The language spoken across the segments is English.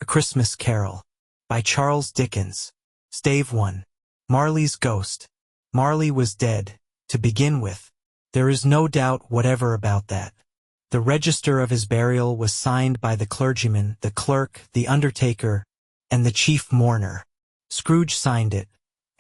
Christmas Carol by Charles Dickens. Stave 1. Marley's Ghost. Marley was dead, to begin with. There is no doubt whatever about that. The register of his burial was signed by the clergyman, the clerk, the undertaker, and the chief mourner. Scrooge signed it,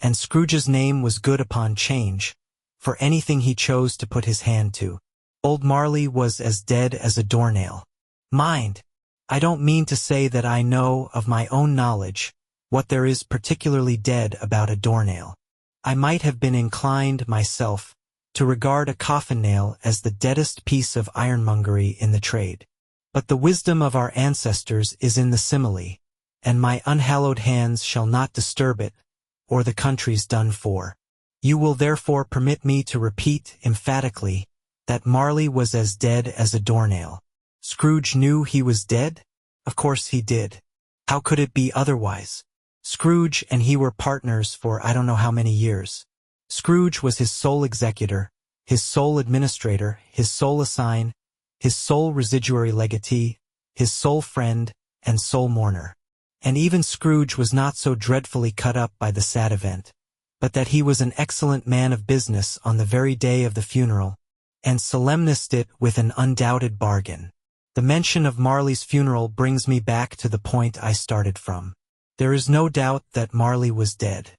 and Scrooge's name was good upon change, for anything he chose to put his hand to. Old Marley was as dead as a doornail. Mind, I don't mean to say that I know, of my own knowledge, what there is particularly dead about a doornail. I might have been inclined, myself, to regard a coffin-nail as the deadest piece of ironmongery in the trade. But the wisdom of our ancestors is in the simile, and my unhallowed hands shall not disturb it, or the country's done for. You will therefore permit me to repeat emphatically that Marley was as dead as a doornail. Scrooge knew he was dead? Of course he did. How could it be otherwise? Scrooge and he were partners for I don't know how many years. Scrooge was his sole executor, his sole administrator, his sole assign, his sole residuary legatee, his sole friend, and sole mourner. And even Scrooge was not so dreadfully cut up by the sad event, but that he was an excellent man of business on the very day of the funeral, and solemnized it with an undoubted bargain. The mention of Marley's funeral brings me back to the point I started from. There is no doubt that Marley was dead.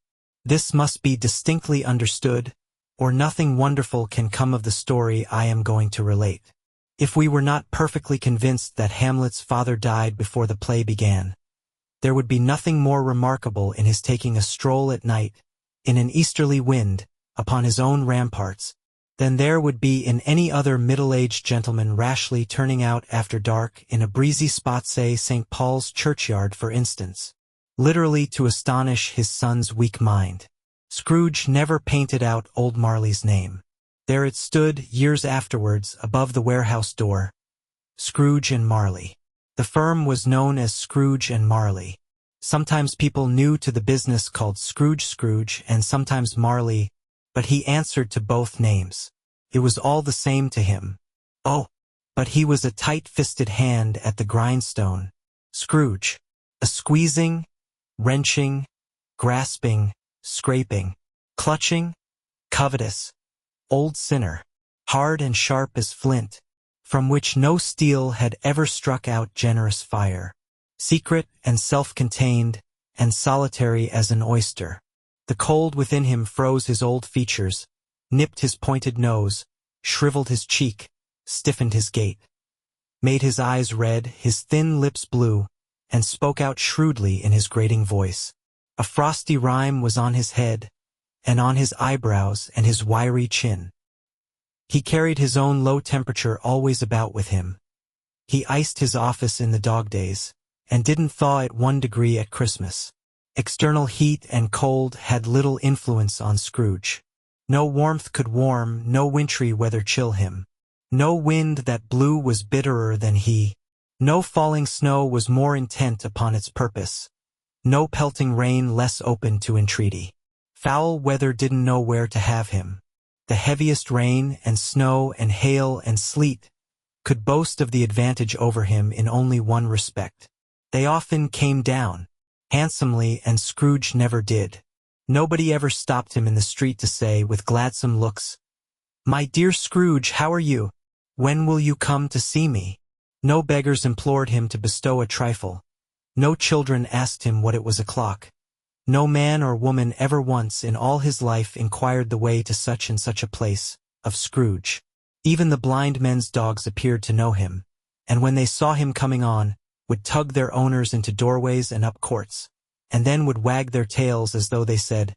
This must be distinctly understood, or nothing wonderful can come of the story I am going to relate. If we were not perfectly convinced that Hamlet's father died before the play began, there would be nothing more remarkable in his taking a stroll at night, in an easterly wind, upon his own ramparts, than there would be in any other middle-aged gentleman rashly turning out after dark in a breezy spot, say St. Paul's churchyard for instance, literally to astonish his son's weak mind. Scrooge never painted out old Marley's name. There it stood, years afterwards, above the warehouse door, Scrooge and Marley. The firm was known as Scrooge and Marley. Sometimes people new to the business called Scrooge and sometimes Marley, but he answered to both names. It was all the same to him. Oh, but he was a tight-fisted hand at the grindstone. Scrooge. A squeezing, wrenching, grasping, scraping, clutching, covetous, old sinner, hard and sharp as flint, from which no steel had ever struck out generous fire, secret and self-contained, and solitary as an oyster. The cold within him froze his old features, nipped his pointed nose, shriveled his cheek, stiffened his gait, made his eyes red, his thin lips blue, and spoke out shrewdly in his grating voice. A frosty rime was on his head, and on his eyebrows and his wiry chin. He carried his own low temperature always about with him. He iced his office in the dog days, and didn't thaw it 1 degree at Christmas. External heat and cold had little influence on Scrooge. No warmth could warm, no wintry weather chill him. No wind that blew was bitterer than he. No falling snow was more intent upon its purpose. No pelting rain less open to entreaty. Foul weather didn't know where to have him. The heaviest rain and snow and hail and sleet could boast of the advantage over him in only one respect. They often came down handsomely, and Scrooge never did. Nobody ever stopped him in the street to say, with gladsome looks, "My dear Scrooge, how are you? When will you come to see me?" No beggars implored him to bestow a trifle. No children asked him what it was o'clock. No man or woman ever once in all his life inquired the way to such and such a place, of Scrooge. Even the blind men's dogs appeared to know him, and when they saw him coming on, would tug their owners into doorways and up courts, and then would wag their tails as though they said,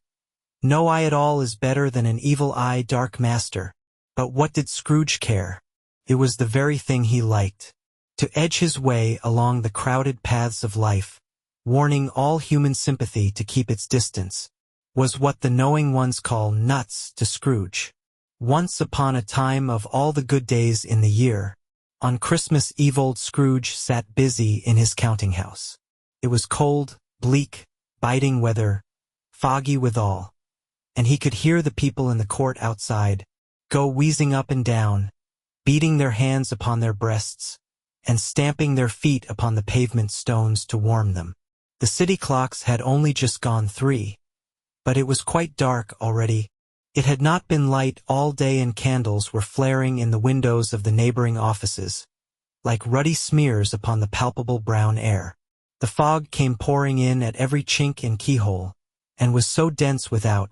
"No eye at all is better than an evil eye, dark master." But what did Scrooge care? It was the very thing he liked. To edge his way along the crowded paths of life, warning all human sympathy to keep its distance, was what the knowing ones call nuts to Scrooge. Once upon a time of all the good days in the year, on Christmas Eve old Scrooge sat busy in his counting-house. It was cold, bleak, biting weather, foggy withal, and he could hear the people in the court outside go wheezing up and down, beating their hands upon their breasts, and stamping their feet upon the pavement stones to warm them. The city clocks had only just gone 3, but it was quite dark already. It had not been light all day, and candles were flaring in the windows of the neighboring offices, like ruddy smears upon the palpable brown air. The fog came pouring in at every chink and keyhole, and was so dense without,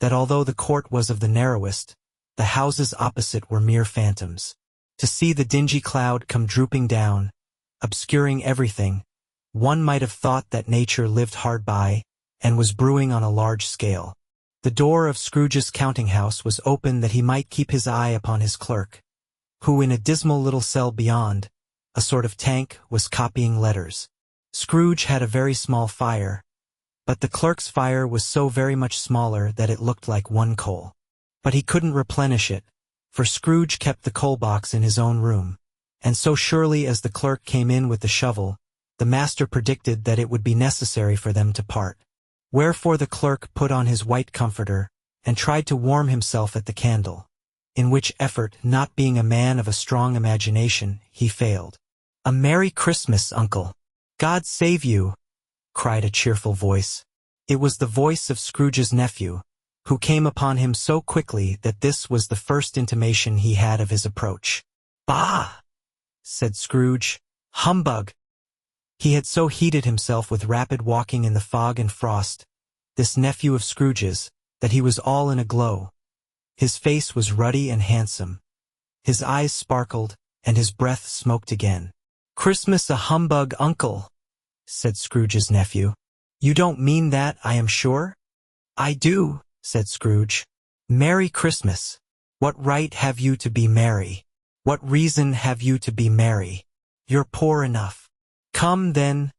that although the court was of the narrowest, the houses opposite were mere phantoms. To see the dingy cloud come drooping down, obscuring everything, one might have thought that nature lived hard by, and was brewing on a large scale. The door of Scrooge's counting-house was open that he might keep his eye upon his clerk, who in a dismal little cell beyond, a sort of tank, was copying letters. Scrooge had a very small fire, but the clerk's fire was so very much smaller that it looked like one coal. But he couldn't replenish it, for Scrooge kept the coal box in his own room, and so surely as the clerk came in with the shovel, the master predicted that it would be necessary for them to part. Wherefore the clerk put on his white comforter, and tried to warm himself at the candle, in which effort, not being a man of a strong imagination, he failed. "A Merry Christmas, Uncle! God save you!" cried a cheerful voice. It was the voice of Scrooge's nephew, who came upon him so quickly that this was the first intimation he had of his approach. "Bah!" said Scrooge. "Humbug!" He had so heated himself with rapid walking in the fog and frost, this nephew of Scrooge's, that he was all in a glow. His face was ruddy and handsome. His eyes sparkled, and his breath smoked again. "Christmas a humbug, Uncle," said Scrooge's nephew. "You don't mean that, I am sure?" "I do," said Scrooge. "Merry Christmas! What right have you to be merry? What reason have you to be merry? You're poor enough." "Come, then,"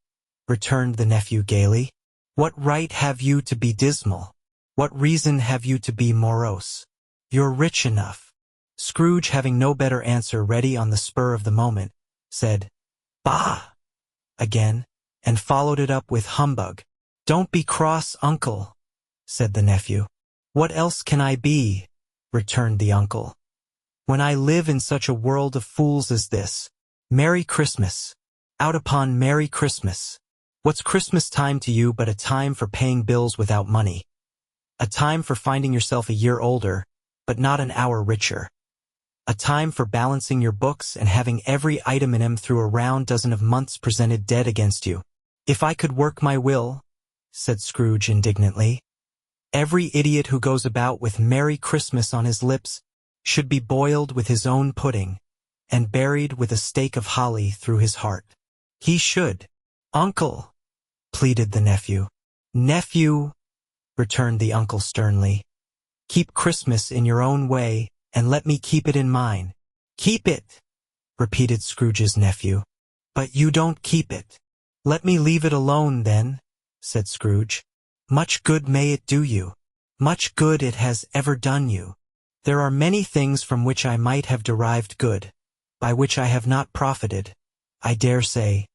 returned the nephew gaily. "What right have you to be dismal? What reason have you to be morose? You're rich enough." Scrooge, having no better answer ready on the spur of the moment, said, "Bah!" again, and followed it up with humbug. "Don't be cross, Uncle," said the nephew. "What else can I be?" returned the uncle, "when I live in such a world of fools as this? Merry Christmas! Out upon Merry Christmas! What's Christmas time to you but a time for paying bills without money? A time for finding yourself a year older, but not an hour richer? A time for balancing your books and having every item in them through a round dozen of months presented dead against you? If I could work my will," said Scrooge indignantly, "every idiot who goes about with Merry Christmas on his lips should be boiled with his own pudding, and buried with a stake of holly through his heart. He should." "Uncle," pleaded the nephew. "Nephew," returned the uncle sternly, "keep Christmas in your own way, and let me keep it in mine." "Keep it," repeated Scrooge's nephew. "But you don't keep it." "Let me leave it alone, then," said Scrooge. "Much good may it do you. Much good it has ever done you. There are many things from which I might have derived good, by which I have not profited, I dare say,"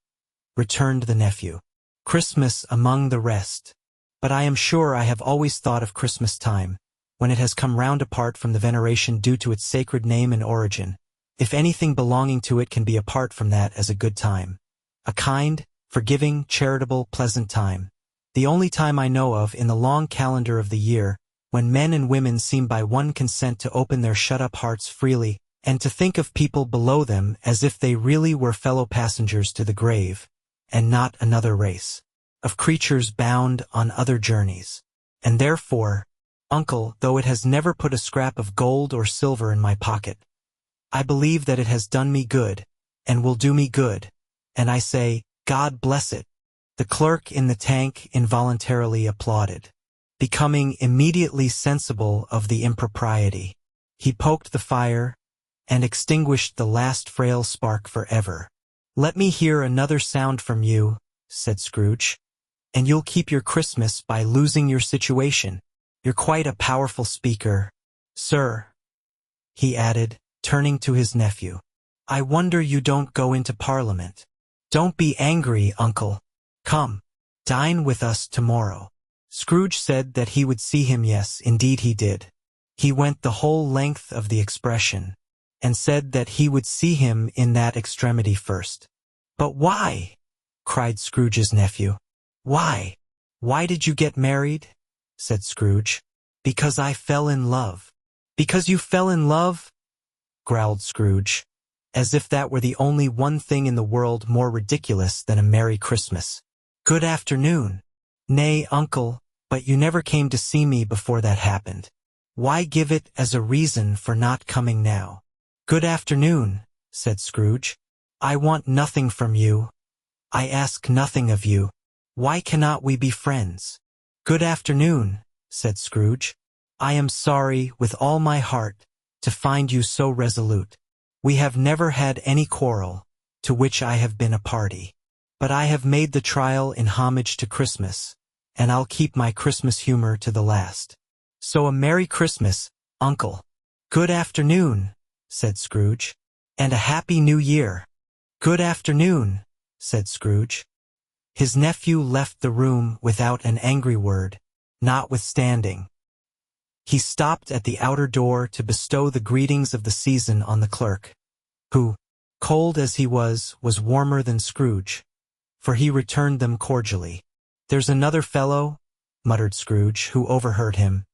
returned the nephew. "Christmas among the rest. But I am sure I have always thought of Christmas time, when it has come round apart from the veneration due to its sacred name and origin, if anything belonging to it can be apart from that, as a good time. A kind, forgiving, charitable, pleasant time. The only time I know of in the long calendar of the year, when men and women seem by one consent to open their shut-up hearts freely, and to think of people below them as if they really were fellow passengers to the grave, and not another race of creatures bound on other journeys. And therefore, Uncle, though it has never put a scrap of gold or silver in my pocket, I believe that it has done me good, and will do me good, and I say, God bless it." The clerk in the tank involuntarily applauded, becoming immediately sensible of the impropriety. He poked the fire, and extinguished the last frail spark forever. "Let me hear another sound from you," said Scrooge, "and you'll keep your Christmas by losing your situation. You're quite a powerful speaker, sir," he added, turning to his nephew. "I wonder you don't go into Parliament. Don't be angry, Uncle. Come, dine with us tomorrow." Scrooge said that he would see him. Yes, indeed he did. He went the whole length of the expression. and said that he would see him in that extremity first. "But why?" cried Scrooge's nephew. "Why? Why did you get married?" said Scrooge. "Because I fell in love." "Because you fell in love?" growled Scrooge, as if that were the only one thing in the world more ridiculous than a Merry Christmas. "Good afternoon." "Nay, uncle, but you never came to see me before that happened. Why give it as a reason for not coming now?" "Good afternoon," said Scrooge. "I want nothing from you. I ask nothing of you. Why cannot we be friends?" "Good afternoon," said Scrooge. "I am sorry, with all my heart, to find you so resolute. We have never had any quarrel, to which I have been a party. But I have made the trial in homage to Christmas, and I'll keep my Christmas humor to the last. So a Merry Christmas, uncle." "Good afternoon," said Scrooge. "And a Happy New Year." "Good afternoon," said Scrooge. His nephew left the room without an angry word, notwithstanding. He stopped at the outer door to bestow the greetings of the season on the clerk, who, cold as he was warmer than Scrooge, for he returned them cordially. "There's another fellow," muttered Scrooge, who overheard him.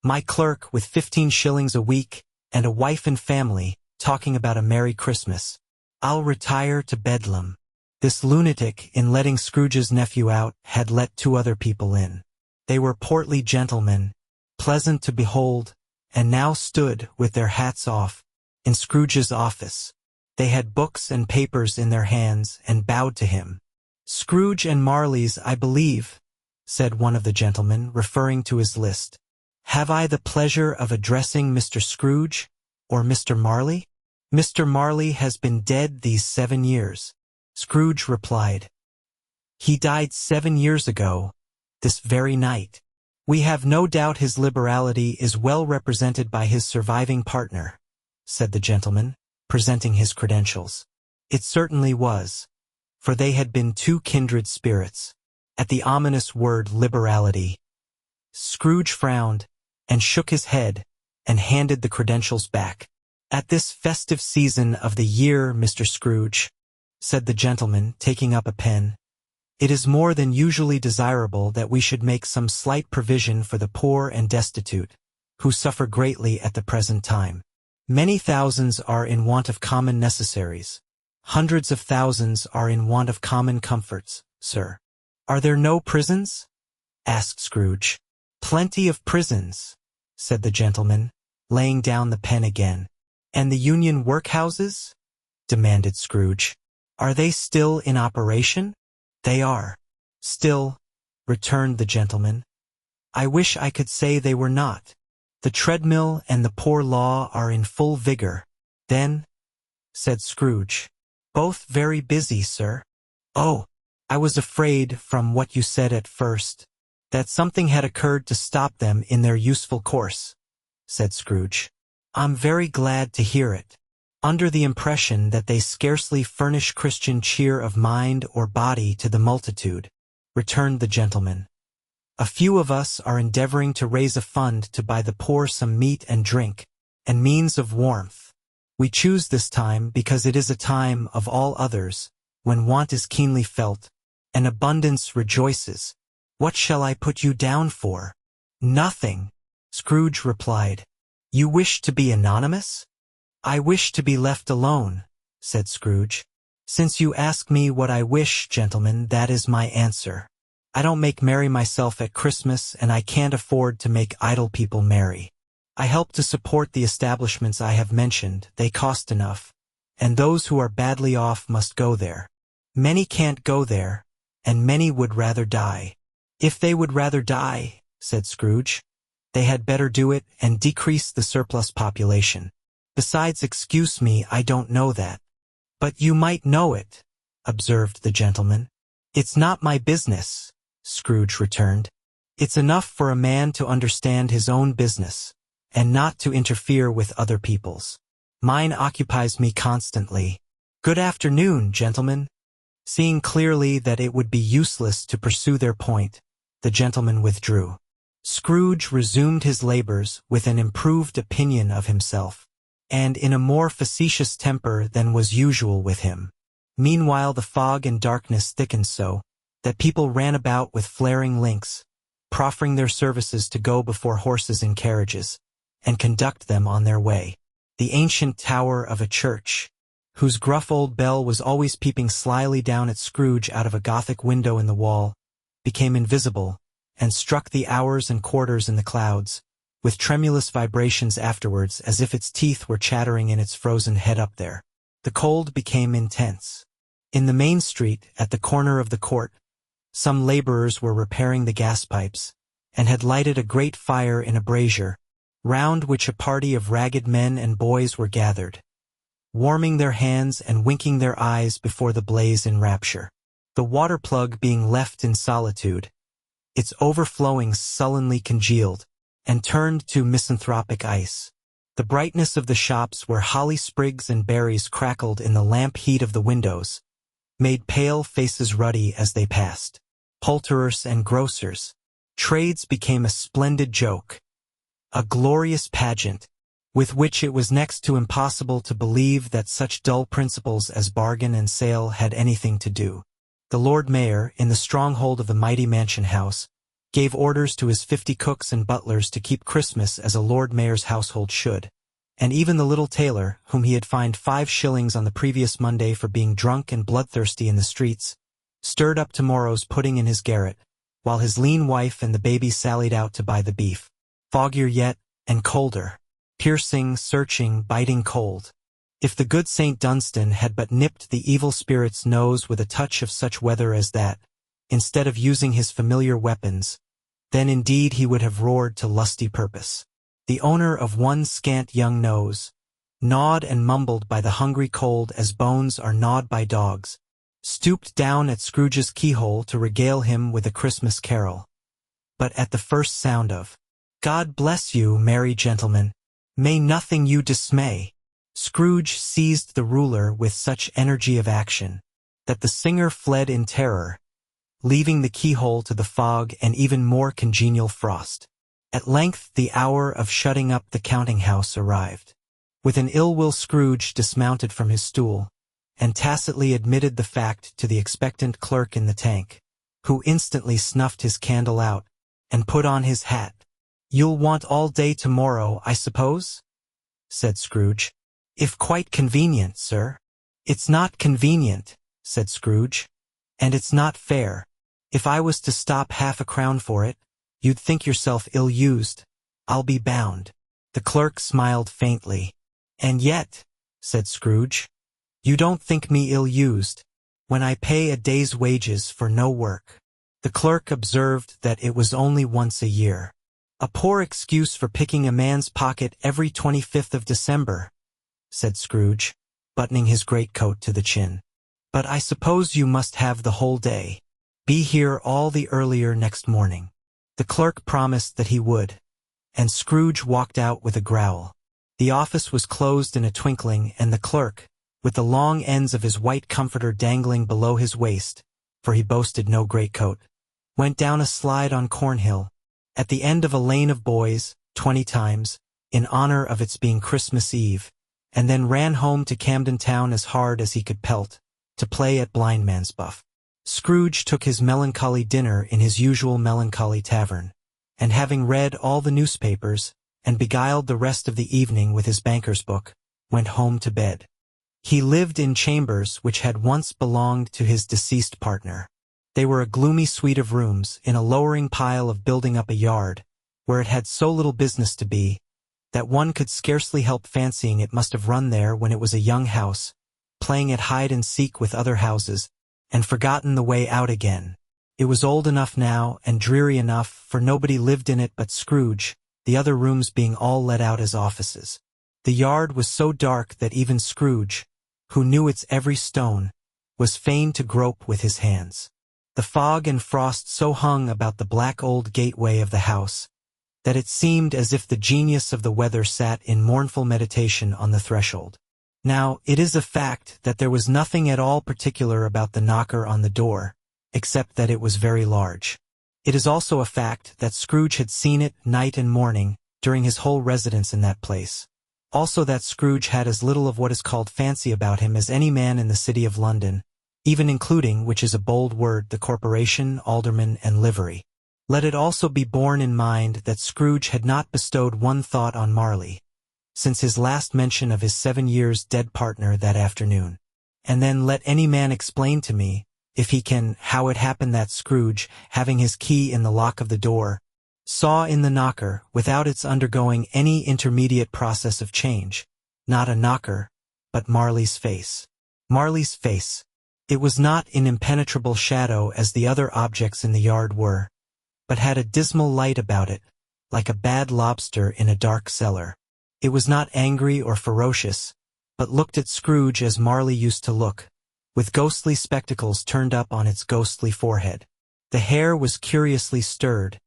"My clerk, with 15 shillings a week, and a wife and family, talking about a Merry Christmas. I'll retire to Bedlam." This lunatic, in letting Scrooge's nephew out, had let 2 other people in. They were portly gentlemen, pleasant to behold, and now stood, with their hats off, in Scrooge's office. They had books and papers in their hands, and bowed to him. "Scrooge and Marley's, I believe," said one of the gentlemen, referring to his list. "Have I the pleasure of addressing Mr. Scrooge, or Mr. Marley?" "Mr. Marley has been dead these 7 years," Scrooge replied. "He died 7 years ago, this very night. We have no doubt his liberality is well represented by his surviving partner," said the gentleman, presenting his credentials. It certainly was, for they had been 2 kindred spirits. At the ominous word liberality, Scrooge frowned, and shook his head, and handed the credentials back. "At this festive season of the year, Mr. Scrooge," said the gentleman, taking up a pen, "it is more than usually desirable that we should make some slight provision for the poor and destitute, who suffer greatly at the present time. Many thousands are in want of common necessaries. Hundreds of thousands are in want of common comforts, sir." "Are there no prisons?" asked Scrooge. "Plenty of prisons," said the gentleman, laying down the pen again. "And the Union workhouses?" demanded Scrooge. "Are they still in operation?" "They are. Still," returned the gentleman. "I wish I could say they were not. The treadmill and the poor law are in full vigor." "Then," said Scrooge, "both very busy, sir." "Oh, I was afraid, from what you said at first, that something had occurred to stop them in their useful course," said Scrooge. "I'm very glad to hear it. Under the impression that they scarcely furnish Christian cheer of mind or body to the multitude," returned the gentleman. "A few of us are endeavoring to raise a fund to buy the poor some meat and drink, and means of warmth. We choose this time because it is a time of all others, when want is keenly felt, and abundance rejoices. What shall I put you down for?" "Nothing," Scrooge replied. "You wish to be anonymous?" "I wish to be left alone," said Scrooge. "Since you ask me what I wish, gentlemen, that is my answer. I don't make merry myself at Christmas, and I can't afford to make idle people merry. I help to support the establishments I have mentioned. They cost enough, and those who are badly off must go there. Many can't go there, and many would rather die." "If they would rather die," said Scrooge, "they had better do it and decrease the surplus population. Besides, excuse me, I don't know that." "But you might know it," observed the gentleman. "It's not my business," Scrooge returned. "It's enough for a man to understand his own business, and not to interfere with other people's. Mine occupies me constantly. Good afternoon, gentlemen." Seeing clearly that it would be useless to pursue their point, the gentleman withdrew. Scrooge resumed his labors with an improved opinion of himself. and in a more facetious temper than was usual with him. Meanwhile the fog and darkness thickened so that people ran about with flaring links, proffering their services to go before horses in carriages, and conduct them on their way. The ancient tower of a church, whose gruff old bell was always peeping slyly down at Scrooge out of a Gothic window in the wall, became invisible, and struck the hours and quarters in the clouds, with tremulous vibrations afterwards as if its teeth were chattering in its frozen head up there. The cold became intense. In the main street, at the corner of the court, some laborers were repairing the gas pipes, and had lighted a great fire in a brazier, round which a party of ragged men and boys were gathered, warming their hands and winking their eyes before the blaze in rapture. The water plug being left in solitude, its overflowing sullenly congealed, and turned to misanthropic ice. The brightness of the shops where holly sprigs and berries crackled in the lamp heat of the windows made pale faces ruddy as they passed. Poulterers and grocers. Trades became a splendid joke, a glorious pageant, with which it was next to impossible to believe that such dull principles as bargain and sale had anything to do. The Lord Mayor, in the stronghold of the mighty mansion house, gave orders to his 50 cooks and butlers to keep Christmas as a Lord Mayor's household should, and even the little tailor, whom he had fined 5 shillings on the previous Monday for being drunk and bloodthirsty in the streets, stirred up tomorrow's pudding in his garret, while his lean wife and the baby sallied out to buy the beef. Foggier yet, and colder. Piercing, searching, biting cold. If the good St. Dunstan had but nipped the evil spirit's nose with a touch of such weather as that, instead of using his familiar weapons, then indeed he would have roared to lusty purpose. The owner of one scant young nose, gnawed and mumbled by the hungry cold as bones are gnawed by dogs, stooped down at Scrooge's keyhole to regale him with a Christmas carol. But at the first sound of, "God bless you, merry gentlemen, may nothing you dismay," Scrooge seized the ruler with such energy of action that the singer fled in terror, leaving the keyhole to the fog and even more congenial frost. At length the hour of shutting up the counting-house arrived. With an ill-will Scrooge dismounted from his stool, and tacitly admitted the fact to the expectant clerk in the tank, who instantly snuffed his candle out, and put on his hat. "You'll want all day tomorrow, I suppose?" said Scrooge. "If quite convenient, sir." "It's not convenient," said Scrooge, "and it's not fair. If I was to stop half a crown for it, you'd think yourself ill-used, I'll be bound." The clerk smiled faintly. "And yet," said Scrooge, "you don't think me ill-used, when I pay a day's wages for no work." The clerk observed that it was only once a year. "A poor excuse for picking a man's pocket every 25th of December," said Scrooge, buttoning his greatcoat to the chin. "But I suppose you must have the whole day. Be here all the earlier next morning." The clerk promised that he would, and Scrooge walked out with a growl. The office was closed in a twinkling, and the clerk, with the long ends of his white comforter dangling below his waist, for he boasted no greatcoat, went down a slide on Cornhill, at the end of a lane of boys, 20 times, in honor of its being Christmas Eve, and then ran home to Camden Town as hard as he could pelt, to play at blindman's buff. Scrooge took his melancholy dinner in his usual melancholy tavern, and having read all the newspapers, and beguiled the rest of the evening with his banker's book, went home to bed. He lived in chambers which had once belonged to his deceased partner. They were a gloomy suite of rooms in a lowering pile of building up a yard, where it had so little business to be, that one could scarcely help fancying it must have run there when it was a young house, playing at hide-and-seek with other houses, and forgotten the way out again. It was old enough now, and dreary enough, for nobody lived in it but Scrooge, the other rooms being all let out as offices. The yard was so dark that even Scrooge, who knew its every stone, was fain to grope with his hands. The fog and frost so hung about the black old gateway of the house, that it seemed as if the genius of the weather sat in mournful meditation on the threshold. Now, it is a fact that there was nothing at all particular about the knocker on the door, except that it was very large. It is also a fact that Scrooge had seen it night and morning during his whole residence in that place, Also that Scrooge had as little of what is called fancy about him as any man in the city of London, even including, which is a bold word, the corporation, alderman, and livery. Let it also be borne in mind that Scrooge had not bestowed one thought on Marley, since his last mention of his 7 years dead partner that afternoon. And then let any man explain to me, if he can, how it happened that Scrooge, having his key in the lock of the door, saw in the knocker, without its undergoing any intermediate process of change, not a knocker, but Marley's face. Marley's face. It was not in impenetrable shadow as the other objects in the yard were, but had a dismal light about it, like a bad lobster in a dark cellar. It was not angry or ferocious, but looked at Scrooge as Marley used to look, with ghostly spectacles turned up on its ghostly forehead. The hair was curiously stirred,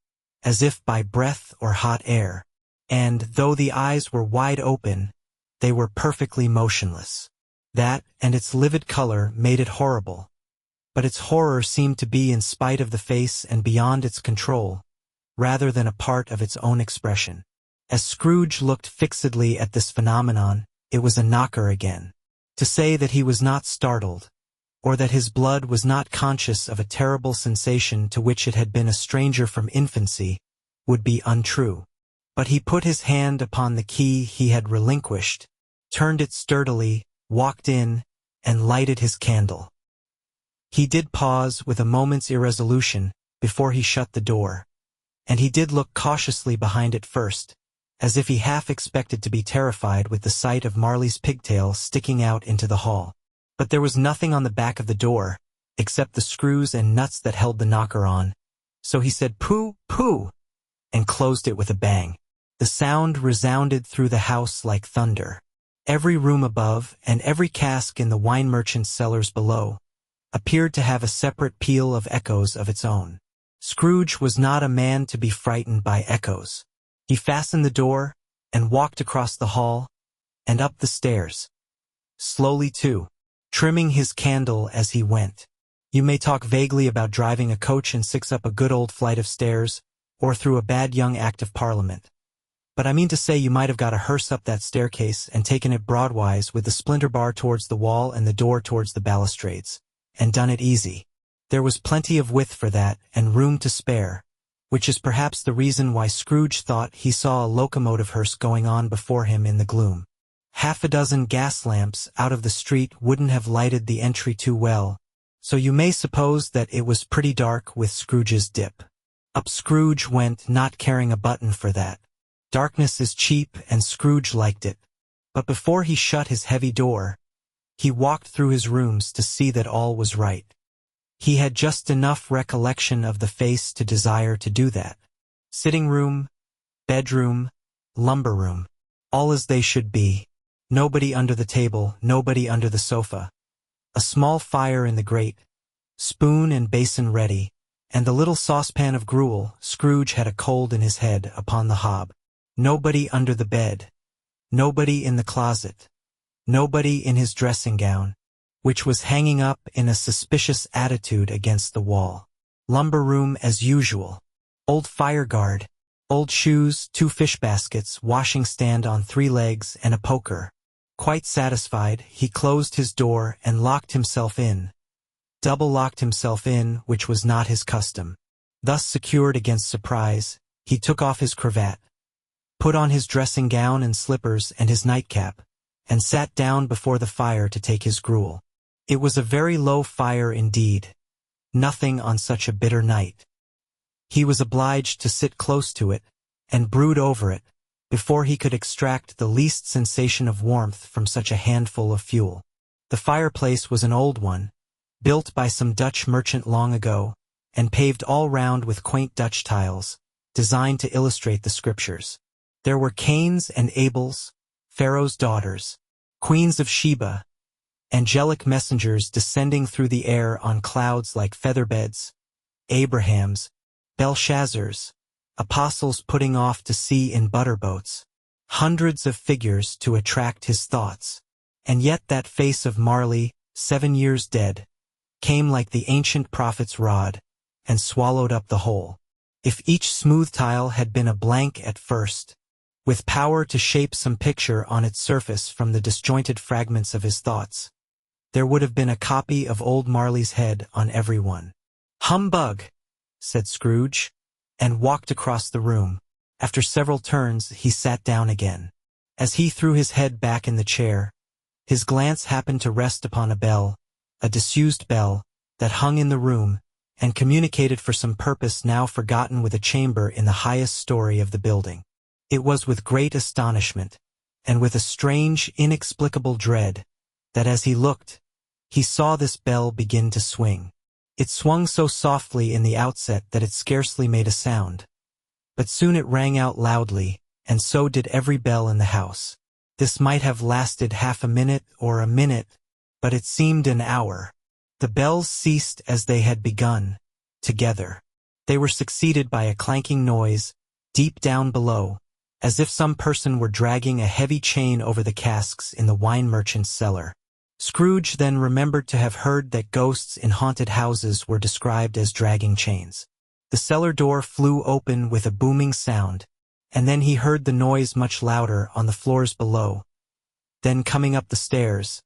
as if by breath or hot air, and, though the eyes were wide open, they were perfectly motionless. That, and its livid color, made it horrible. But its horror seemed to be in spite of the face and beyond its control, rather than a part of its own expression. As Scrooge looked fixedly at this phenomenon, it was a knocker again. To say that he was not startled, or that his blood was not conscious of a terrible sensation to which it had been a stranger from infancy, would be untrue. But he put his hand upon the key he had relinquished, turned it sturdily, walked in, and lighted his candle. He did pause with a moment's irresolution before he shut the door, and he did look cautiously behind it first, as if he half expected to be terrified with the sight of Marley's pigtail sticking out into the hall. But there was nothing on the back of the door, except the screws and nuts that held the knocker on, so he said "Pooh, pooh," and closed it with a bang. The sound resounded through the house like thunder. Every room above, and every cask in the wine merchant's cellars below, appeared to have a separate peal of echoes of its own. Scrooge was not a man to be frightened by echoes. He fastened the door, and walked across the hall, and up the stairs. Slowly too, trimming his candle as he went. You may talk vaguely about driving a coach and six up a good old flight of stairs, or through a bad young Act of Parliament. But I mean to say you might have got a hearse up that staircase and taken it broadwise with the splinter bar towards the wall and the door towards the balustrades, and done it easy. There was plenty of width for that, and room to spare, which is perhaps the reason why Scrooge thought he saw a locomotive hearse going on before him in the gloom. Half a dozen gas lamps out of the street wouldn't have lighted the entry too well, so you may suppose that it was pretty dark with Scrooge's dip. Up Scrooge went, not caring a button for that. Darkness is cheap, and Scrooge liked it. But before he shut his heavy door, he walked through his rooms to see that all was right. He had just enough recollection of the face to desire to do that. Sitting room, bedroom, lumber room, all as they should be. Nobody under the table, nobody under the sofa. A small fire in the grate, spoon and basin ready, and the little saucepan of gruel. Scrooge had a cold in his head upon the hob. Nobody under the bed. Nobody in the closet. Nobody in his dressing-gown, which was hanging up in a suspicious attitude against the wall. Lumber room as usual. Old fire guard, old shoes, 2 fish baskets, washing stand on 3 legs, and a poker. Quite satisfied, he closed his door and locked himself in. Double-locked himself in, which was not his custom. Thus secured against surprise, he took off his cravat, put on his dressing-gown and slippers and his nightcap, and sat down before the fire to take his gruel. It was a very low fire indeed, nothing on such a bitter night. He was obliged to sit close to it, and brood over it, before he could extract the least sensation of warmth from such a handful of fuel. The fireplace was an old one, built by some Dutch merchant long ago, and paved all round with quaint Dutch tiles, designed to illustrate the scriptures. There were Cains and Abels, Pharaoh's daughters, queens of Sheba, angelic messengers descending through the air on clouds like featherbeds, Abrahams, Belshazzars, apostles putting off to sea in butterboats, hundreds of figures to attract his thoughts. And yet that face of Marley, 7 years dead, came like the ancient prophet's rod, and swallowed up the whole. If each smooth tile had been a blank at first, with power to shape some picture on its surface from the disjointed fragments of his thoughts. There would have been a copy of old Marley's head on every one. "Humbug!" said Scrooge, and walked across the room. After several turns, he sat down again. As he threw his head back in the chair, his glance happened to rest upon a bell, a disused bell, that hung in the room, and communicated for some purpose now forgotten with a chamber in the highest story of the building. It was with great astonishment, and with a strange, inexplicable dread, that as he looked, he saw this bell begin to swing. It swung so softly in the outset that it scarcely made a sound. But soon it rang out loudly, and so did every bell in the house. This might have lasted half a minute or a minute, but it seemed an hour. The bells ceased as they had begun, together. They were succeeded by a clanking noise, deep down below, as if some person were dragging a heavy chain over the casks in the wine merchant's cellar. Scrooge then remembered to have heard that ghosts in haunted houses were described as dragging chains. The cellar door flew open with a booming sound, and then he heard the noise much louder on the floors below, then coming up the stairs,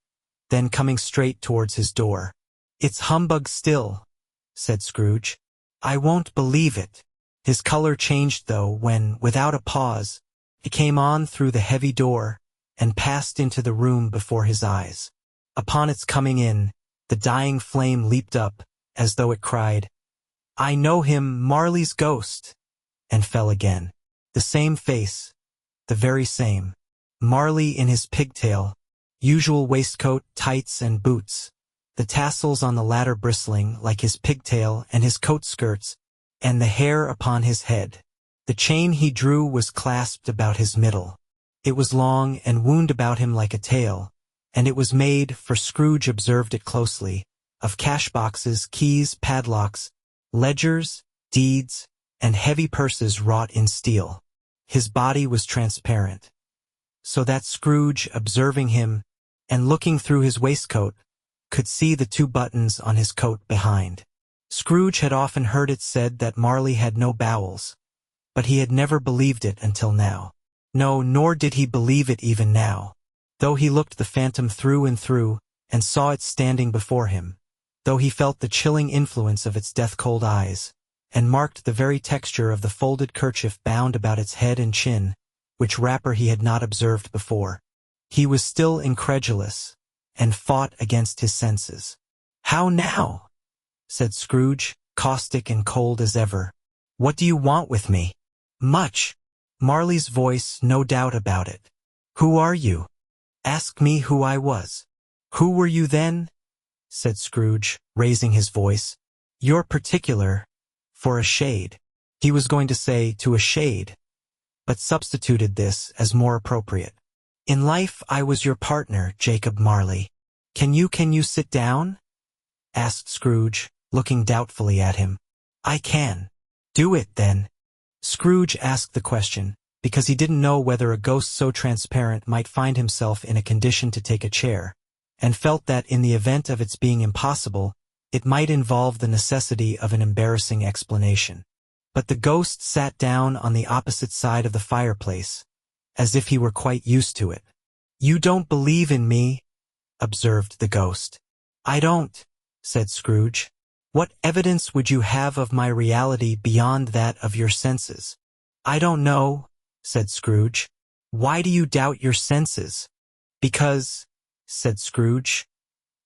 then coming straight towards his door. "It's humbug still," said Scrooge. "I won't believe it." His color changed though when, without a pause, it came on through the heavy door, and passed into the room before his eyes. Upon its coming in, the dying flame leaped up, as though it cried, "I know him, Marley's ghost," and fell again. The same face, the very same. Marley in his pigtail, usual waistcoat, tights, and boots, the tassels on the latter bristling like his pigtail and his coat skirts, and the hair upon his head. The chain he drew was clasped about his middle. It was long and wound about him like a tail, and it was made, for Scrooge observed it closely, of cash boxes, keys, padlocks, ledgers, deeds, and heavy purses wrought in steel. His body was transparent, so that Scrooge, observing him, and looking through his waistcoat, could see the 2 buttons on his coat behind. Scrooge had often heard it said that Marley had no bowels, but he had never believed it until now. No, nor did he believe it even now, though he looked the phantom through and through, and saw it standing before him, though he felt the chilling influence of its death-cold eyes, and marked the very texture of the folded kerchief bound about its head and chin, which wrapper he had not observed before. He was still incredulous, and fought against his senses. "How now?" said Scrooge, caustic and cold as ever. "What do you want with me?" "Much." Marley's voice, no doubt about it. "Who are you?" "Ask me who I was." "Who were you then?" said Scrooge, raising his voice. "You're particular, for a shade." He was going to say, "to a shade," but substituted this as more appropriate. "In life I was your partner, Jacob Marley." Can you sit down?" asked Scrooge, looking doubtfully at him. "I can." "Do it, then." Scrooge asked the question, because he didn't know whether a ghost so transparent might find himself in a condition to take a chair, and felt that in the event of its being impossible, it might involve the necessity of an embarrassing explanation. But the ghost sat down on the opposite side of the fireplace, as if he were quite used to it. "You don't believe in me," observed the ghost. "I don't," said Scrooge. "What evidence would you have of my reality beyond that of your senses?" "I don't know," said Scrooge. "Why do you doubt your senses?" "Because," said Scrooge,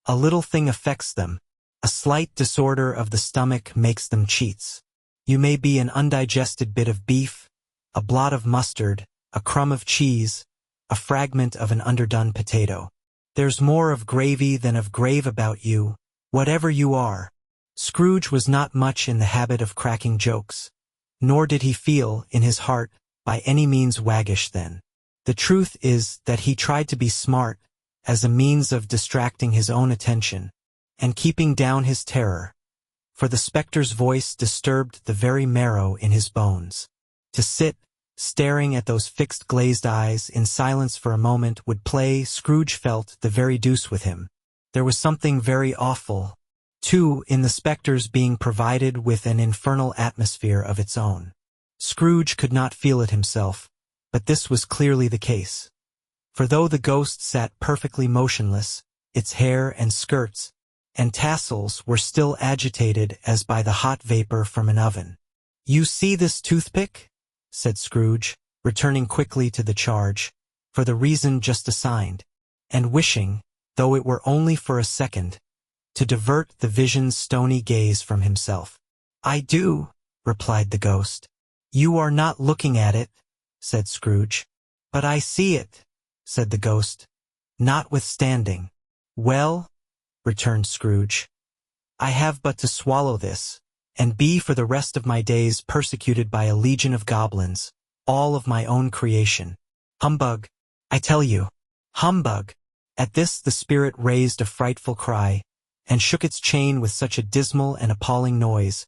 "a little thing affects them. A slight disorder of the stomach makes them cheats. You may be an undigested bit of beef, a blot of mustard, a crumb of cheese, a fragment of an underdone potato. There's more of gravy than of grave about you, whatever you are." Scrooge was not much in the habit of cracking jokes, nor did he feel, in his heart, by any means waggish then. The truth is that he tried to be smart, as a means of distracting his own attention, and keeping down his terror, for the spectre's voice disturbed the very marrow in his bones. To sit, staring at those fixed glazed eyes in silence for a moment would play, Scrooge felt, the very deuce with him. There was something very awful, too, in the spectre's being provided with an infernal atmosphere of its own. Scrooge could not feel it himself, But this was clearly the case. For though the ghost sat perfectly motionless, its hair and skirts and tassels were still agitated as by the hot vapor from an oven. "You see this toothpick?" said Scrooge, returning quickly to the charge, for the reason just assigned, and wishing, though it were only for a second, to divert the vision's stony gaze from himself. "I do," replied the ghost. "You are not looking at it," said Scrooge. "But I see it," said the ghost, notwithstanding. "Well," returned Scrooge, "I have but to swallow this, and be for the rest of my days persecuted by a legion of goblins, all of my own creation. Humbug, I tell you, humbug!" At this the spirit raised a frightful cry, and shook its chain with such a dismal and appalling noise,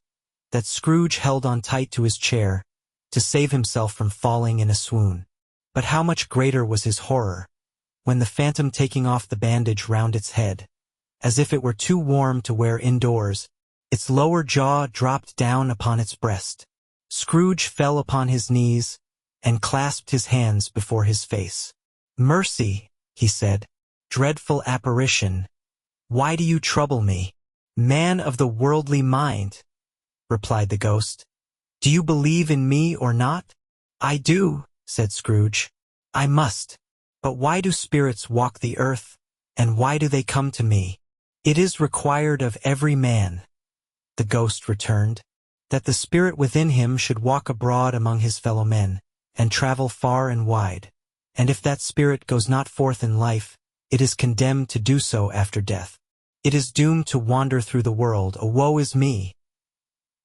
that Scrooge held on tight to his chair, to save himself from falling in a swoon. But how much greater was his horror, when the phantom, taking off the bandage round its head, as if it were too warm to wear indoors, its lower jaw dropped down upon its breast. Scrooge fell upon his knees, and clasped his hands before his face. "Mercy," he said, "dreadful apparition, why do you trouble me?" "Man of the worldly mind," replied the ghost, "do you believe in me or not?" "I do," said Scrooge. "I must. But why do spirits walk the earth, and why do they come to me?" "It is required of every man," the ghost returned, "that the spirit within him should walk abroad among his fellow men, and travel far and wide. And if that spirit goes not forth in life, it is condemned to do so after death. It is doomed to wander through the world, a woe is me,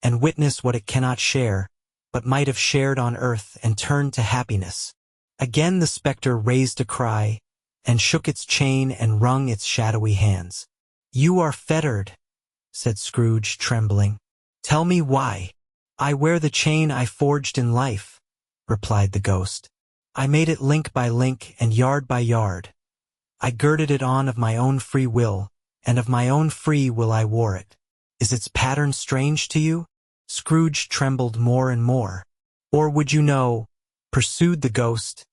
and witness what it cannot share, but might have shared on earth and turned to happiness." Again the spectre raised a cry, and shook its chain and wrung its shadowy hands. "You are fettered," said Scrooge, trembling. "Tell me why." "I wear the chain I forged in life," replied the ghost. "I made it link by link and yard by yard. I girded it on of my own free will, and of my own free will I wore it. Is its pattern strange to you?" Scrooge trembled more and more. "Or would you know," pursued the ghost,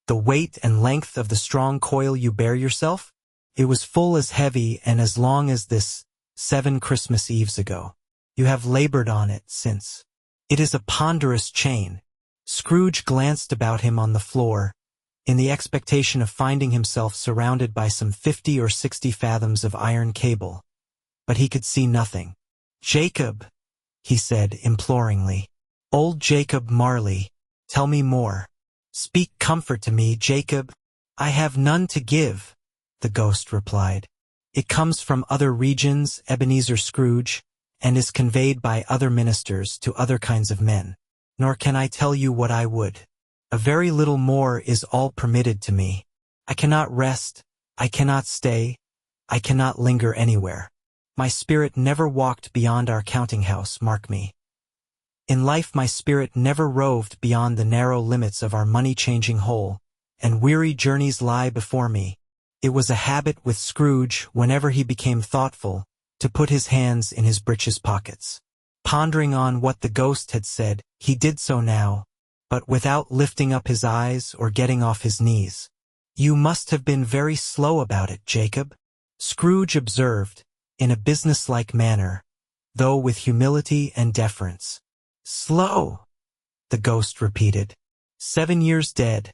"the weight and length of the strong coil you bear yourself? It was full as heavy and as long as this 7 Christmas Eves ago. You have labored on it since. It is a ponderous chain." Scrooge glanced about him on the floor, in the expectation of finding himself surrounded by some 50 or 60 fathoms of iron cable, but he could see nothing. "Jacob," he said imploringly, "old Jacob Marley, tell me more. Speak comfort to me, Jacob." "I have none to give," the ghost replied. "It comes from other regions, Ebenezer Scrooge, and is conveyed by other ministers to other kinds of men. Nor can I tell you what I would. A very little more is all permitted to me. I cannot rest, I cannot stay, I cannot linger anywhere. My spirit never walked beyond our counting-house, mark me. In life my spirit never roved beyond the narrow limits of our money-changing hole, and weary journeys lie before me." It was a habit with Scrooge, whenever he became thoughtful, to put his hands in his breeches pockets. Pondering on what the ghost had said, he did so now, but without lifting up his eyes or getting off his knees. "You must have been very slow about it, Jacob," Scrooge observed, in a businesslike manner, though with humility and deference. "Slow," the ghost repeated. 7 years dead,"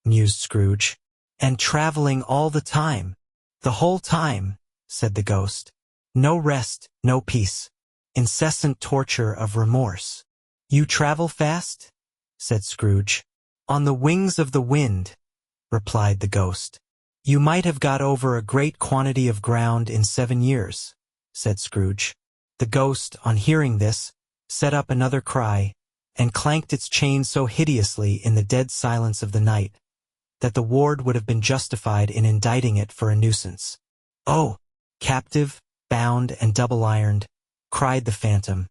mused Scrooge. "And traveling all the time." "The whole time," said the ghost. "No rest, no peace. Incessant torture of remorse." "You travel fast?" said Scrooge. "On the wings of the wind," replied the ghost. "You might have got over a great quantity of ground in 7 years," said Scrooge. The ghost, on hearing this, set up another cry, and clanked its chain so hideously in the dead silence of the night, that the ward would have been justified in indicting it for a nuisance. "Oh, captive, bound, and double-ironed," cried the phantom,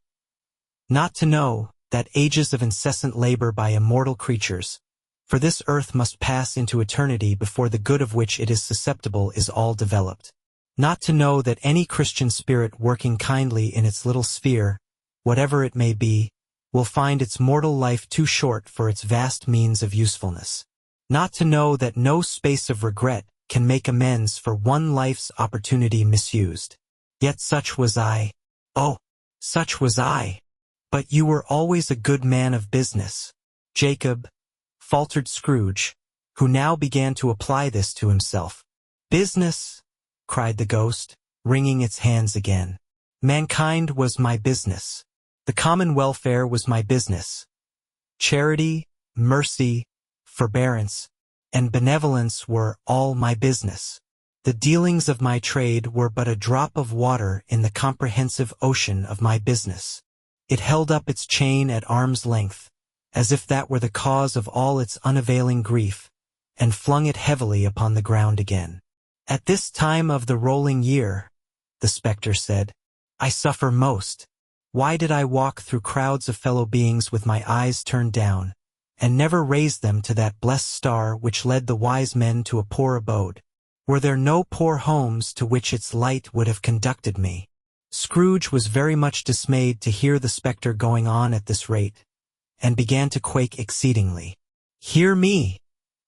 "not to know that ages of incessant labor by immortal creatures, for this earth must pass into eternity before the good of which it is susceptible is all developed. Not to know that any Christian spirit working kindly in its little sphere, whatever it may be, will find its mortal life too short for its vast means of usefulness. Not to know that no space of regret can make amends for one life's opportunity misused. Yet such was I. Oh, such was I. But you were always a good man of business, Jacob, faltered Scrooge, who now began to apply this to himself. Business, cried the ghost, wringing its hands again. Mankind was my business. The common welfare was my business. Charity, mercy, forbearance, and benevolence were all my business. The dealings of my trade were but a drop of water in the comprehensive ocean of my business. It held up its chain at arm's length, as if that were the cause of all its unavailing grief, and flung it heavily upon the ground again. At this time of the rolling year, the spectre said, I suffer most. Why did I walk through crowds of fellow beings with my eyes turned down, and never raise them to that blessed star which led the wise men to a poor abode? Were there no poor homes to which its light would have conducted me? Scrooge was very much dismayed to hear the spectre going on at this rate, and began to quake exceedingly. Hear me,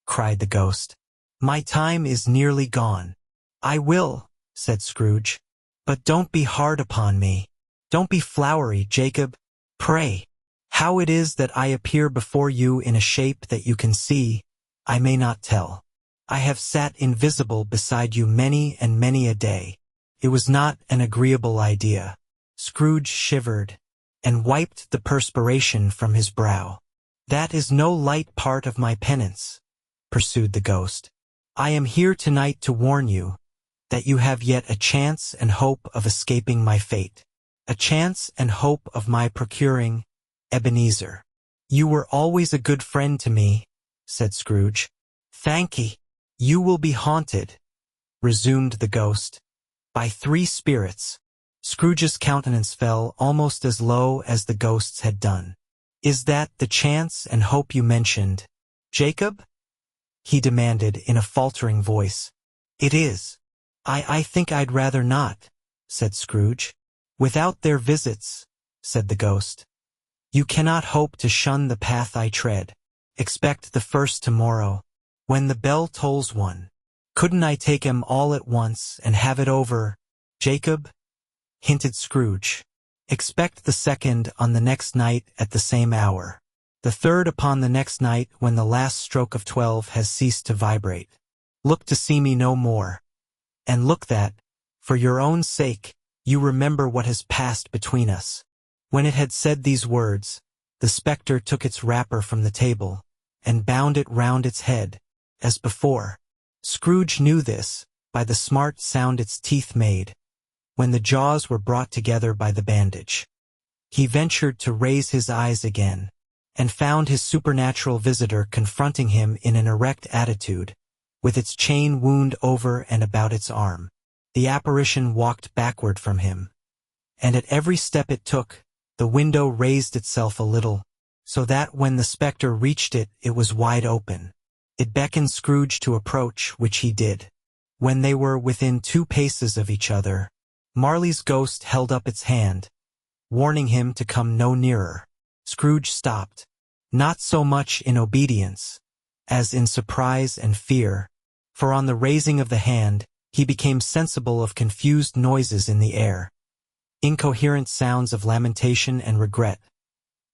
cried the ghost. My time is nearly gone. I will, said Scrooge. But don't be hard upon me. Don't be flowery, Jacob. Pray. How it is that I appear before you in a shape that you can see, I may not tell. I have sat invisible beside you many and many a day. It was not an agreeable idea. Scrooge shivered, and wiped the perspiration from his brow. That is no light part of my penance, pursued the ghost. I am here tonight to warn you that you have yet a chance and hope of escaping my fate. A chance and hope of my procuring Ebenezer. You were always a good friend to me, said Scrooge. Thankee. You will be haunted, resumed the ghost, by 3 spirits. Scrooge's countenance fell almost as low as the ghost's had done. Is that the chance and hope you mentioned, Jacob? He demanded in a faltering voice. It is. I think I'd rather not, said Scrooge. Without their visits, said the ghost, you cannot hope to shun the path I tread. Expect the first tomorrow, when the bell tolls 1. Couldn't I take 'em all at once and have it over, Jacob? Hinted Scrooge. Expect the second on the next night at the same hour. The third upon the next night when the last stroke of 12 has ceased to vibrate. Look to see me no more. And look that, for your own sake, you remember what has passed between us. When it had said these words, the spectre took its wrapper from the table, and bound it round its head, as before. Scrooge knew this, by the smart sound its teeth made, when the jaws were brought together by the bandage. He ventured to raise his eyes again, and found his supernatural visitor confronting him in an erect attitude, with its chain wound over and about its arm. The apparition walked backward from him, and at every step it took, the window raised itself a little, so that when the spectre reached it, it was wide open. It beckoned Scrooge to approach, which he did. When they were within 2 paces of each other, Marley's ghost held up its hand, warning him to come no nearer. Scrooge stopped, not so much in obedience, as in surprise and fear, for on the raising of the hand, he became sensible of confused noises in the air, incoherent sounds of lamentation and regret,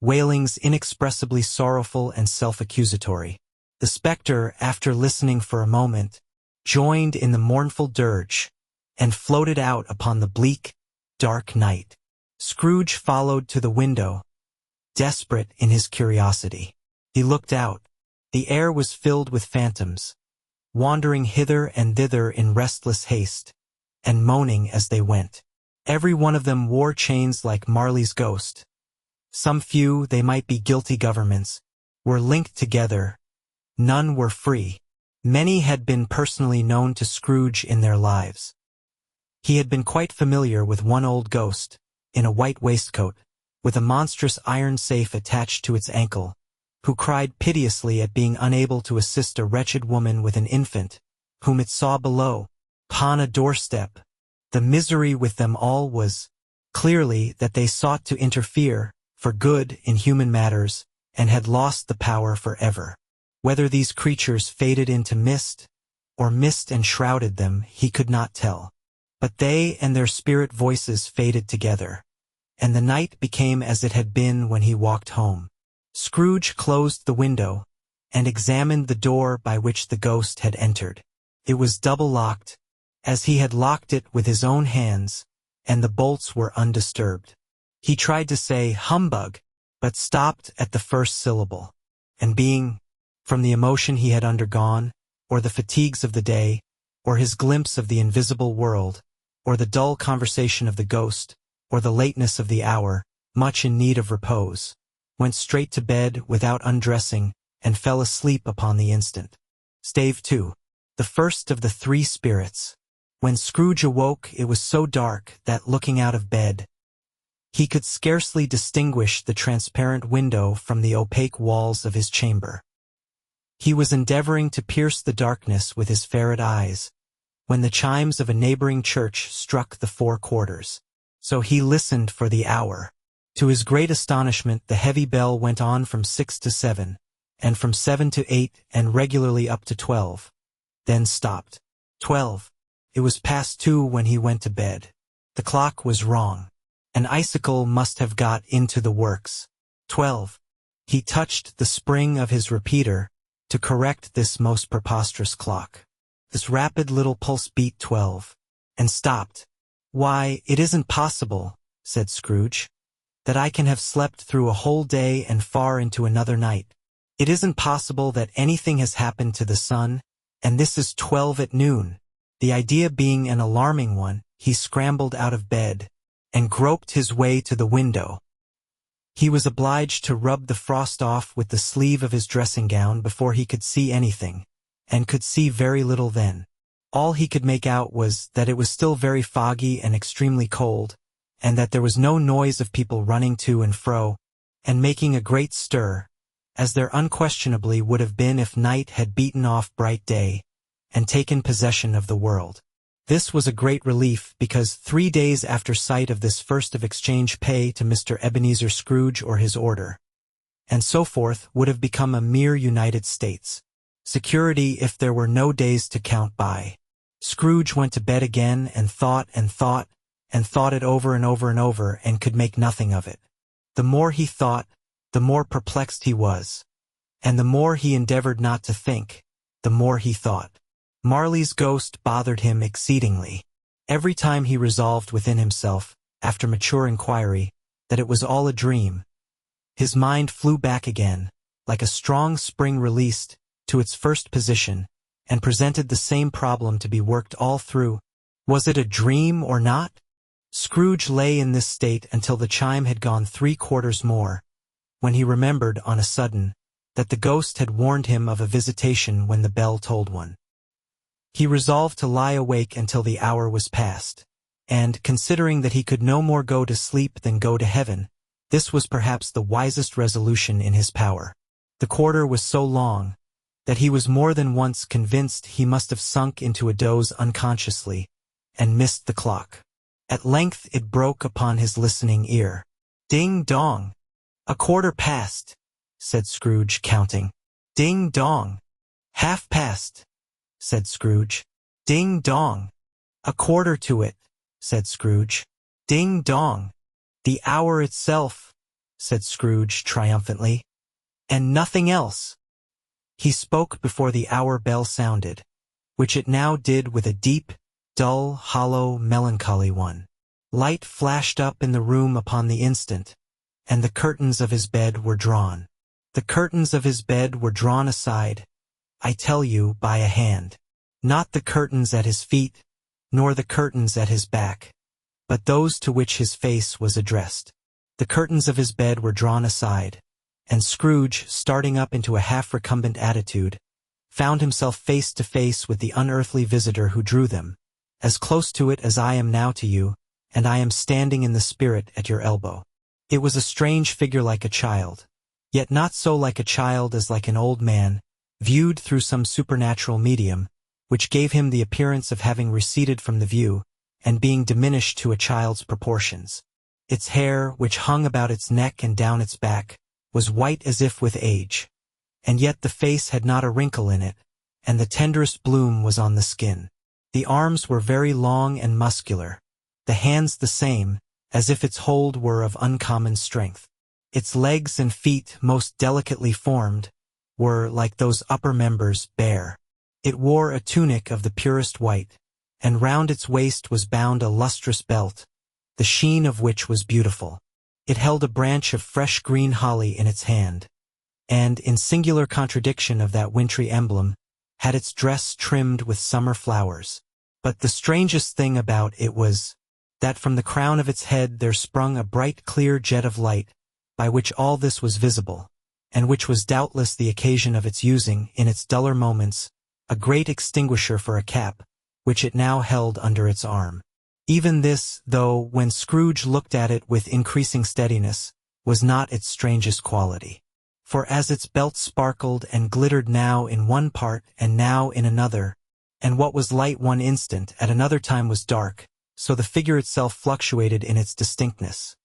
wailings inexpressibly sorrowful and self-accusatory. The spectre, after listening for a moment, joined in the mournful dirge, and floated out upon the bleak, dark night. Scrooge followed to the window, desperate in his curiosity. He looked out. The air was filled with phantoms, wandering hither and thither in restless haste, and moaning as they went. Every one of them wore chains like Marley's ghost. Some few, they might be guilty governments, were linked together. None were free. Many had been personally known to Scrooge in their lives. He had been quite familiar with one old ghost, in a white waistcoat, with a monstrous iron safe attached to its ankle, who cried piteously at being unable to assist a wretched woman with an infant, whom it saw below, upon a doorstep. The misery with them all was, clearly, that they sought to interfere, for good in human matters, and had lost the power forever. Whether these creatures faded into mist, or mist enshrouded them, he could not tell. But they and their spirit voices faded together, and the night became as it had been when he walked home. Scrooge closed the window, and examined the door by which the ghost had entered. It was double-locked, as he had locked it with his own hands, and the bolts were undisturbed. He tried to say "humbug," but stopped at the first syllable, and being, from the emotion he had undergone, or the fatigues of the day, or his glimpse of the invisible world, or the dull conversation of the ghost, or the lateness of the hour, much in need of repose, went straight to bed without undressing, and fell asleep upon the instant. Stave 2. The first of the three spirits. When Scrooge awoke, it was so dark that, looking out of bed, he could scarcely distinguish the transparent window from the opaque walls of his chamber. He was endeavoring to pierce the darkness with his ferret eyes, when the chimes of a neighboring church struck the 4 quarters. So he listened for the hour. To his great astonishment, the heavy bell went on from 6 to 7, and from 7 to 8, and regularly up to 12. Then stopped. 12. It was past 2 when he went to bed. The clock was wrong. An icicle must have got into the works. 12. He touched the spring of his repeater to correct this most preposterous clock. This rapid little pulse beat 12, and stopped. "Why, it isn't possible," said Scrooge, "that I can have slept through a whole day and far into another night. It isn't possible that anything has happened to the sun, and this is 12 at noon." The idea being an alarming one, he scrambled out of bed, and groped his way to the window. He was obliged to rub the frost off with the sleeve of his dressing-gown before he could see anything, and could see very little then. All he could make out was that it was still very foggy and extremely cold, and that there was no noise of people running to and fro, and making a great stir, as there unquestionably would have been if night had beaten off bright day, and taken possession of the world. This was a great relief, because 3 days after sight of this first of exchange pay to Mr. Ebenezer Scrooge or his order, and so forth, would have become a mere United States security if there were no days to count by. Scrooge went to bed again, and thought and thought, and thought it over and over and over, and could make nothing of it. The more he thought, the more perplexed he was, and the more he endeavored not to think, the more he thought. Marley's ghost bothered him exceedingly. Every time he resolved within himself, after mature inquiry, that it was all a dream, his mind flew back again, like a strong spring released, to its first position, and presented the same problem to be worked all through. Was it a dream or not? Scrooge lay in this state until the chime had gone 3 quarters more, when he remembered, on a sudden, that the ghost had warned him of a visitation when the bell tolled 1. He resolved to lie awake until the hour was past, and, considering that he could no more go to sleep than go to heaven, this was perhaps the wisest resolution in his power. The quarter was so long that he was more than once convinced he must have sunk into a doze unconsciously, and missed the clock. At length it broke upon his listening ear. "Ding-dong! A quarter past," said Scrooge, counting. "Ding-dong! Half-past," said Scrooge. "Ding-dong! A quarter to it," said Scrooge. "Ding-dong! The hour itself," said Scrooge triumphantly. "And nothing else." He spoke before the hour bell sounded, which it now did with a deep, dull, hollow, melancholy one. Light flashed up in the room upon the instant, and the curtains of his bed were drawn. The curtains of his bed were drawn aside, I tell you, by a hand. Not the curtains at his feet, nor the curtains at his back, but those to which his face was addressed. The curtains of his bed were drawn aside, and Scrooge, starting up into a half-recumbent attitude, found himself face to face with the unearthly visitor who drew them, as close to it as I am now to you, and I am standing in the spirit at your elbow. It was a strange figure, like a child, yet not so like a child as like an old man, viewed through some supernatural medium, which gave him the appearance of having receded from the view, and being diminished to a child's proportions. Its hair, which hung about its neck and down its back, was white as if with age. And yet the face had not a wrinkle in it, and the tenderest bloom was on the skin. The arms were very long and muscular, the hands the same, as if its hold were of uncommon strength. Its legs and feet, most delicately formed, were, like those upper members, bare. It wore a tunic of the purest white, and round its waist was bound a lustrous belt, the sheen of which was beautiful. It held a branch of fresh green holly in its hand, and, in singular contradiction of that wintry emblem, had its dress trimmed with summer flowers. But the strangest thing about it was that from the crown of its head there sprung a bright clear jet of light, by which all this was visible, and which was doubtless the occasion of its using, in its duller moments, a great extinguisher for a cap, which it now held under its arm. Even this, though, when Scrooge looked at it with increasing steadiness, was not its strangest quality. For as its belt sparkled and glittered now in one part and now in another, and what was light one instant at another time was dark, so the figure itself fluctuated in its distinctness,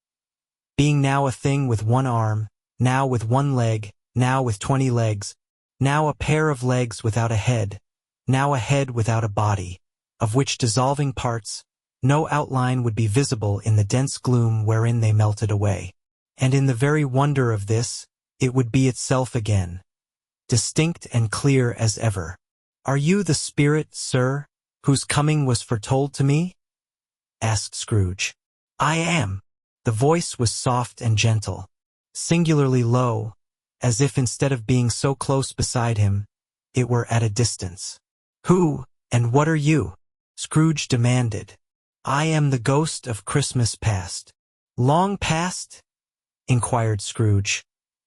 being now a thing with one arm, now with one leg, now with 20 legs, now a pair of legs without a head, now a head without a body, of which dissolving parts, no outline would be visible in the dense gloom wherein they melted away. And in the very wonder of this, it would be itself again, distinct and clear as ever. "Are you the spirit, sir, whose coming was foretold to me?" asked Scrooge. "I am." The voice was soft and gentle, singularly low, as if instead of being so close beside him, it were at a distance. "Who, and what are you?" Scrooge demanded. "I am the ghost of Christmas past." "Long past?" inquired Scrooge,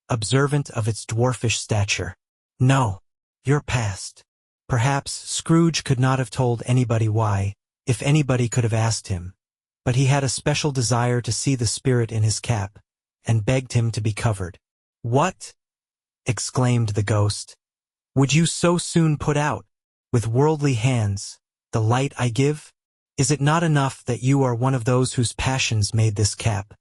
observant of its dwarfish stature. "No, your past." Perhaps Scrooge could not have told anybody why, if anybody could have asked him, but he had a special desire to see the spirit in his cap, and begged him to be covered. "What?" exclaimed the ghost. "Would you so soon put out, with worldly hands, the light I give? Is it not enough that you are one of those whose passions made this cap,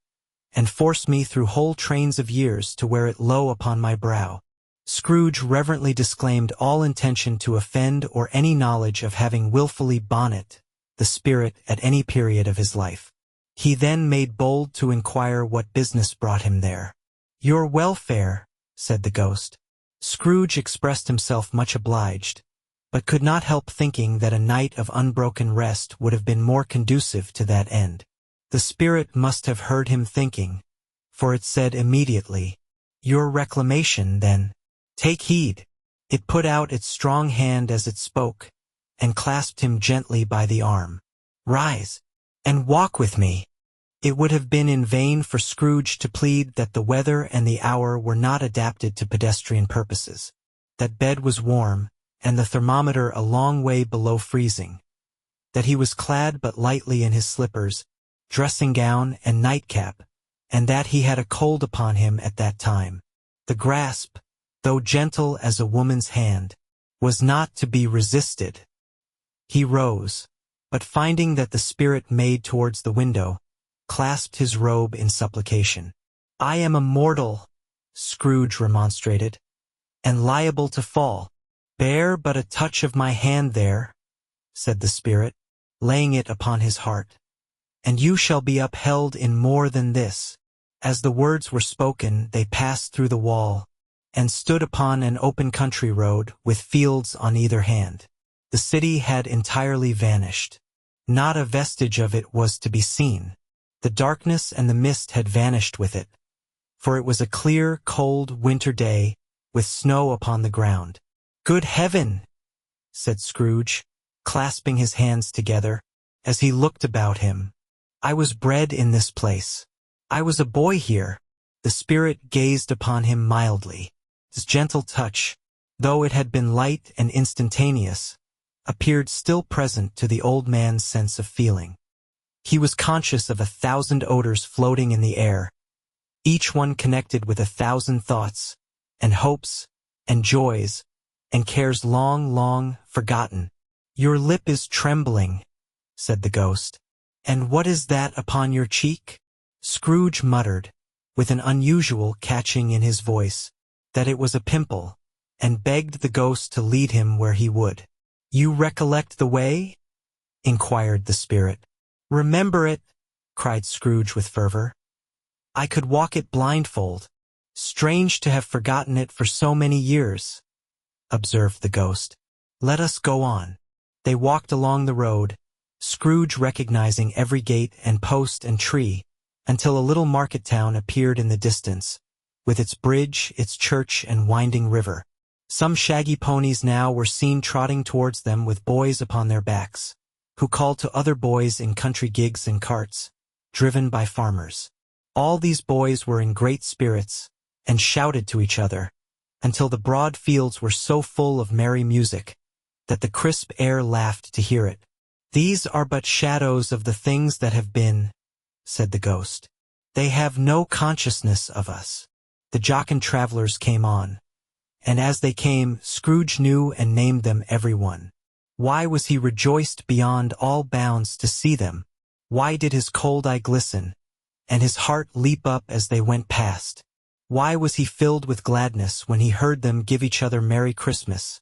and force me through whole trains of years to wear it low upon my brow?" Scrooge reverently disclaimed all intention to offend or any knowledge of having wilfully bonnet the spirit at any period of his life. He then made bold to inquire what business brought him there. "Your welfare," said the ghost. Scrooge expressed himself much obliged, but could not help thinking that a night of unbroken rest would have been more conducive to that end. The spirit must have heard him thinking, for it said immediately, "Your reclamation, then. Take heed." It put out its strong hand as it spoke, and clasped him gently by the arm. "Rise, and walk with me." It would have been in vain for Scrooge to plead that the weather and the hour were not adapted to pedestrian purposes, that bed was warm, and the thermometer a long way below freezing, that he was clad but lightly in his slippers, dressing gown, and nightcap, and that he had a cold upon him at that time. The grasp, though gentle as a woman's hand, was not to be resisted. He rose, but finding that the spirit made towards the window, clasped his robe in supplication. "I am a mortal," Scrooge remonstrated, "and liable to fall." "Bear but a touch of my hand there," said the spirit, laying it upon his heart, "and you shall be upheld in more than this." As the words were spoken, they passed through the wall, and stood upon an open country road, with fields on either hand. The city had entirely vanished. Not a vestige of it was to be seen. The darkness and the mist had vanished with it, for it was a clear, cold winter day, with snow upon the ground. "Good heaven!" said Scrooge, clasping his hands together, as he looked about him. "I was bred in this place. I was a boy here." The spirit gazed upon him mildly. His gentle touch, though it had been light and instantaneous, appeared still present to the old man's sense of feeling. He was conscious of 1,000 odors floating in the air, each one connected with 1,000 thoughts, and hopes, and joys, and cares long, long forgotten. "Your lip is trembling," said the ghost. "And what is that upon your cheek?" Scrooge muttered, with an unusual catching in his voice, that it was a pimple, and begged the ghost to lead him where he would. "You recollect the way?" inquired the spirit. "Remember it," cried Scrooge with fervor. "I could walk it blindfold. Strange to have forgotten it for so many years," observed the ghost. "Let us go on." They walked along the road, Scrooge recognizing every gate and post and tree, until a little market town appeared in the distance, with its bridge, its church, and winding river. Some shaggy ponies now were seen trotting towards them with boys upon their backs, who called to other boys in country gigs and carts, driven by farmers. All these boys were in great spirits, and shouted to each other, until the broad fields were so full of merry music, that the crisp air laughed to hear it. "These are but shadows of the things that have been," said the ghost. "They have no consciousness of us." The jocund travelers came on, and as they came, Scrooge knew and named them every one. Why was he rejoiced beyond all bounds to see them? Why did his cold eye glisten, and his heart leap up as they went past? Why was he filled with gladness when he heard them give each other Merry Christmas,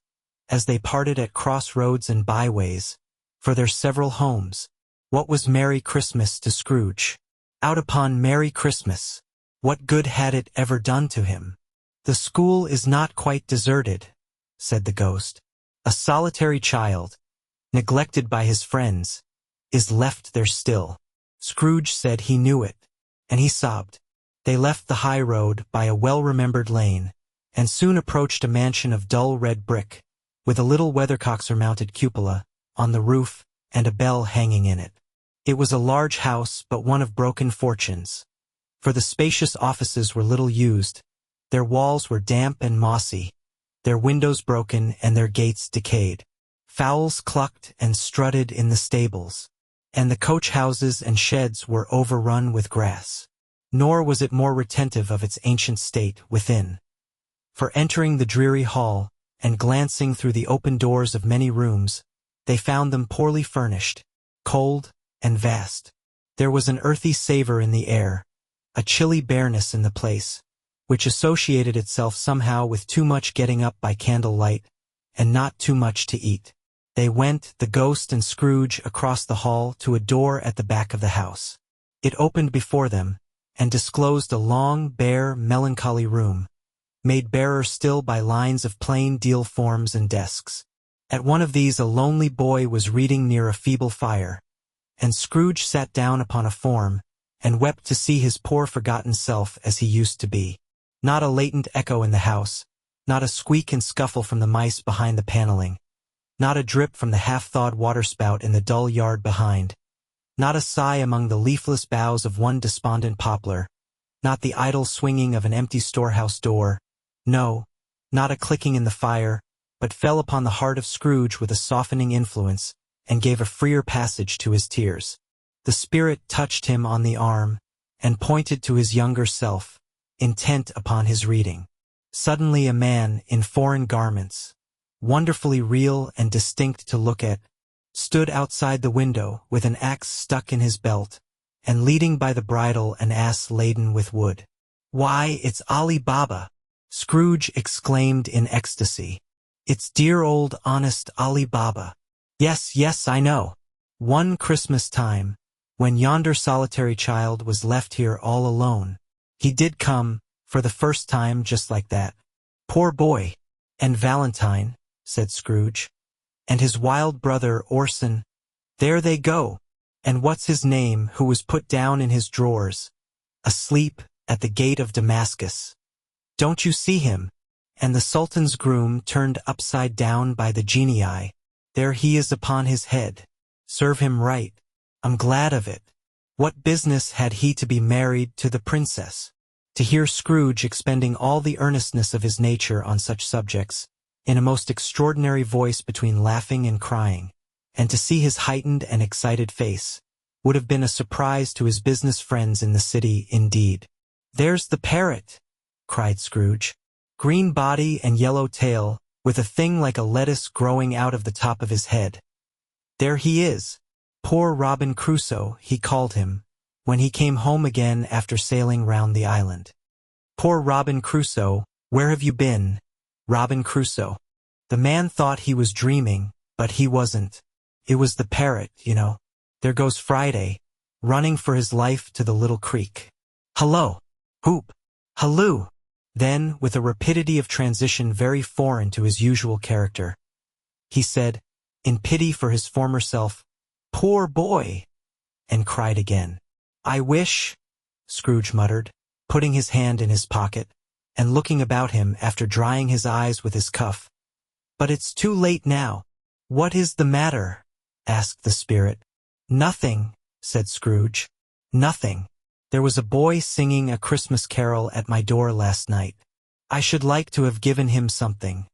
as they parted at crossroads and byways, for their several homes? What was Merry Christmas to Scrooge? Out upon Merry Christmas! What good had it ever done to him? "The school is not quite deserted," said the ghost. "A solitary child, neglected by his friends, is left there still." Scrooge said he knew it, and he sobbed. They left the high road by a well-remembered lane, and soon approached a mansion of dull red brick, with a little weathercock-surmounted cupola on the roof and a bell hanging in it. It was a large house, but one of broken fortunes, for the spacious offices were little used. Their walls were damp and mossy, their windows broken and their gates decayed. Fowls clucked and strutted in the stables, and the coach-houses and sheds were overrun with grass. Nor was it more retentive of its ancient state within. For entering the dreary hall, and glancing through the open doors of many rooms, they found them poorly furnished, cold, and vast. There was an earthy savor in the air, a chilly bareness in the place, which associated itself somehow with too much getting up by candlelight, and not too much to eat. They went, the ghost and Scrooge, across the hall to a door at the back of the house. It opened before them, and disclosed a long, bare, melancholy room, made barer still by lines of plain deal forms and desks. At one of these a lonely boy was reading near a feeble fire, and Scrooge sat down upon a form, and wept to see his poor forgotten self as he used to be. Not a latent echo in the house, not a squeak and scuffle from the mice behind the paneling, not a drip from the half-thawed waterspout in the dull yard behind, not a sigh among the leafless boughs of one despondent poplar, not the idle swinging of an empty storehouse door, no, not a clicking in the fire, but fell upon the heart of Scrooge with a softening influence, and gave a freer passage to his tears. The spirit touched him on the arm, and pointed to his younger self, intent upon his reading. Suddenly a man in foreign garments, wonderfully real and distinct to look at, stood outside the window with an axe stuck in his belt, and leading by the bridle an ass laden with wood. "Why, it's Ali Baba!" Scrooge exclaimed in ecstasy. "It's dear old honest Ali Baba. Yes, yes, I know. One Christmas time, when yonder solitary child was left here all alone, he did come, for the first time, just like that. Poor boy! And Valentine," said Scrooge, "and his wild brother Orson, there they go. And what's his name, who was put down in his drawers, asleep, at the gate of Damascus? Don't you see him? And the Sultan's groom turned upside down by the genii, there he is upon his head. Serve him right. I'm glad of it. What business had he to be married to the princess?" To hear Scrooge expending all the earnestness of his nature on such subjects, in a most extraordinary voice between laughing and crying, and to see his heightened and excited face, would have been a surprise to his business friends in the city indeed. "There's the parrot!" cried Scrooge. "Green body and yellow tail, with a thing like a lettuce growing out of the top of his head. There he is. Poor Robin Crusoe, he called him, when he came home again after sailing round the island. "Poor Robin Crusoe, where have you been, Robin Crusoe?" The man thought he was dreaming, but he wasn't. It was the parrot, you know. There goes Friday, running for his life to the little creek. "Hullo! Hoop! Halloo!" Then, with a rapidity of transition very foreign to his usual character, he said, in pity for his former self, "Poor boy!" and cried again. "I wish," Scrooge muttered, putting his hand in his pocket, and looking about him after drying his eyes with his cuff. "But it's too late now." "What is the matter?" asked the spirit. "Nothing," said Scrooge. "Nothing. There was a boy singing a Christmas carol at my door last night. I should like to have given him something.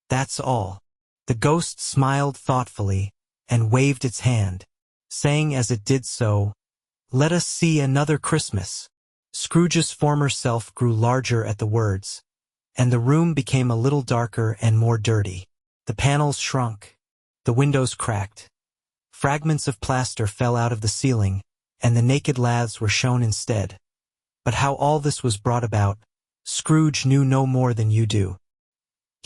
That's all." The ghost smiled thoughtfully and waved its hand, saying as it did so, "Let us see another Christmas." Scrooge's former self grew larger at the words, and the room became a little darker and more dirty. The panels shrunk, the windows cracked, fragments of plaster fell out of the ceiling, and the naked laths were shown instead. But how all this was brought about, Scrooge knew no more than you do.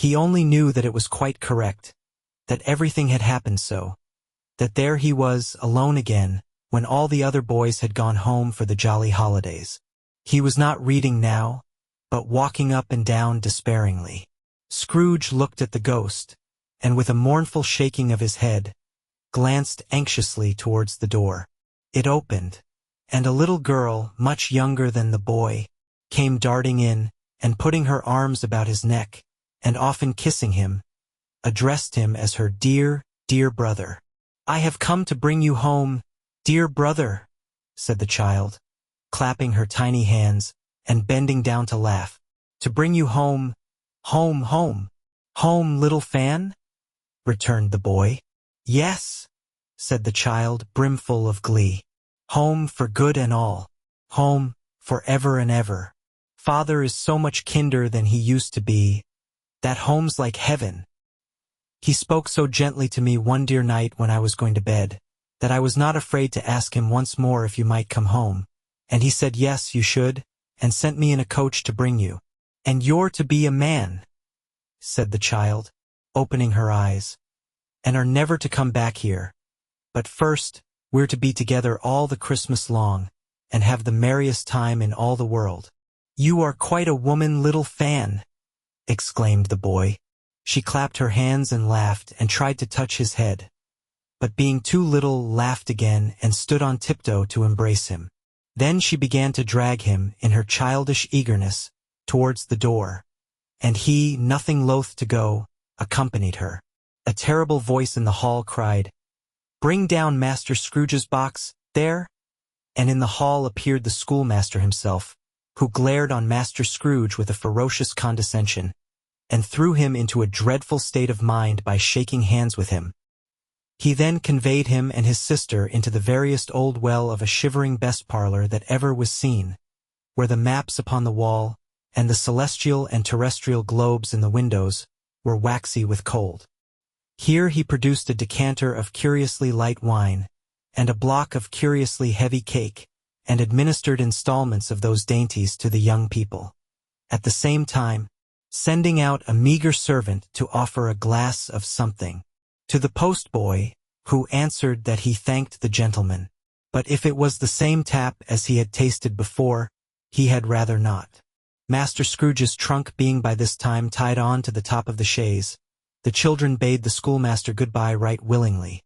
He only knew that it was quite correct, that everything had happened so, that there he was, alone again, when all the other boys had gone home for the jolly holidays. He was not reading now, but walking up and down despairingly. Scrooge looked at the ghost, and with a mournful shaking of his head, glanced anxiously towards the door. It opened, and a little girl, much younger than the boy, came darting in, and putting her arms about his neck, and often kissing him, addressed him as her dear, dear brother. "I have come to bring you home, dear brother," said the child, clapping her tiny hands and bending down to laugh. "To bring you home, home, home." "Home, little Fan?" returned the boy. "Yes," said the child, brimful of glee. "Home for good and all. Home for ever and ever. Father is so much kinder than he used to be. That home's like heaven. He spoke so gently to me one dear night when I was going to bed, that I was not afraid to ask him once more if you might come home. And he said yes, you should, and sent me in a coach to bring you. And you're to be a man," said the child, opening her eyes, "and are never to come back here. But first, we're to be together all the Christmas long, and have the merriest time in all the world." "You are quite a woman, little Fan," exclaimed the boy. She clapped her hands and laughed and tried to touch his head, but being too little, laughed again and stood on tiptoe to embrace him. Then she began to drag him, in her childish eagerness, towards the door, and he, nothing loath to go, accompanied her. A terrible voice in the hall cried, "Bring down Master Scrooge's box, there!" And in the hall appeared the schoolmaster himself, who glared on Master Scrooge with a ferocious condescension, and threw him into a dreadful state of mind by shaking hands with him. He then conveyed him and his sister into the veriest old well of a shivering best parlor that ever was seen, where the maps upon the wall, and the celestial and terrestrial globes in the windows, were waxy with cold. Here he produced a decanter of curiously light wine, and a block of curiously heavy cake, and administered installments of those dainties to the young people, at the same time sending out a meager servant to offer a glass of something to the postboy, who answered that he thanked the gentleman, but if it was the same tap as he had tasted before, he had rather not. Master Scrooge's trunk being by this time tied on to the top of the chaise, the children bade the schoolmaster good-bye right willingly,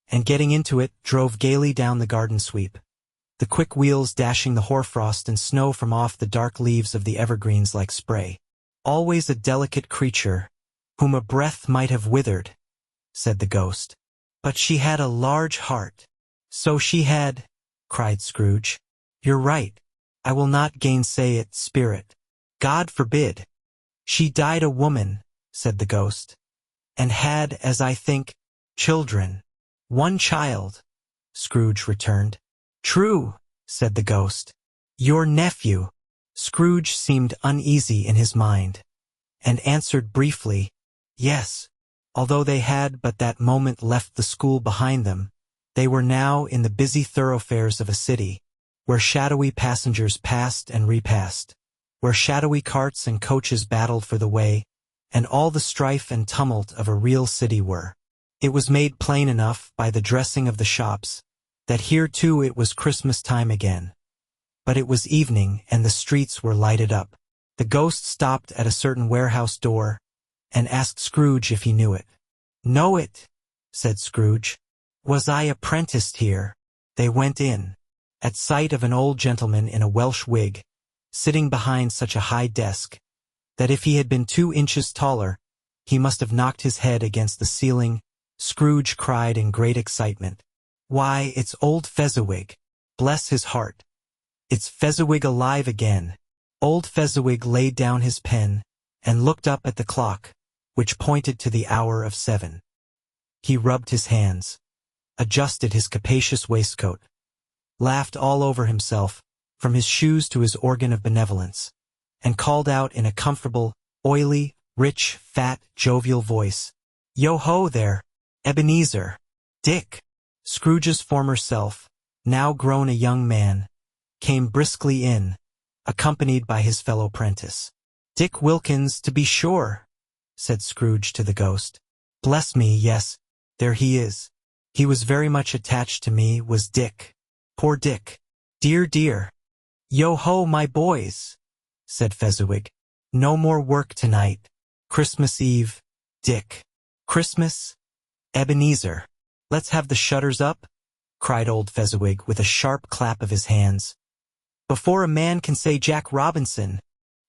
and getting into it, drove gaily down the garden sweep, the quick wheels dashing the hoarfrost and snow from off the dark leaves of the evergreens like spray. "Always a delicate creature, whom a breath might have withered," said the ghost. "But she had a large heart." "So she had," cried Scrooge. "You're right. I will not gainsay it, spirit. God forbid." "She died a woman," said the ghost, "and had, as I think, children." "One child," Scrooge returned. "True," said the ghost. "Your nephew." Scrooge seemed uneasy in his mind, and answered briefly, "Yes." Although they had but that moment left the school behind them, they were now in the busy thoroughfares of a city, where shadowy passengers passed and repassed, where shadowy carts and coaches battled for the way, and all the strife and tumult of a real city were. It was made plain enough by the dressing of the shops, that here too it was Christmas time again. But it was evening, and the streets were lighted up. The ghost stopped at a certain warehouse door, and asked Scrooge if he knew it. "Know it," said Scrooge. "Was I apprenticed here?" They went in. At sight of an old gentleman in a Welsh wig, sitting behind such a high desk, that if he had been 2 inches taller, he must have knocked his head against the ceiling, Scrooge cried in great excitement, "Why, it's old Fezziwig! Bless his heart! It's Fezziwig alive again!" Old Fezziwig laid down his pen, and looked up at the clock, which pointed to the hour of 7. He rubbed his hands, adjusted his capacious waistcoat, laughed all over himself, from his shoes to his organ of benevolence, and called out in a comfortable, oily, rich, fat, jovial voice, "Yo-ho there, Ebenezer! Dick!" Scrooge's former self, now grown a young man, came briskly in, accompanied by his fellow prentice. "Dick Wilkins, to be sure," said Scrooge to the ghost. "Bless me, yes, there he is. He was very much attached to me, was Dick. Poor Dick. Dear, dear." "Yo-ho, my boys," said Fezziwig. "No more work tonight. Christmas Eve, Dick." "Christmas? Ebenezer, let's have the shutters up," cried old Fezziwig with a sharp clap of his hands. "Before a man can say Jack Robinson,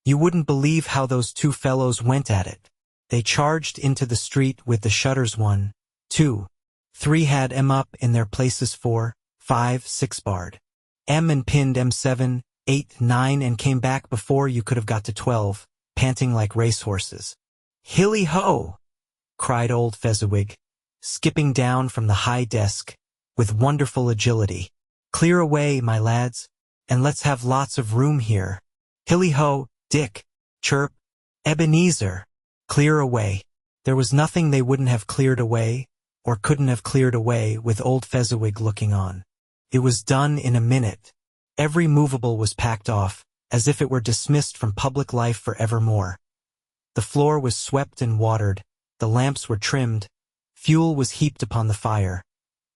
you wouldn't believe how those 2 fellows went at it. They charged into the street with the shutters 1, 2, 3 had 'em up in their places 4, 5, 6 barred. And pinned 'em 7, 8, 9 and came back before you could have got to 12, panting like racehorses. "Hilly-ho!" cried old Fezziwig, skipping down from the high desk, with wonderful agility. "Clear away, my lads, and let's have lots of room here. Hilly-ho, Dick, chirp, Ebenezer, clear away." There was nothing they wouldn't have cleared away, or couldn't have cleared away, with old Fezziwig looking on. It was done in a minute. Every movable was packed off, as if it were dismissed from public life for evermore. The floor was swept and watered, the lamps were trimmed, fuel was heaped upon the fire,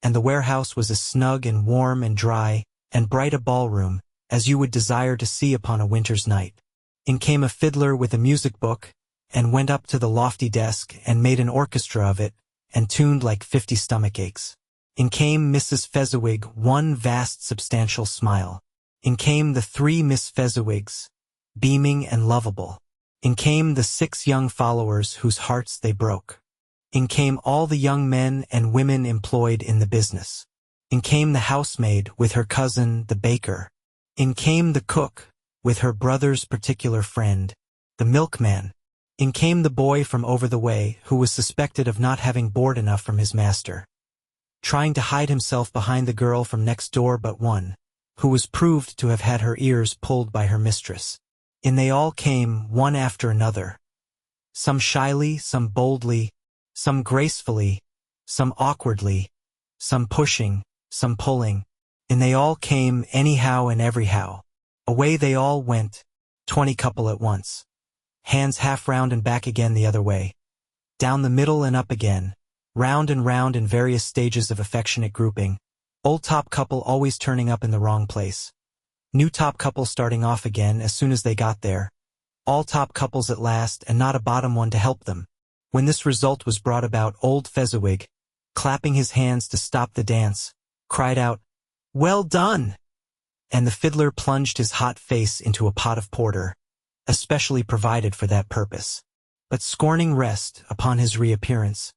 and the warehouse was as snug and warm and dry and bright a ballroom as you would desire to see upon a winter's night. In came a fiddler with a music book, and went up to the lofty desk and made an orchestra of it, and tuned like 50 stomach aches. In came Mrs. Fezziwig, one vast substantial smile. In came the 3 Miss Fezziwigs, beaming and lovable. In came the 6 young followers whose hearts they broke. In came all the young men and women employed in the business. In came the housemaid with her cousin, the baker. In came the cook with her brother's particular friend, the milkman. In came the boy from over the way who was suspected of not having board enough from his master, trying to hide himself behind the girl from next door but one, who was proved to have had her ears pulled by her mistress. In they all came, one after another, some shyly, some boldly, some gracefully, some awkwardly, some pushing, some pulling. In they all came anyhow and everyhow. Away they all went, 20 couple at once. Hands half round and back again the other way. Down the middle and up again, round and round in various stages of affectionate grouping. Old top couple always turning up in the wrong place. New top couple starting off again as soon as they got there. All top couples at last and not a bottom one to help them. When this result was brought about, old Fezziwig, clapping his hands to stop the dance, cried out, "Well done!" And the fiddler plunged his hot face into a pot of porter, especially provided for that purpose. But scorning rest upon his reappearance,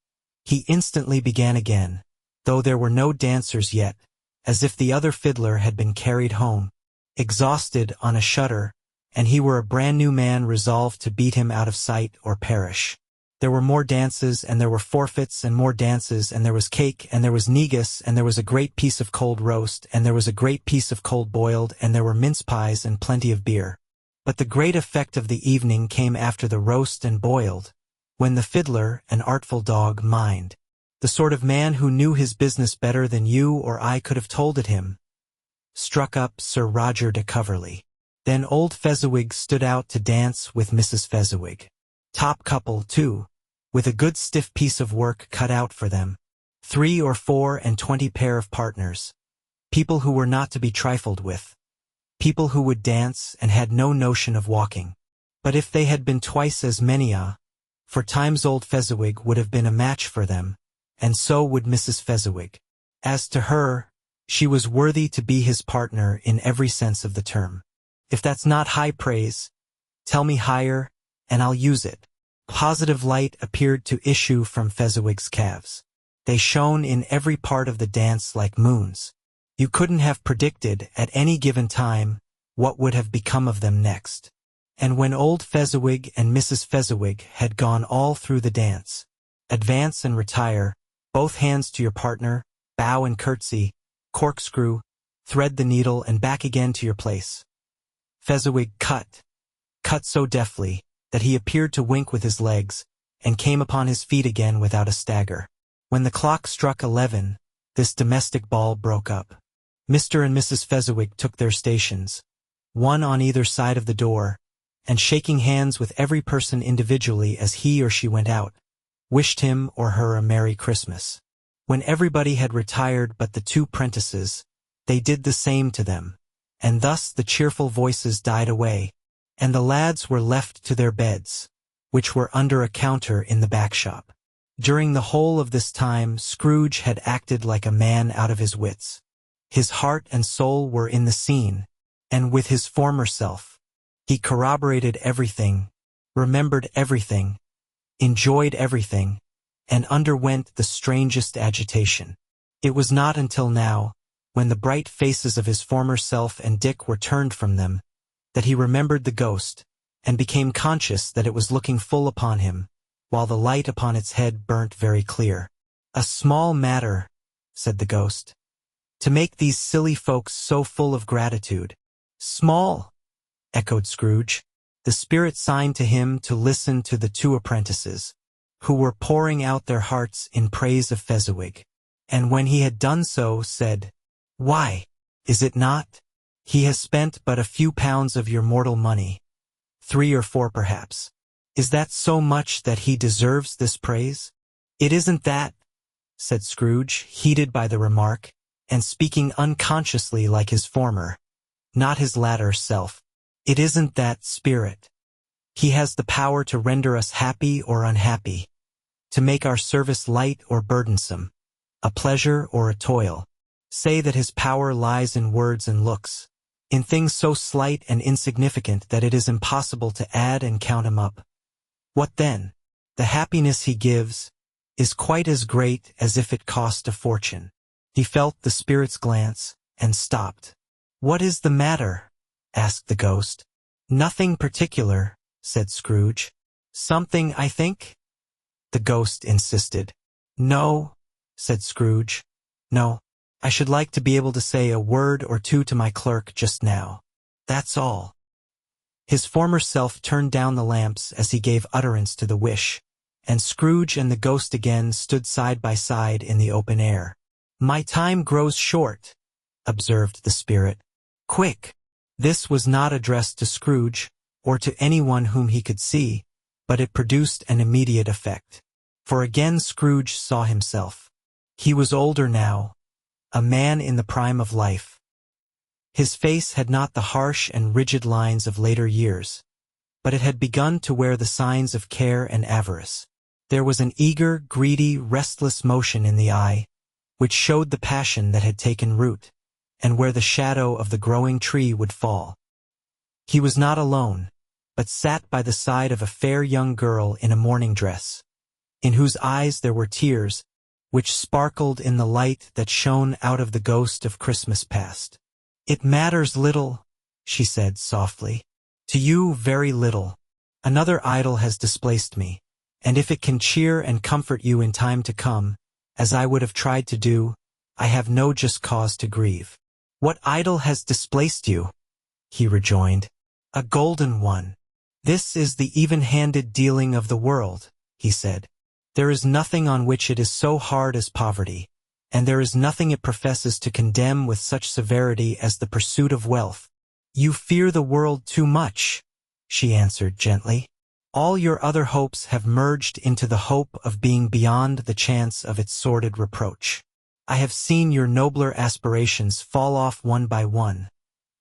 he instantly began again, though there were no dancers yet, as if the other fiddler had been carried home, exhausted on a shutter, and he were a brand new man resolved to beat him out of sight or perish. There were more dances, and there were forfeits, and more dances, and there was cake, and there was negus, and there was a great piece of cold roast, and there was a great piece of cold boiled, and there were mince pies and plenty of beer. But the great effect of the evening came after the roast and boiled, when the fiddler, an artful dog, mind, the sort of man who knew his business better than you or I could have told it him, struck up Sir Roger de Coverley. Then old Fezziwig stood out to dance with Mrs. Fezziwig. Top couple, too, with a good stiff piece of work cut out for them. 3 or 4 and 20 pair of partners. People who were not to be trifled with. People who would dance and had no notion of walking. But if they had been twice as many for times old Fezziwig would have been a match for them, and so would Mrs. Fezziwig. As to her, she was worthy to be his partner in every sense of the term. If that's not high praise, tell me higher, and I'll use it. Positive light appeared to issue from Fezziwig's calves. They shone in every part of the dance like moons. You couldn't have predicted at any given time what would have become of them next. And when old Fezziwig and Mrs. Fezziwig had gone all through the dance, advance and retire, both hands to your partner, bow and curtsy, corkscrew, thread the needle and back again to your place. Fezziwig cut so deftly that he appeared to wink with his legs, and came upon his feet again without a stagger. When the clock struck 11, this domestic ball broke up. Mr. and Mrs. Fezziwig took their stations, one on either side of the door, and shaking hands with every person individually as he or she went out, wished him or her a Merry Christmas. When everybody had retired but the 2 prentices, they did the same to them, and thus the cheerful voices died away, and the lads were left to their beds, which were under a counter in the back shop. During the whole of this time Scrooge had acted like a man out of his wits. His heart and soul were in the scene, and with his former self, he corroborated everything, remembered everything, enjoyed everything, and underwent the strangest agitation. It was not until now, when the bright faces of his former self and Dick were turned from them, that he remembered the ghost, and became conscious that it was looking full upon him, while the light upon its head burnt very clear. "A small matter," said the ghost, "to make these silly folks so full of gratitude." "Small," echoed Scrooge. The spirit signed to him to listen to the 2 apprentices, who were pouring out their hearts in praise of Fezziwig, and when he had done so, said, "Why, is it not? He has spent but a few pounds of your mortal money, 3 or 4 perhaps. Is that so much that he deserves this praise?" "It isn't that," said Scrooge, heated by the remark, and speaking unconsciously like his former, not his latter self. "It isn't that, spirit. He has the power to render us happy or unhappy, to make our service light or burdensome, a pleasure or a toil. Say that his power lies in words and looks, in things so slight and insignificant that it is impossible to add and count him up. What then? The happiness he gives is quite as great as if it cost a fortune." He felt the spirit's glance, and stopped. "What is the matter?" asked the ghost. "Nothing particular," said Scrooge. "Something, I think?" the ghost insisted. "No," said Scrooge. "No. I should like to be able to say a word or 2 to my clerk just now. That's all." His former self turned down the lamps as he gave utterance to the wish, and Scrooge and the ghost again stood side by side in the open air. "My time grows short," observed the spirit. "Quick!" This was not addressed to Scrooge, or to anyone whom he could see, but it produced an immediate effect. For again Scrooge saw himself. He was older now, a man in the prime of life. His face had not the harsh and rigid lines of later years, but it had begun to wear the signs of care and avarice. There was an eager, greedy, restless motion in the eye, which showed the passion that had taken root, and where the shadow of the growing tree would fall. He was not alone, but sat by the side of a fair young girl in a morning dress, in whose eyes there were tears, which sparkled in the light that shone out of the ghost of Christmas past. "It matters little," she said softly. "To you very little. Another idol has displaced me, and if it can cheer and comfort you in time to come, as I would have tried to do, I have no just cause to grieve." "What idol has displaced you?" he rejoined. "A golden one. This is the even-handed dealing of the world," he said. "There is nothing on which it is so hard as poverty, and there is nothing it professes to condemn with such severity as the pursuit of wealth. You fear the world too much, she answered gently. All your other hopes have merged into the hope of being beyond the chance of its sordid reproach. I have seen your nobler aspirations fall off one by one,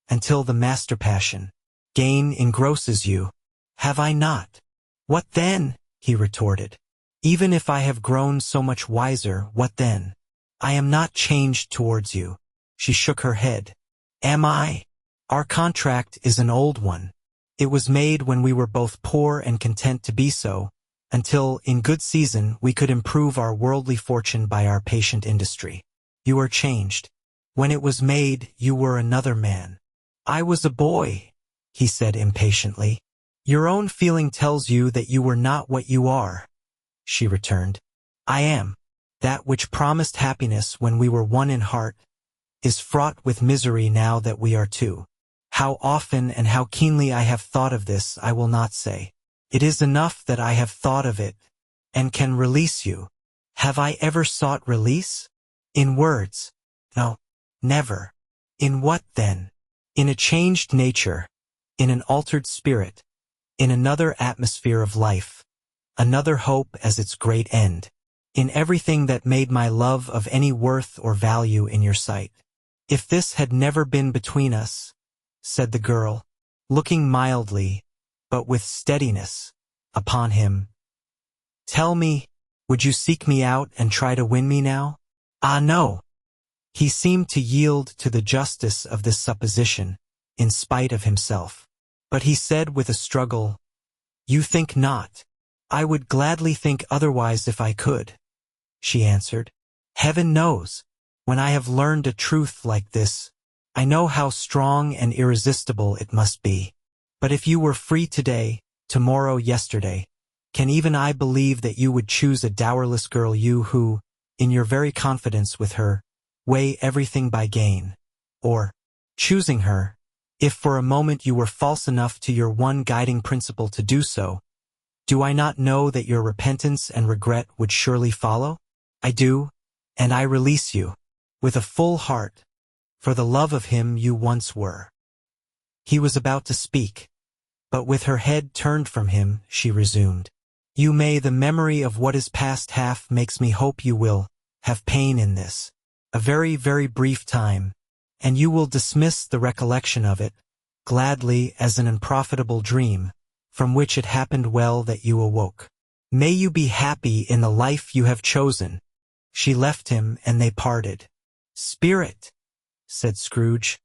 until the master passion, gain, engrosses you. Have I not? What then? He retorted. Even if I have grown so much wiser, what then? I am not changed towards you. She shook her head. Am I? Our contract is an old one. It was made when we were both poor and content to be so, until, in good season, we could improve our worldly fortune by our patient industry. You are changed. When it was made, you were another man. I was a boy, he said impatiently. Your own feeling tells you that you were not what you are, she returned. I am. That which promised happiness when we were one in heart is fraught with misery now that we are two. How often and how keenly I have thought of this I will not say. It is enough that I have thought of it, and can release you. Have I ever sought release? In words? No, never. In what then? In a changed nature, in an altered spirit, in another atmosphere of life, another hope as its great end, in everything that made my love of any worth or value in your sight. If this had never been between us, said the girl, looking mildly, but with steadiness, upon him. Tell me, would you seek me out and try to win me now? Ah, no. He seemed to yield to the justice of this supposition, in spite of himself. But he said with a struggle, You think not. I would gladly think otherwise if I could, she answered. Heaven knows, when I have learned a truth like this, I know how strong and irresistible it must be. But if you were free today, tomorrow, yesterday, can even I believe that you would choose a dowerless girl, you who, in your very confidence with her, weigh everything by gain? Or, choosing her, if for a moment you were false enough to your one guiding principle to do so, do I not know that your repentance and regret would surely follow? I do, and I release you, with a full heart, for the love of him you once were. He was about to speak, but with her head turned from him, she resumed. You may, the memory of what is past half makes me hope you will have pain in this, a very, very brief time, and you will dismiss the recollection of it, gladly as an unprofitable dream, from which it happened well that you awoke. May you be happy in the life you have chosen. She left him and they parted. Spirit, said Scrooge,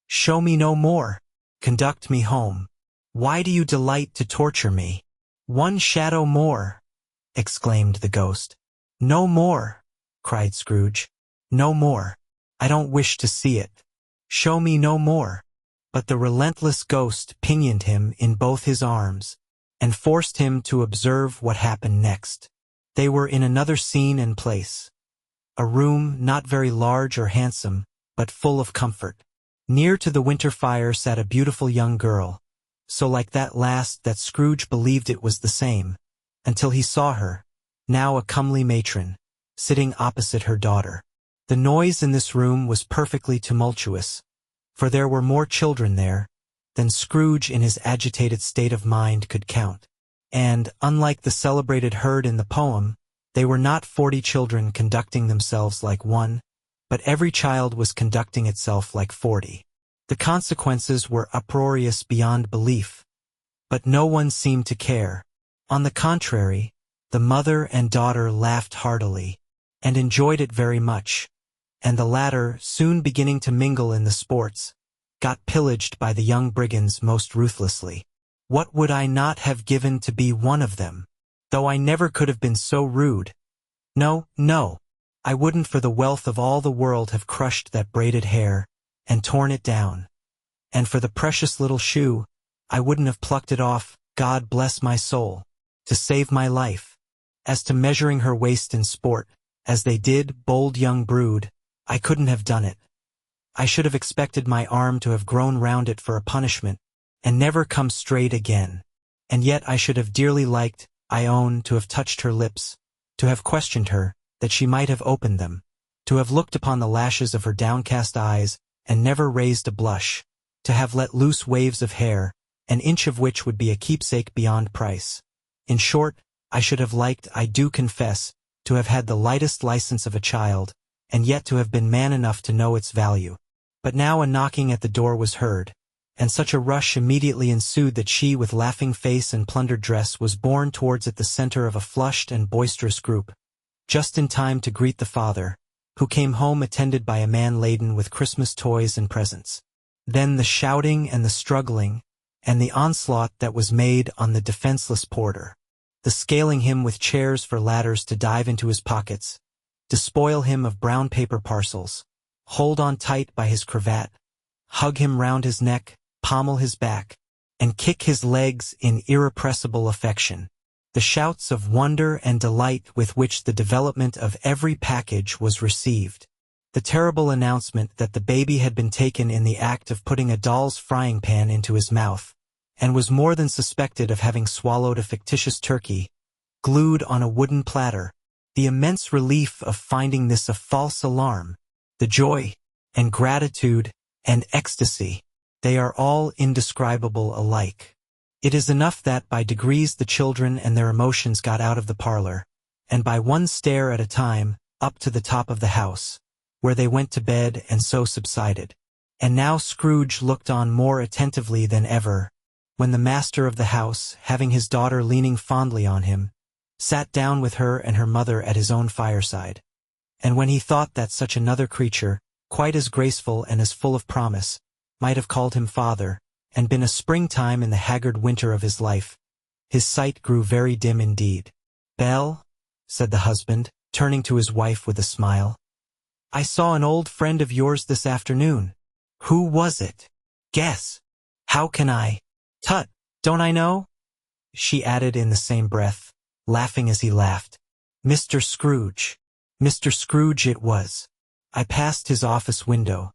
show me no more. Conduct me home. Why do you delight to torture me? One shadow more, exclaimed the ghost. No more, cried Scrooge. No more. I don't wish to see it. Show me no more. But the relentless ghost pinioned him in both his arms, and forced him to observe what happened next. They were in another scene and place. A room not very large or handsome, but full of comfort. Near to the winter fire sat a beautiful young girl, so like that last that Scrooge believed it was the same, until he saw her, now a comely matron, sitting opposite her daughter. The noise in this room was perfectly tumultuous, for there were more children there than Scrooge in his agitated state of mind could count. And, unlike the celebrated herd in the poem, they were not 40 children conducting themselves like one, but every child was conducting itself like 40. The consequences were uproarious beyond belief, but no one seemed to care. On the contrary, the mother and daughter laughed heartily, and enjoyed it very much, and the latter, soon beginning to mingle in the sports, got pillaged by the young brigands most ruthlessly. What would I not have given to be one of them? Though I never could have been so rude. No, no, I wouldn't for the wealth of all the world have crushed that braided hair, and torn it down. And for the precious little shoe, I wouldn't have plucked it off, God bless my soul, to save my life. As to measuring her waist in sport, as they did, bold young brood, I couldn't have done it. I should have expected my arm to have grown round it for a punishment, and never come straight again. And yet I should have dearly liked, I own, to have touched her lips, to have questioned her, that she might have opened them, to have looked upon the lashes of her downcast eyes and never raised a blush, to have let loose waves of hair, an inch of which would be a keepsake beyond price. In short, I should have liked, I do confess, to have had the lightest license of a child, and yet to have been man enough to know its value. But now a knocking at the door was heard, and such a rush immediately ensued that she, with laughing face and plundered dress, was borne towards it the center of a flushed and boisterous group, just in time to greet the father, who came home attended by a man laden with Christmas toys and presents. Then the shouting and the struggling, and the onslaught that was made on the defenseless porter, the scaling him with chairs for ladders to dive into his pockets, despoil him of brown paper parcels, hold on tight by his cravat, hug him round his neck, pommel his back, and kick his legs in irrepressible affection. The shouts of wonder and delight with which the development of every package was received. The terrible announcement that the baby had been taken in the act of putting a doll's frying pan into his mouth, and was more than suspected of having swallowed a fictitious turkey, glued on a wooden platter. The immense relief of finding this a false alarm, the joy, and gratitude, and ecstasy, they are all indescribable alike. It is enough that by degrees the children and their emotions got out of the parlor, and by one stair at a time, up to the top of the house, where they went to bed and so subsided. And now Scrooge looked on more attentively than ever, when the master of the house, having his daughter leaning fondly on him, sat down with her and her mother at his own fireside. And when he thought that such another creature, quite as graceful and as full of promise, might have called him father, and been a springtime in the haggard winter of his life, his sight grew very dim indeed. "Belle," said the husband, turning to his wife with a smile, "I saw an old friend of yours this afternoon. Who was it? Guess. How can I? Tut, don't I know?" she added in the same breath, laughing as he laughed. "Mr. Scrooge. Mr. Scrooge it was. I passed his office window,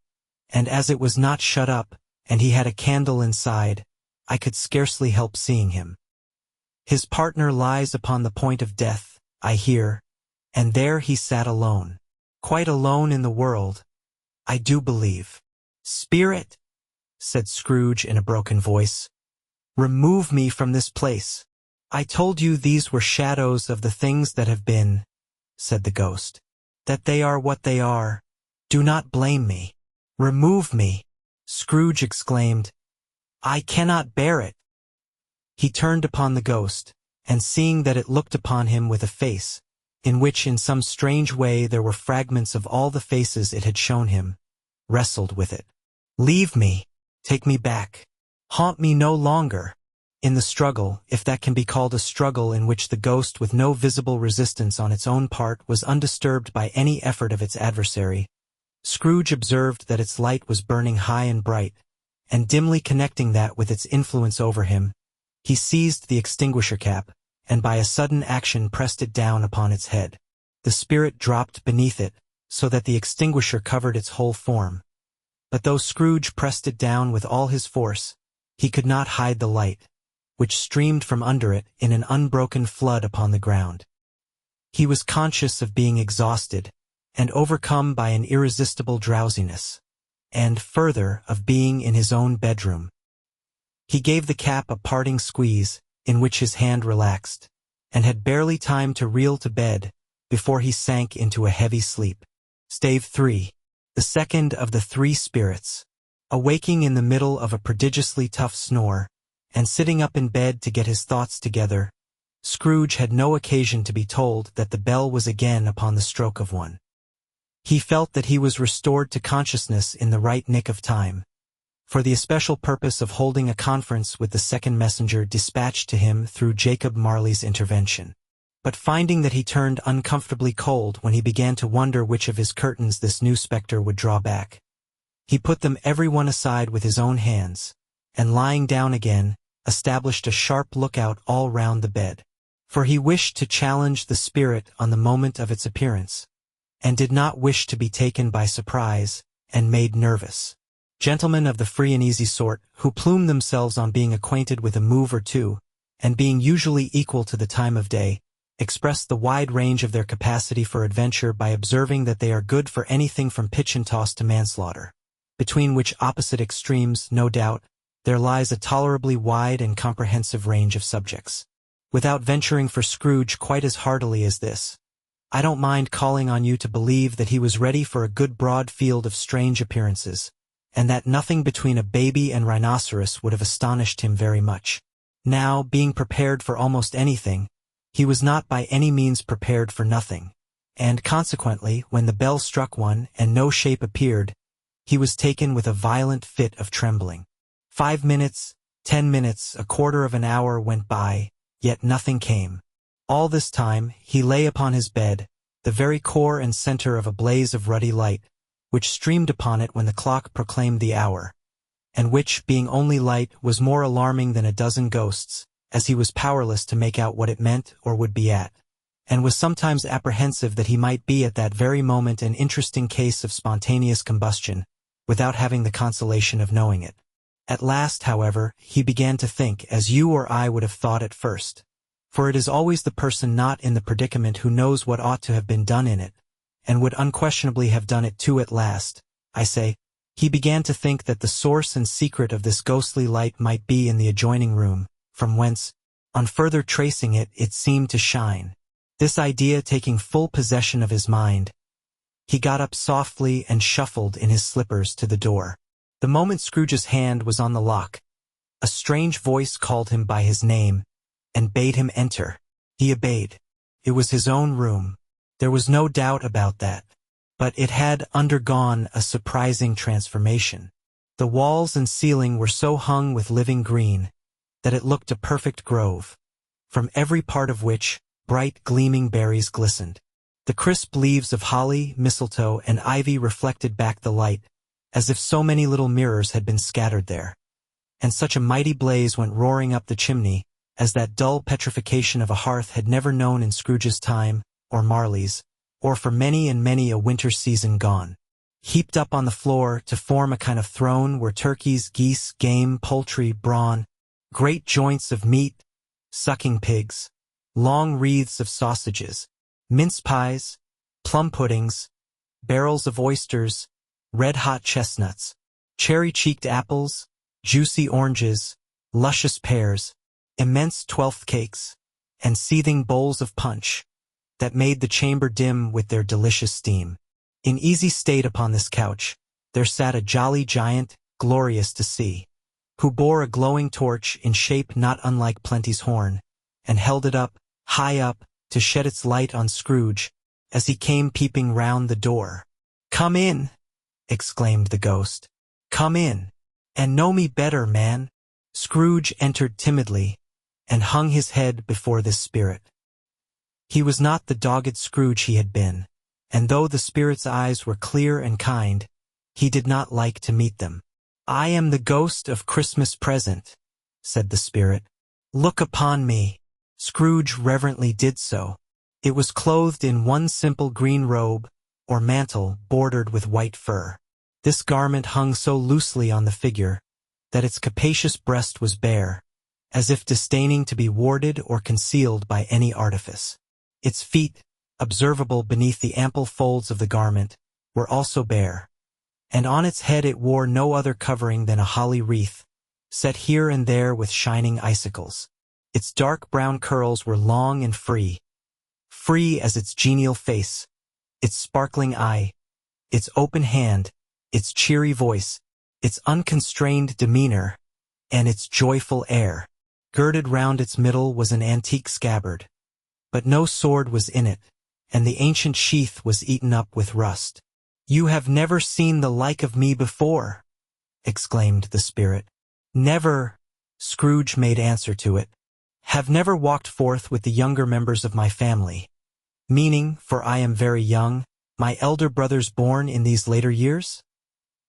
and as it was not shut up, and he had a candle inside, I could scarcely help seeing him. His partner lies upon the point of death, I hear, and there he sat alone, quite alone in the world, I do believe." "Spirit," said Scrooge in a broken voice, "remove me from this place." "I told you these were shadows of the things that have been," said the ghost. "That they are what they are. Do not blame me. Remove me." Scrooge exclaimed, "I cannot bear it." He turned upon the ghost, and seeing that it looked upon him with a face, in which in some strange way there were fragments of all the faces it had shown him, wrestled with it. "Leave me. Take me back. Haunt me no longer." In the struggle, if that can be called a struggle in which the ghost with no visible resistance on its own part was undisturbed by any effort of its adversary, Scrooge observed that its light was burning high and bright, and dimly connecting that with its influence over him, he seized the extinguisher cap, and by a sudden action pressed it down upon its head. The spirit dropped beneath it, so that the extinguisher covered its whole form. But though Scrooge pressed it down with all his force, he could not hide the light, which streamed from under it in an unbroken flood upon the ground. He was conscious of being exhausted, and overcome by an irresistible drowsiness, and, further, of being in his own bedroom. He gave the cap a parting squeeze, in which his hand relaxed, and had barely time to reel to bed, before he sank into a heavy sleep. Stave 3. The second of the three spirits. Awaking in the middle of a prodigiously tough snore, and sitting up in bed to get his thoughts together, Scrooge had no occasion to be told that the bell was again upon the stroke of one. He felt that he was restored to consciousness in the right nick of time, for the especial purpose of holding a conference with the second messenger dispatched to him through Jacob Marley's intervention. But finding that he turned uncomfortably cold when he began to wonder which of his curtains this new spectre would draw back, he put them every one aside with his own hands, and lying down again, established a sharp lookout all round the bed. For he wished to challenge the spirit on the moment of its appearance, and did not wish to be taken by surprise, and made nervous. Gentlemen of the free and easy sort, who plume themselves on being acquainted with a move or two, and being usually equal to the time of day, express the wide range of their capacity for adventure by observing that they are good for anything from pitch and toss to manslaughter, between which opposite extremes, no doubt, there lies a tolerably wide and comprehensive range of subjects. Without venturing for Scrooge quite as heartily as this, I don't mind calling on you to believe that he was ready for a good broad field of strange appearances, and that nothing between a baby and rhinoceros would have astonished him very much. Now, being prepared for almost anything, he was not by any means prepared for nothing, and consequently, when the bell struck one and no shape appeared, he was taken with a violent fit of trembling. 5 minutes, 10 minutes, a quarter of an hour went by, yet nothing came. All this time, he lay upon his bed, the very core and center of a blaze of ruddy light, which streamed upon it when the clock proclaimed the hour, and which, being only light, was more alarming than a dozen ghosts, as he was powerless to make out what it meant or would be at, and was sometimes apprehensive that he might be at that very moment an interesting case of spontaneous combustion, without having the consolation of knowing it. At last, however, he began to think as you or I would have thought at first, for it is always the person not in the predicament who knows what ought to have been done in it, and would unquestionably have done it too at last. I say, he began to think that the source and secret of this ghostly light might be in the adjoining room, from whence, on further tracing it, it seemed to shine. This idea taking full possession of his mind, he got up softly and shuffled in his slippers to the door. The moment Scrooge's hand was on the lock, a strange voice called him by his name, and bade him enter. He obeyed. It was his own room. There was no doubt about that. But it had undergone a surprising transformation. The walls and ceiling were so hung with living green that it looked a perfect grove, from every part of which bright gleaming berries glistened. The crisp leaves of holly, mistletoe, and ivy reflected back the light, as if so many little mirrors had been scattered there. And such a mighty blaze went roaring up the chimney, as that dull petrification of a hearth had never known in Scrooge's time, or Marley's, or for many and many a winter season gone. Heaped up on the floor to form a kind of throne were turkeys, geese, game, poultry, brawn, great joints of meat, sucking pigs, long wreaths of sausages, mince pies, plum puddings, barrels of oysters, red-hot chestnuts, cherry-cheeked apples, juicy oranges, luscious pears, immense twelfth cakes, and seething bowls of punch, that made the chamber dim with their delicious steam. In easy state upon this couch, there sat a jolly giant, glorious to see, who bore a glowing torch in shape not unlike Plenty's horn, and held it up, high up, to shed its light on Scrooge, as he came peeping round the door. "Come in," exclaimed the ghost. "Come in, and know me better, man." Scrooge entered timidly, and hung his head before this spirit. He was not the dogged Scrooge he had been, and though the spirit's eyes were clear and kind, he did not like to meet them. "I am the ghost of Christmas present," said the spirit. "Look upon me." Scrooge reverently did so. It was clothed in one simple green robe, or mantle, bordered with white fur. This garment hung so loosely on the figure that its capacious breast was bare, as if disdaining to be warded or concealed by any artifice. Its feet, observable beneath the ample folds of the garment, were also bare, and on its head it wore no other covering than a holly wreath, set here and there with shining icicles. Its dark brown curls were long and free as its genial face, its sparkling eye, its open hand, its cheery voice, its unconstrained demeanor, and its joyful air. Girded round its middle was an antique scabbard, but no sword was in it, and the ancient sheath was eaten up with rust. "You have never seen the like of me before," exclaimed the spirit. "Never," Scrooge made answer to it. "Have never walked forth with the younger members of my family, meaning, for I am very young, my elder brothers born in these later years?"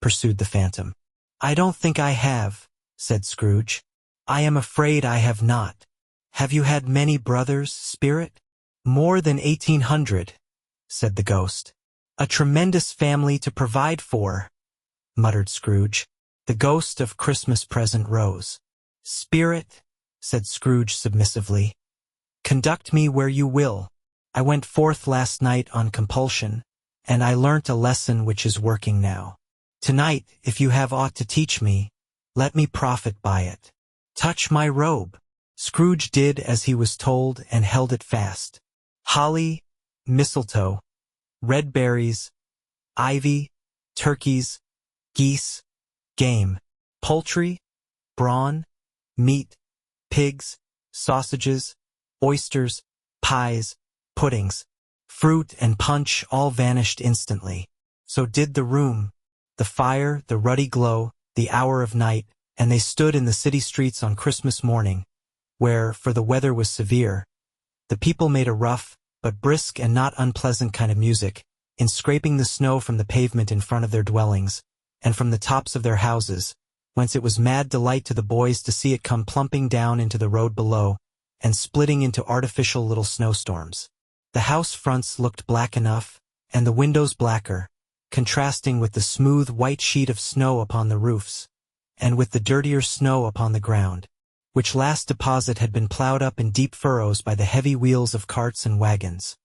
pursued the phantom. "I don't think I have," said Scrooge. "I am afraid I have not. Have you had many brothers, spirit?" "More than 1,800, said the ghost. "A tremendous family to provide for," muttered Scrooge. The ghost of Christmas present rose. "Spirit," said Scrooge submissively, Conduct me where you will. I went forth last night on compulsion, and I learnt a lesson which is working now. Tonight, if you have aught to teach me, let me profit by it. Touch my robe. Scrooge did as he was told and held it fast. Holly, mistletoe, red berries, ivy, turkeys, geese, game, poultry, brawn, meat, pigs, sausages, oysters, pies, puddings, fruit and punch all vanished instantly. So did the room, the fire, the ruddy glow, the hour of night, and they stood in the city streets on Christmas morning, where, for the weather was severe, the people made a rough, but brisk and not unpleasant kind of music, in scraping the snow from the pavement in front of their dwellings, and from the tops of their houses, whence it was mad delight to the boys to see it come plumping down into the road below, and splitting into artificial little snowstorms. The house fronts looked black enough, and the windows blacker, contrasting with the smooth white sheet of snow upon the roofs, and with the dirtier snow upon the ground, which last deposit had been plowed up in deep furrows by the heavy wheels of carts and wagons.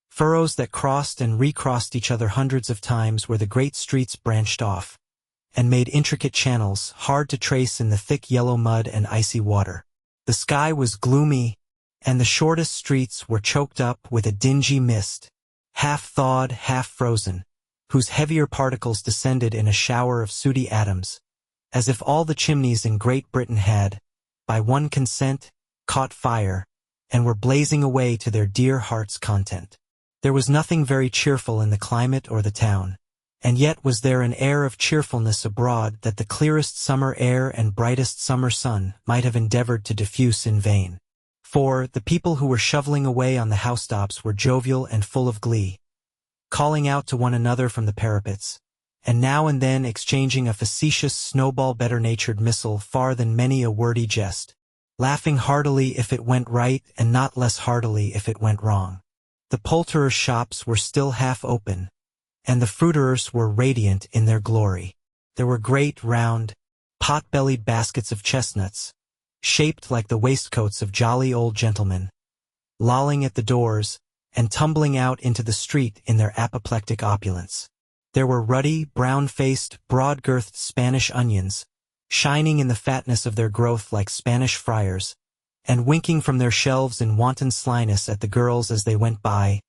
Furrows that crossed and recrossed each other hundreds of times where the great streets branched off, and made intricate channels, hard to trace in the thick yellow mud and icy water. The sky was gloomy, and the shortest streets were choked up with a dingy mist, half thawed, half frozen, whose heavier particles descended in a shower of sooty atoms, as if all the chimneys in Great Britain had, by one consent, caught fire, and were blazing away to their dear heart's content. There was nothing very cheerful in the climate or the town, and yet was there an air of cheerfulness abroad that the clearest summer air and brightest summer sun might have endeavored to diffuse in vain. For the people who were shoveling away on the housetops were jovial and full of glee, calling out to one another from the parapets, and now and then exchanging a facetious snowball better-natured missile far than many a wordy jest, laughing heartily if it went right and not less heartily if it went wrong. The poulterers' shops were still half open, and the fruiterers were radiant in their glory. There were great, round, pot-bellied baskets of chestnuts, shaped like the waistcoats of jolly old gentlemen, lolling at the doors and tumbling out into the street in their apoplectic opulence. There were ruddy, brown-faced, broad-girthed Spanish onions, shining in the fatness of their growth like Spanish friars, and winking from their shelves in wanton slyness at the girls as they went by,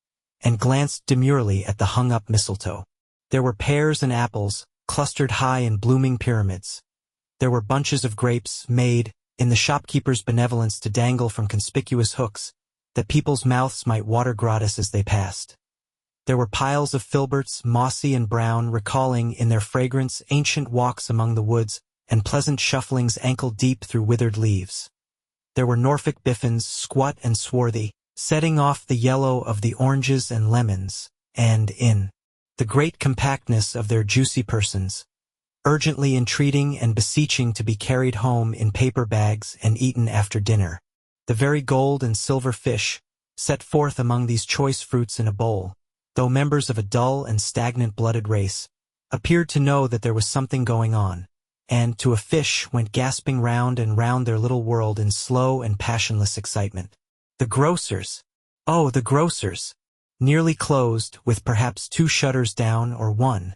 and glanced demurely at the hung-up mistletoe. There were pears and apples, clustered high in blooming pyramids. There were bunches of grapes, made, in the shopkeeper's benevolence to dangle from conspicuous hooks, that people's mouths might water gratis as they passed. There were piles of filberts, mossy and brown, recalling, in their fragrance, ancient walks among the woods, and pleasant shufflings ankle-deep through withered leaves. There were Norfolk biffins, squat and swarthy, setting off the yellow of the oranges and lemons, and, in the great compactness of their juicy persons, urgently entreating and beseeching to be carried home in paper bags and eaten after dinner. The very gold and silver fish, set forth among these choice fruits in a bowl, though members of a dull and stagnant-blooded race, appeared to know that there was something going on, and, to a fish, went gasping round and round their little world in slow and passionless excitement. The grocers! Oh, the grocers! Nearly closed, with perhaps 2 shutters down or 1.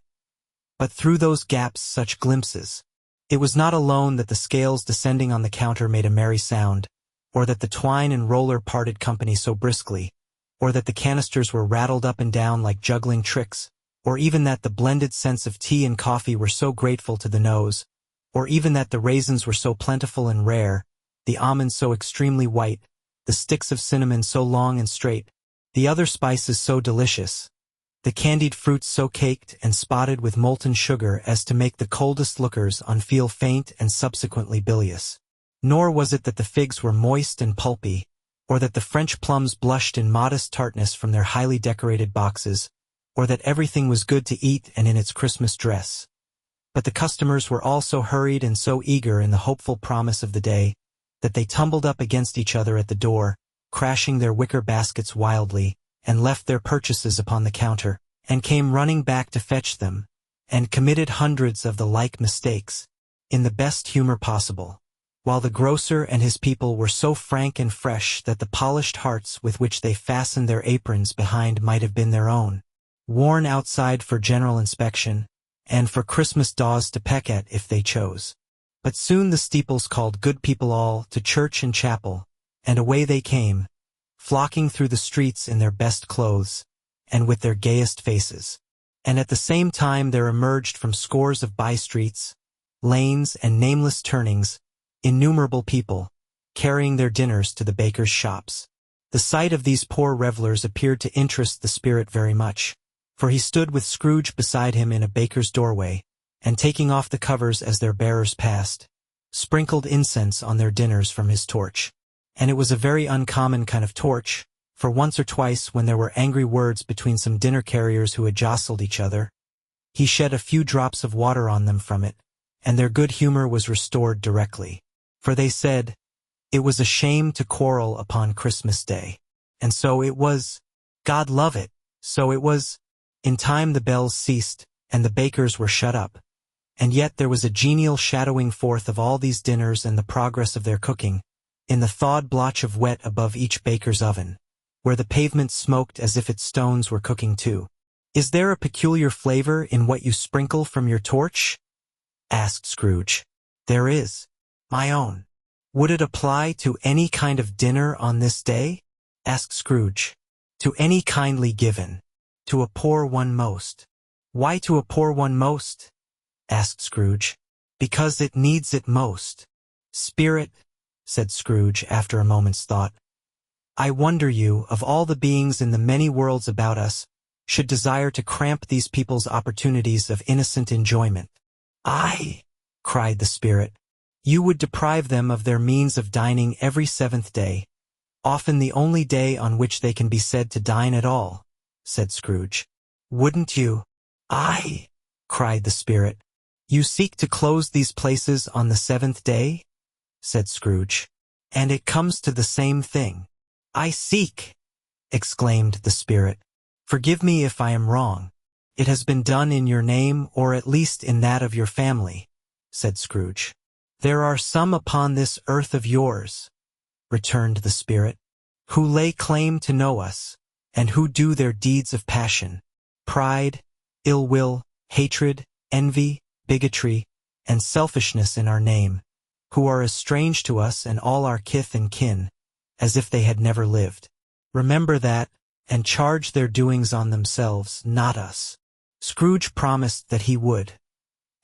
But through those gaps such glimpses. It was not alone that the scales descending on the counter made a merry sound, or that the twine and roller parted company so briskly, or that the canisters were rattled up and down like juggling tricks, or even that the blended scents of tea and coffee were so grateful to the nose, or even that the raisins were so plentiful and rare, the almonds so extremely white, the sticks of cinnamon so long and straight, the other spices so delicious, the candied fruits so caked and spotted with molten sugar as to make the coldest lookers on feel faint and subsequently bilious. Nor was it that the figs were moist and pulpy, or that the French plums blushed in modest tartness from their highly decorated boxes, or that everything was good to eat and in its Christmas dress. But the customers were all so hurried and so eager in the hopeful promise of the day, that they tumbled up against each other at the door, crashing their wicker baskets wildly, and left their purchases upon the counter, and came running back to fetch them, and committed hundreds of the like mistakes, in the best humor possible, while the grocer and his people were so frank and fresh that the polished hearts with which they fastened their aprons behind might have been their own, worn outside for general inspection, and for Christmas daws to peck at if they chose. But soon the steeples called good people all to church and chapel, and away they came, flocking through the streets in their best clothes, and with their gayest faces. And at the same time there emerged from scores of by-streets, lanes, and nameless turnings, innumerable people, carrying their dinners to the bakers' shops. The sight of these poor revelers appeared to interest the spirit very much, for he stood with Scrooge beside him in a baker's doorway, and taking off the covers as their bearers passed, sprinkled incense on their dinners from his torch. And it was a very uncommon kind of torch, for once or twice when there were angry words between some dinner carriers who had jostled each other, he shed a few drops of water on them from it, and their good humor was restored directly. For they said, it was a shame to quarrel upon Christmas Day. And so it was. God love it, so it was. In time the bells ceased, and the bakers were shut up. And yet there was a genial shadowing forth of all these dinners and the progress of their cooking, in the thawed blotch of wet above each baker's oven, where the pavement smoked as if its stones were cooking too. Is there a peculiar flavor in what you sprinkle from your torch? Asked Scrooge. There is. My own. Would it apply to any kind of dinner on this day? Asked Scrooge. To any kindly given. To a poor one most. Why to a poor one most? Asked Scrooge. Because it needs it most. Spirit, said Scrooge after a moment's thought, I wonder you, of all the beings in the many worlds about us, should desire to cramp these people's opportunities of innocent enjoyment. Aye, cried the spirit, you would deprive them of their means of dining every seventh day, often the only day on which they can be said to dine at all, said Scrooge. Wouldn't you? Aye, cried the spirit. You seek to close these places on the seventh day? Said Scrooge. And it comes to the same thing. I seek, exclaimed the spirit. Forgive me if I am wrong. It has been done in your name, or at least in that of your family, said Scrooge. There are some upon this earth of yours, returned the spirit, who lay claim to know us, and who do their deeds of passion, pride, ill will, hatred, envy, bigotry, and selfishness in our name, who are as strange to us and all our kith and kin, as if they had never lived. Remember that, and charge their doings on themselves, not us. Scrooge promised that he would.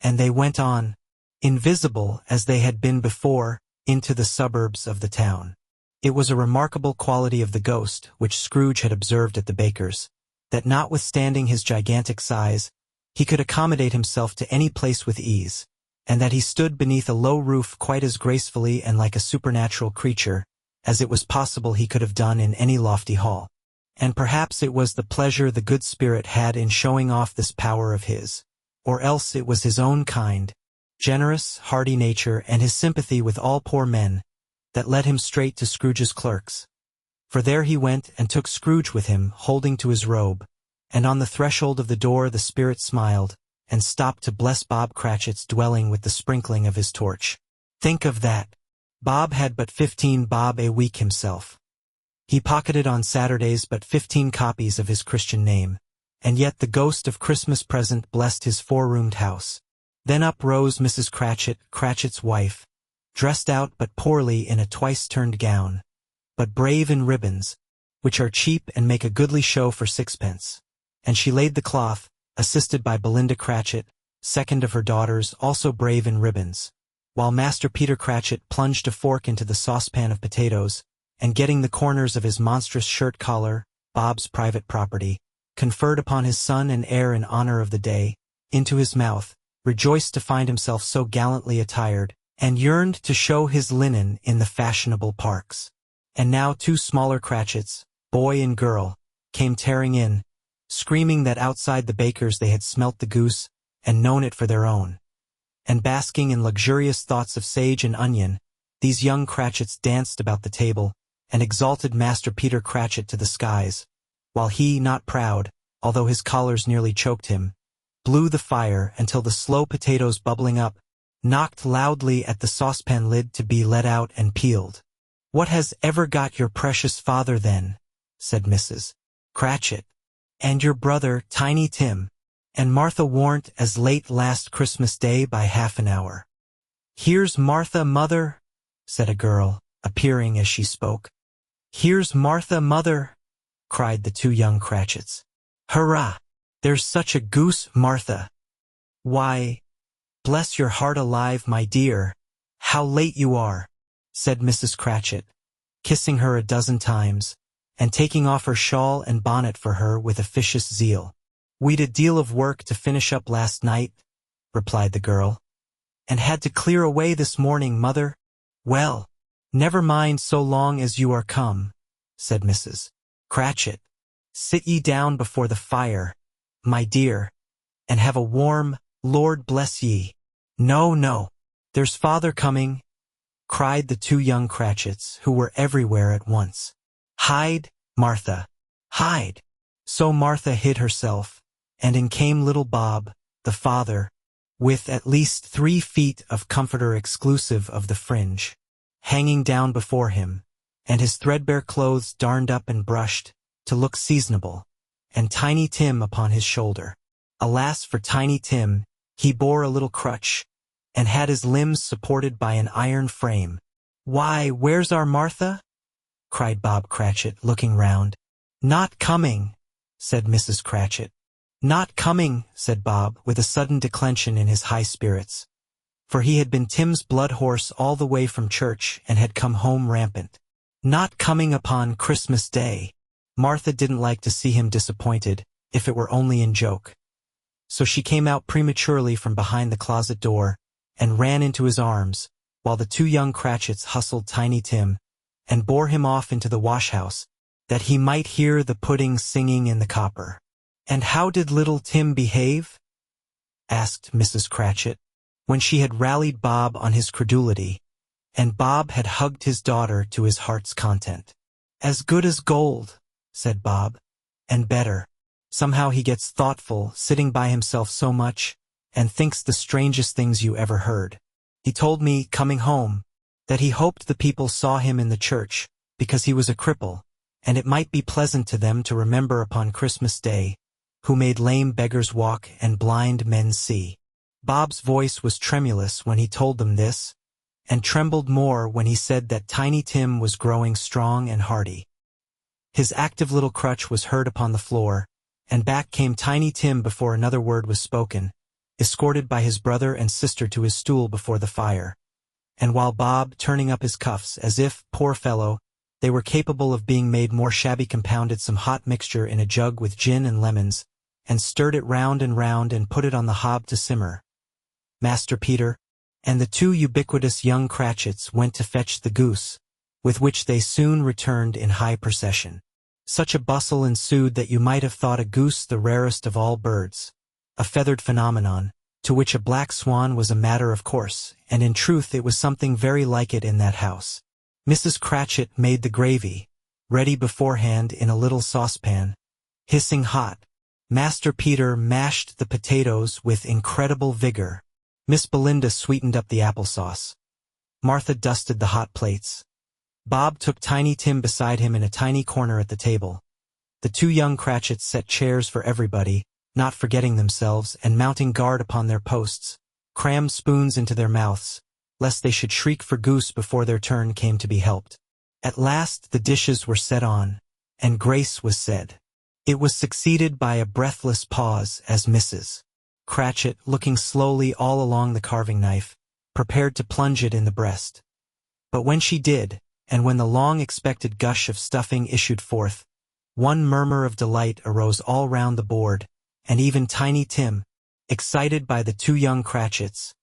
And they went on, invisible as they had been before, into the suburbs of the town. It was a remarkable quality of the ghost, which Scrooge had observed at the baker's, that notwithstanding his gigantic size, he could accommodate himself to any place with ease, and that he stood beneath a low roof quite as gracefully and like a supernatural creature, as it was possible he could have done in any lofty hall. And perhaps it was the pleasure the good spirit had in showing off this power of his, or else it was his own kind, generous, hearty nature and his sympathy with all poor men, that led him straight to Scrooge's clerks. For there he went and took Scrooge with him, holding to his robe, and on the threshold of the door the spirit smiled, and stopped to bless Bob Cratchit's dwelling with the sprinkling of his torch. Think of that! Bob had but 15 bob a week himself. He pocketed on Saturdays but 15 copies of his Christian name, and yet the ghost of Christmas present blessed his four-roomed house. Then up rose Mrs. Cratchit, Cratchit's wife, dressed out but poorly in a twice-turned gown, but brave in ribbons, which are cheap and make a goodly show for sixpence, and she laid the cloth, assisted by Belinda Cratchit, second of her daughters, also brave in ribbons, while Master Peter Cratchit plunged a fork into the saucepan of potatoes, and getting the corners of his monstrous shirt collar, Bob's private property, conferred upon his son and heir in honor of the day, into his mouth, rejoiced to find himself so gallantly attired, and yearned to show his linen in the fashionable parks. And now 2 smaller Cratchits, boy and girl, came tearing in, screaming that outside the baker's they had smelt the goose, and known it for their own. And basking in luxurious thoughts of sage and onion, these young Cratchits danced about the table, and exalted Master Peter Cratchit to the skies, while he, not proud, although his collars nearly choked him, blew the fire until the slow potatoes bubbling up, knocked loudly at the saucepan lid to be let out and peeled. "What has ever got your precious father then?" said Mrs. Cratchit. "And your brother, Tiny Tim, and Martha warn't as late last Christmas Day by half an hour." "Here's Martha, mother," said a girl, appearing as she spoke. "Here's Martha, mother," cried the two young Cratchits. "Hurrah! There's such a goose, Martha." "Why, bless your heart alive, my dear, how late you are," said Mrs. Cratchit, kissing her a dozen times, and taking off her shawl and bonnet for her with officious zeal. "We'd a deal of work to finish up last night," replied the girl, "and had to clear away this morning, mother." "Well, never mind so long as you are come," said Mrs. Cratchit. "Sit ye down before the fire, my dear, and have a warm, Lord bless ye." "No, no, there's father coming," cried the two young Cratchits, who were everywhere at once. "Hide, Martha, hide." So Martha hid herself, and in came little Bob, the father, with at least 3 feet of comforter exclusive of the fringe, hanging down before him, and his threadbare clothes darned up and brushed, to look seasonable, and Tiny Tim upon his shoulder. Alas for Tiny Tim, he bore a little crutch, and had his limbs supported by an iron frame. "Why, where's our Martha?" cried Bob Cratchit, looking round. "Not coming," said Mrs. Cratchit. "Not coming," said Bob, with a sudden declension in his high spirits, for he had been Tim's blood horse all the way from church and had come home rampant. "Not coming upon Christmas Day." Martha didn't like to see him disappointed, if it were only in joke. So she came out prematurely from behind the closet door, and ran into his arms, while the two young Cratchits hustled Tiny Tim, and bore him off into the wash-house, that he might hear the pudding singing in the copper. "And how did little Tim behave?" asked Mrs. Cratchit, when she had rallied Bob on his credulity, and Bob had hugged his daughter to his heart's content. "As good as gold," said Bob, "and better. Somehow he gets thoughtful, sitting by himself so much, and thinks the strangest things you ever heard. He told me, coming home, that he hoped the people saw him in the church, because he was a cripple, and it might be pleasant to them to remember upon Christmas Day, who made lame beggars walk and blind men see." Bob's voice was tremulous when he told them this, and trembled more when he said that Tiny Tim was growing strong and hearty. His active little crutch was heard upon the floor, and back came Tiny Tim before another word was spoken, escorted by his brother and sister to his stool before the fire, and while Bob, turning up his cuffs, as if, poor fellow, they were capable of being made more shabby, compounded some hot mixture in a jug with gin and lemons, and stirred it round and put it on the hob to simmer, Master Peter and the two ubiquitous young Cratchits went to fetch the goose, with which they soon returned in high procession. Such a bustle ensued that you might have thought a goose the rarest of all birds, a feathered phenomenon, to which a black swan was a matter of course, and in truth it was something very like it in that house. Mrs. Cratchit made the gravy, ready beforehand in a little saucepan, hissing hot. Master Peter mashed the potatoes with incredible vigor. Miss Belinda sweetened up the applesauce. Martha dusted the hot plates. Bob took Tiny Tim beside him in a tiny corner at the table. The two young Cratchits set chairs for everybody, not forgetting themselves, and mounting guard upon their posts, crammed spoons into their mouths, lest they should shriek for goose before their turn came to be helped. At last the dishes were set on, and grace was said. It was succeeded by a breathless pause as Mrs. Cratchit, looking slowly all along the carving knife, prepared to plunge it in the breast. But when she did, and when the long-expected gush of stuffing issued forth, one murmur of delight arose all round the board, and even Tiny Tim, excited by the two young Cratchits,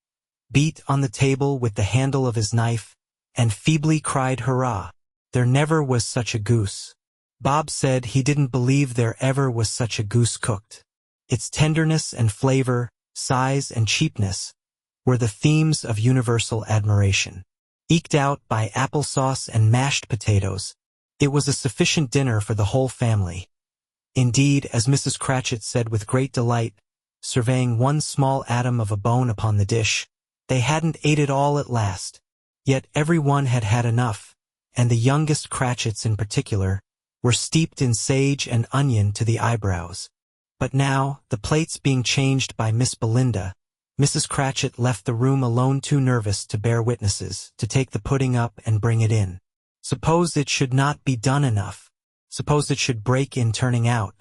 beat on the table with the handle of his knife, and feebly cried hurrah. There never was such a goose. Bob said he didn't believe there ever was such a goose cooked. Its tenderness and flavor, size and cheapness, were the themes of universal admiration. Eked out by applesauce and mashed potatoes, it was a sufficient dinner for the whole family. Indeed, as Mrs. Cratchit said with great delight, surveying one small atom of a bone upon the dish, They hadn't ate it all at last. Yet every one had had enough, and the youngest Cratchits in particular were steeped in sage and onion to the eyebrows. But now, the plates being changed by Miss Belinda, Mrs. Cratchit left the room alone, too nervous to bear witnesses, to take the pudding up and bring it in. Suppose it should not be done enough. Suppose it should break in turning out.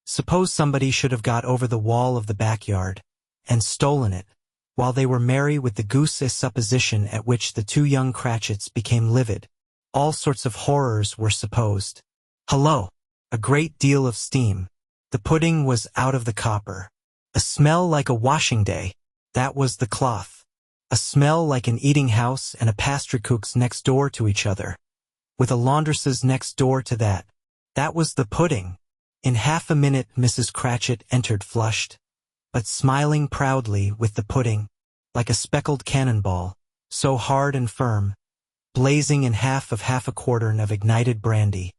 Suppose somebody should have got over the wall of the backyard and stolen it, while they were merry with the goose supposition, at which the two young Cratchits became livid. All sorts of horrors were supposed. Hullo! A great deal of steam. The pudding was out of the copper. A smell like a washing day. That was the cloth. A smell like an eating house and a pastrycook's next door to each other, with a laundress's next door to that. That was the pudding. In half a minute Mrs. Cratchit entered, flushed, but smiling proudly, with the pudding, like a speckled cannonball, so hard and firm, blazing in half a quartern of ignited brandy,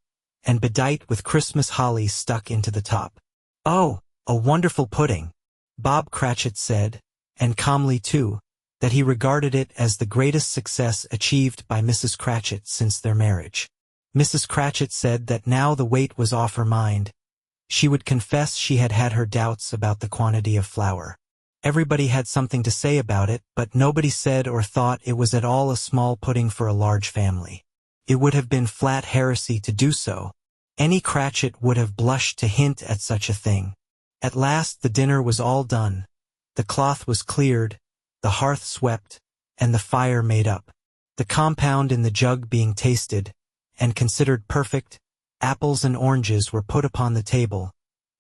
and bedight with Christmas holly stuck into the top. "Oh, a wonderful pudding," Bob Cratchit said, and calmly too, that he regarded it as the greatest success achieved by Mrs. Cratchit since their marriage. Mrs. Cratchit said that now the weight was off her mind. She would confess she had had her doubts about the quantity of flour. Everybody had something to say about it, but nobody said or thought it was at all a small pudding for a large family. It would have been flat heresy to do so. Any Cratchit would have blushed to hint at such a thing. At last the dinner was all done. The cloth was cleared, the hearth swept, and the fire made up. The compound in the jug being tasted, and considered perfect, apples and oranges were put upon the table,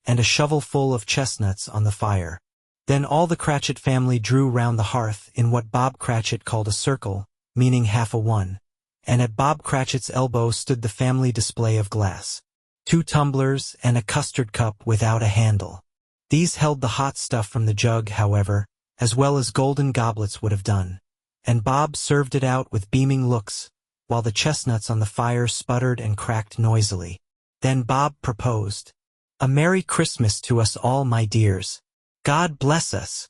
and a shovelful of chestnuts on the fire. Then all the Cratchit family drew round the hearth in what Bob Cratchit called a circle, meaning half a one, and at Bob Cratchit's elbow stood the family display of glass. 2 tumblers and a custard cup without a handle. These held the hot stuff from the jug, however, as well as golden goblets would have done, and Bob served it out with beaming looks, while the chestnuts on the fire sputtered and cracked noisily. Then Bob proposed, "A Merry Christmas to us all, my dears. God bless us,"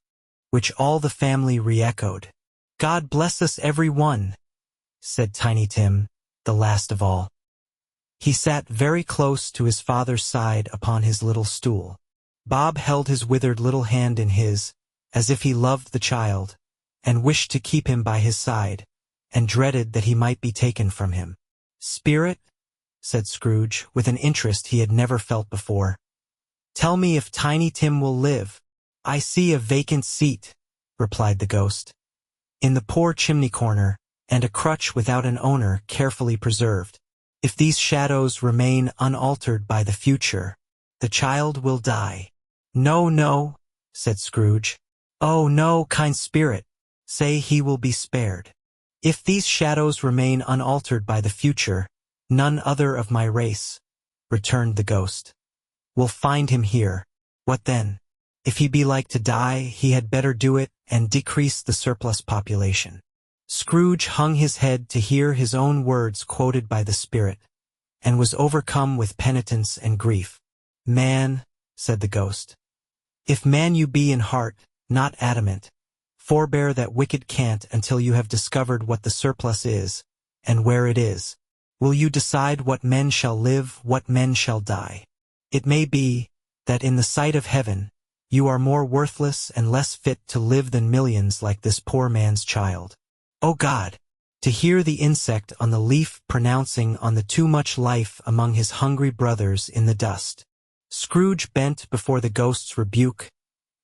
which all the family re-echoed. "God bless us every one," said Tiny Tim, the last of all. He sat very close to his father's side upon his little stool. Bob held his withered little hand in his, as if he loved the child, and wished to keep him by his side, and dreaded that he might be taken from him. "Spirit," said Scrooge, with an interest he had never felt before, "tell me if Tiny Tim will live." "I see a vacant seat," replied the ghost, "in the poor chimney corner, and a crutch without an owner carefully preserved. If these shadows remain unaltered by the future, the child will die." "No, no," said Scrooge. "Oh, no, kind spirit, say he will be spared. If these shadows remain unaltered by the future, none other of my race," returned the ghost, "will find him here. What then? If he be like to die, he had better do it and decrease the surplus population." Scrooge hung his head to hear his own words quoted by the spirit, and was overcome with penitence and grief. "Man," said the ghost, "if man you be in heart, not adamant, forbear that wicked cant until you have discovered what the surplus is, and where it is. Will you decide what men shall live, what men shall die? It may be, that in the sight of heaven, you are more worthless and less fit to live than millions like this poor man's child. O God! To hear the insect on the leaf pronouncing on the too much life among his hungry brothers in the dust." Scrooge bent before the ghost's rebuke,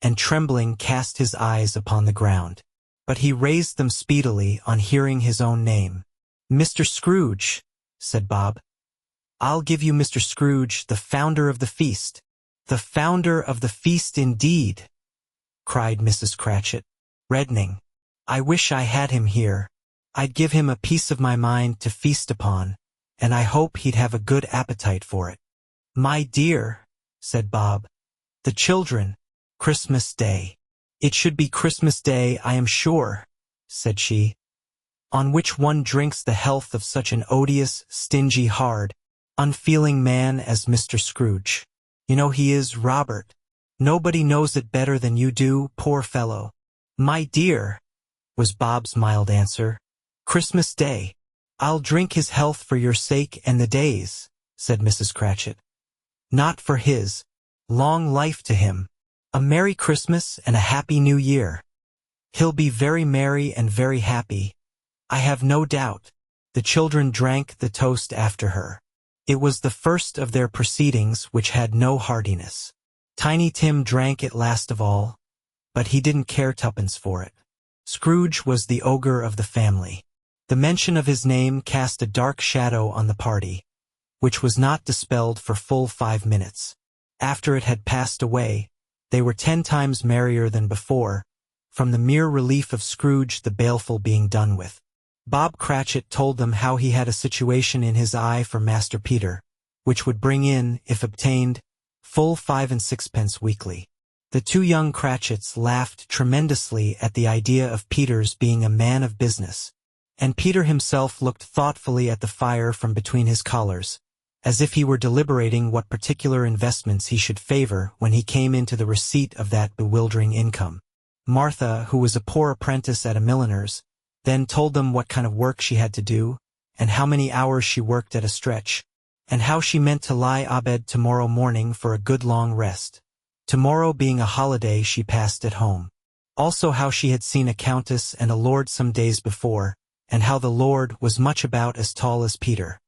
and trembling cast his eyes upon the ground. But he raised them speedily on hearing his own name. "Mr. Scrooge," said Bob. "I'll give you Mr. Scrooge, the founder of the feast." "The founder of the feast indeed!" cried Mrs. Cratchit, reddening. "I wish I had him here. I'd give him a piece of my mind to feast upon, and I hope he'd have a good appetite for it." "My dear," said Bob, "the children, Christmas Day." "It should be Christmas Day, I am sure," said she, "on which one drinks the health of such an odious, stingy, hard, unfeeling man as Mr. Scrooge. You know he is, Robert. Nobody knows it better than you do, poor fellow." "My dear," was Bob's mild answer. "Christmas Day. I'll drink his health for your sake and the day's," said Mrs. Cratchit. "Not for his. Long life to him. A Merry Christmas and a Happy New Year. He'll be very merry and very happy, I have no doubt." The children drank the toast after her. It was the first of their proceedings which had no heartiness. Tiny Tim drank it last of all, but he didn't care tuppence for it. Scrooge was the ogre of the family. The mention of his name cast a dark shadow on the party, which was not dispelled for full 5 minutes. After it had passed away, they were 10 times merrier than before, from the mere relief of Scrooge the baleful being done with. Bob Cratchit told them how he had a situation in his eye for Master Peter, which would bring in, if obtained, full 5 and 6pence weekly. The 2 young Cratchits laughed tremendously at the idea of Peter's being a man of business, and Peter himself looked thoughtfully at the fire from between his collars, as if he were deliberating what particular investments he should favor when he came into the receipt of that bewildering income. Martha, who was a poor apprentice at a milliner's, then told them what kind of work she had to do, and how many hours she worked at a stretch, and how she meant to lie abed tomorrow morning for a good long rest. Tomorrow being a holiday she passed at home. Also how she had seen a countess and a lord some days before, and how the lord was much about as tall as Peter.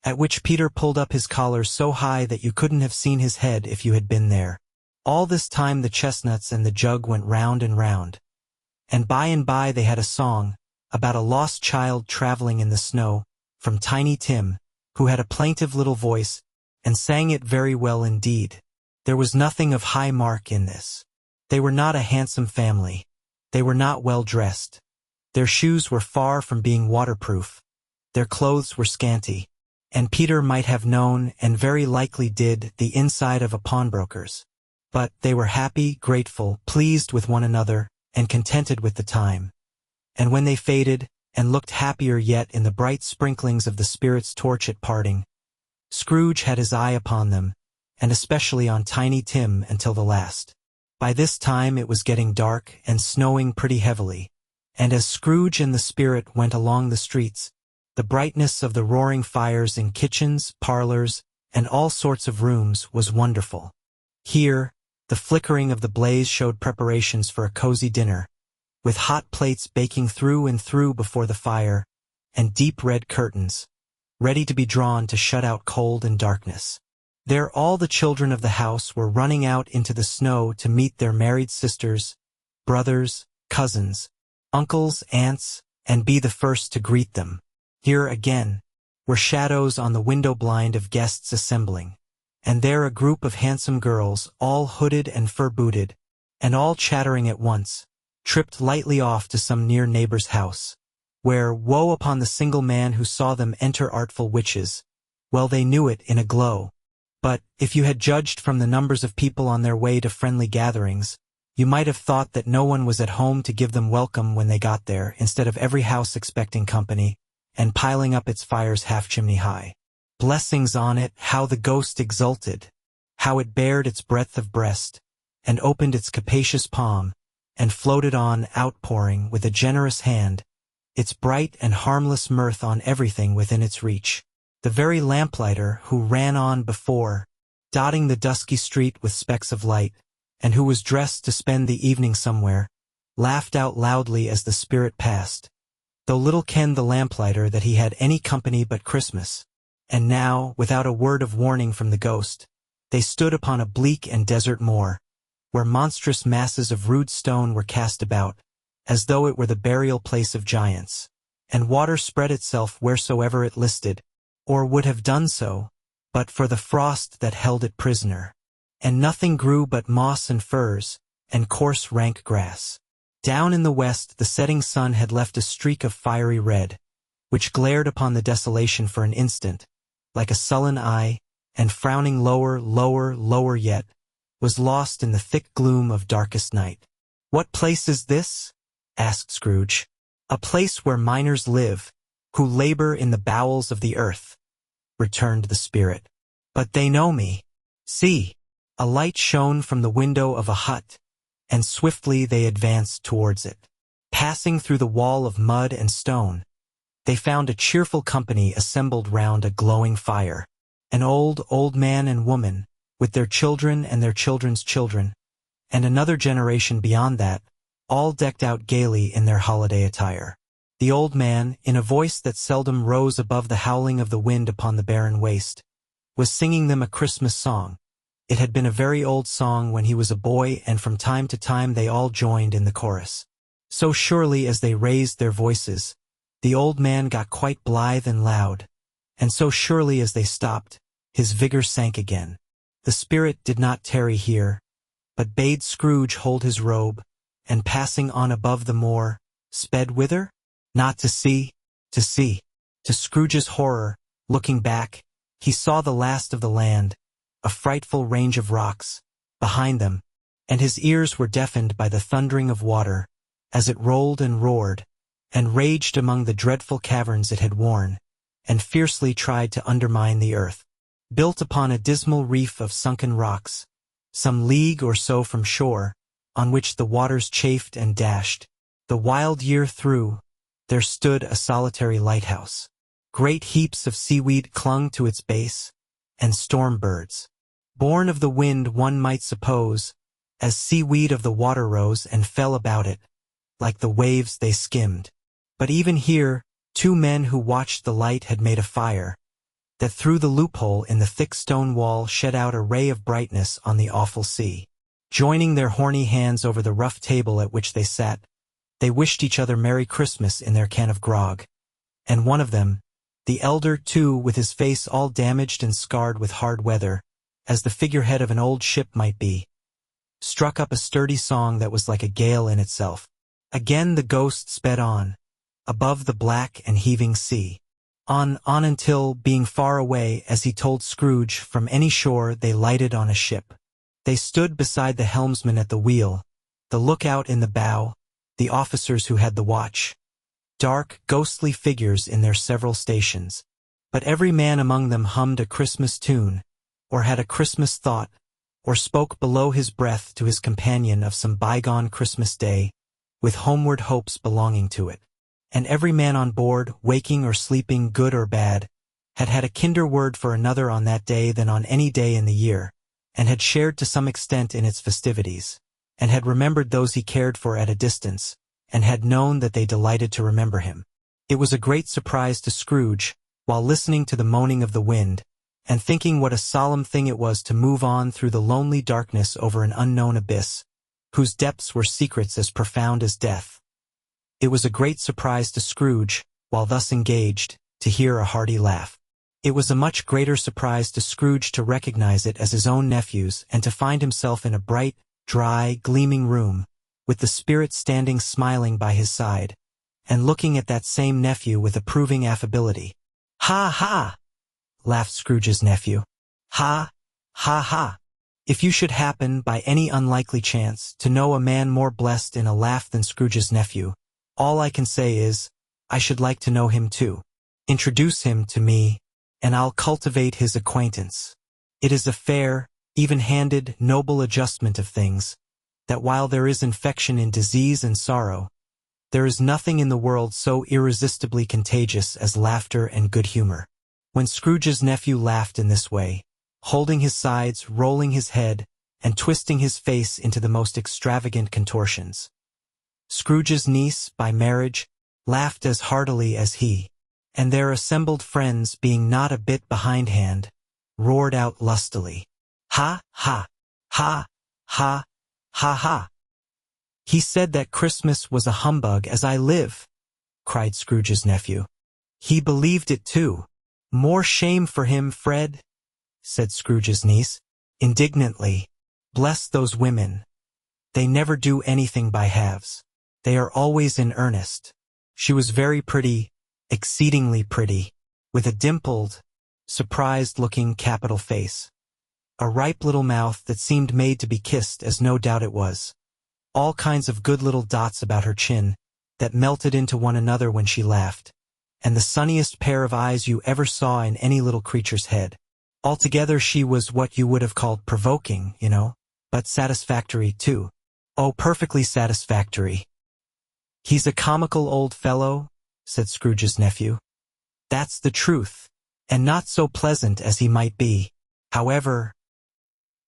At which Peter pulled up his collar so high that you couldn't have seen his head if you had been there. All this time the chestnuts and the jug went round and round. And by they had a song, about a lost child traveling in the snow, from Tiny Tim, who had a plaintive little voice, and sang it very well indeed. There was nothing of high mark in this. They were not a handsome family. They were not well dressed. Their shoes were far from being waterproof. Their clothes were scanty. And Peter might have known, and very likely did, the inside of a pawnbroker's. But they were happy, grateful, pleased with one another, and contented with the time. And when they faded, and looked happier yet in the bright sprinklings of the spirit's torch at parting, Scrooge had his eye upon them, and especially on Tiny Tim until the last. By this time it was getting dark and snowing pretty heavily, and as Scrooge and the spirit went along the streets, the brightness of the roaring fires in kitchens, parlors, and all sorts of rooms was wonderful. Here, the flickering of the blaze showed preparations for a cozy dinner, with hot plates baking through and through before the fire, and deep red curtains, ready to be drawn to shut out cold and darkness. There all the children of the house were running out into the snow to meet their married sisters, brothers, cousins, uncles, aunts, and be the first to greet them. Here, again, were shadows on the window blind of guests assembling, and there a group of handsome girls, all hooded and fur-booted, and all chattering at once, tripped lightly off to some near neighbor's house, where, woe upon the single man who saw them enter artful witches. Well they knew it in a glow. But, if you had judged from the numbers of people on their way to friendly gatherings, you might have thought that no one was at home to give them welcome when they got there, instead of every house expecting company, and piling up its fires half-chimney high. Blessings on it, how the ghost exulted! How it bared its breadth of breast, and opened its capacious palm, and floated on, outpouring, with a generous hand, its bright and harmless mirth on everything within its reach. The very lamplighter who ran on before, dotting the dusky street with specks of light, and who was dressed to spend the evening somewhere, laughed out loudly as the spirit passed, though little kenned the lamplighter that he had any company but Christmas. And now, without a word of warning from the ghost, they stood upon a bleak and desert moor, where monstrous masses of rude stone were cast about, as though it were the burial place of giants, and water spread itself wheresoever it listed, or would have done so, but for the frost that held it prisoner. And nothing grew but moss and furze, and coarse rank grass. Down in the west the setting sun had left a streak of fiery red, which glared upon the desolation for an instant, like a sullen eye, and frowning lower, lower, lower yet, was lost in the thick gloom of darkest night. "What place is this?" asked Scrooge. "A place where miners live, who labor in the bowels of the earth," returned the spirit. "But they know me. See!" A light shone from the window of a hut, and swiftly they advanced towards it. Passing through the wall of mud and stone, they found a cheerful company assembled round a glowing fire. An old man and woman, with their children and their children's children, and another generation beyond that, all decked out gaily in their holiday attire. The old man, in a voice that seldom rose above the howling of the wind upon the barren waste, was singing them a Christmas song. It had been a very old song when he was a boy, and from time to time they all joined in the chorus. So surely as they raised their voices, the old man got quite blithe and loud, and so surely as they stopped, his vigor sank again. The spirit did not tarry here, but bade Scrooge hold his robe, and passing on above the moor, sped whither? Not to sea, to sea. To Scrooge's horror, looking back, he saw the last of the land, a frightful range of rocks, behind them, and his ears were deafened by the thundering of water, as it rolled and roared, and raged among the dreadful caverns it had worn, and fiercely tried to undermine the earth. Built upon a dismal reef of sunken rocks, some league or so from shore, on which the waters chafed and dashed, the wild year through, there stood a solitary lighthouse. Great heaps of seaweed clung to its base, and storm birds, born of the wind one might suppose, as seaweed of the water rose and fell about it, like the waves they skimmed. But even here, 2 men who watched the light had made a fire, that through the loophole in the thick stone wall shed out a ray of brightness on the awful sea. Joining their horny hands over the rough table at which they sat, they wished each other Merry Christmas in their can of grog, and one of them, the elder too, with his face all damaged and scarred with hard weather, as the figurehead of an old ship might be, struck up a sturdy song that was like a gale in itself. Again the ghost sped on, above the black and heaving sea. On until, being far away, as he told Scrooge, from any shore they lighted on a ship. They stood beside the helmsman at the wheel, the lookout in the bow, the officers who had the watch. Dark, ghostly figures in their several stations. But every man among them hummed a Christmas tune, or had a Christmas thought, or spoke below his breath to his companion of some bygone Christmas day, with homeward hopes belonging to it. And every man on board, waking or sleeping, good or bad, had had a kinder word for another on that day than on any day in the year, and had shared to some extent in its festivities, and had remembered those he cared for at a distance, and had known that they delighted to remember him. It was a great surprise to Scrooge, while listening to the moaning of the wind, and thinking what a solemn thing it was to move on through the lonely darkness over an unknown abyss, whose depths were secrets as profound as death. It was a great surprise to Scrooge, while thus engaged, to hear a hearty laugh. It was a much greater surprise to Scrooge to recognize it as his own nephew's, and to find himself in a bright, dry, gleaming room, with the spirit standing smiling by his side, and looking at that same nephew with approving affability. "Ha, ha!" laughed Scrooge's nephew. "Ha, ha, ha! If you should happen, by any unlikely chance, to know a man more blessed in a laugh than Scrooge's nephew, all I can say is, I should like to know him too. Introduce him to me, and I'll cultivate his acquaintance. It is a fair, even-handed, noble adjustment of things, that while there is infection in disease and sorrow, there is nothing in the world so irresistibly contagious as laughter and good humor." When Scrooge's nephew laughed in this way, holding his sides, rolling his head, and twisting his face into the most extravagant contortions, Scrooge's niece, by marriage, laughed as heartily as he, and their assembled friends, being not a bit behindhand, roared out lustily, "Ha, ha, ha, ha, ha, ha!" "He said that Christmas was a humbug, as I live," cried Scrooge's nephew. "He believed it too." "More shame for him, Fred," said Scrooge's niece, indignantly. "Bless those women. They never do anything by halves. They are always in earnest." She was very pretty, exceedingly pretty, with a dimpled, surprised-looking capital face, a ripe little mouth that seemed made to be kissed, as no doubt it was, all kinds of good little dots about her chin that melted into one another when she laughed, and the sunniest pair of eyes you ever saw in any little creature's head. Altogether she was what you would have called provoking, but satisfactory too. Oh, perfectly satisfactory. "He's a comical old fellow," said Scrooge's nephew. "That's the truth, and not so pleasant as he might be. However,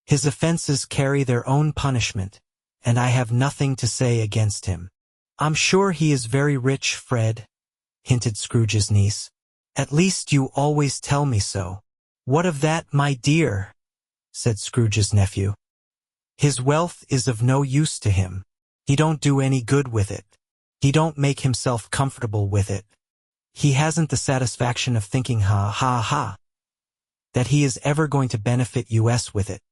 his offenses carry their own punishment, and I have nothing to say against him." "I'm sure he is very rich, Fred," hinted Scrooge's niece. "At least you always tell me so." "What of that, my dear?" said Scrooge's nephew. "His wealth is of no use to him. He don't do any good with it. He don't make himself comfortable with it. He hasn't the satisfaction of thinking, that he is ever going to benefit us with it."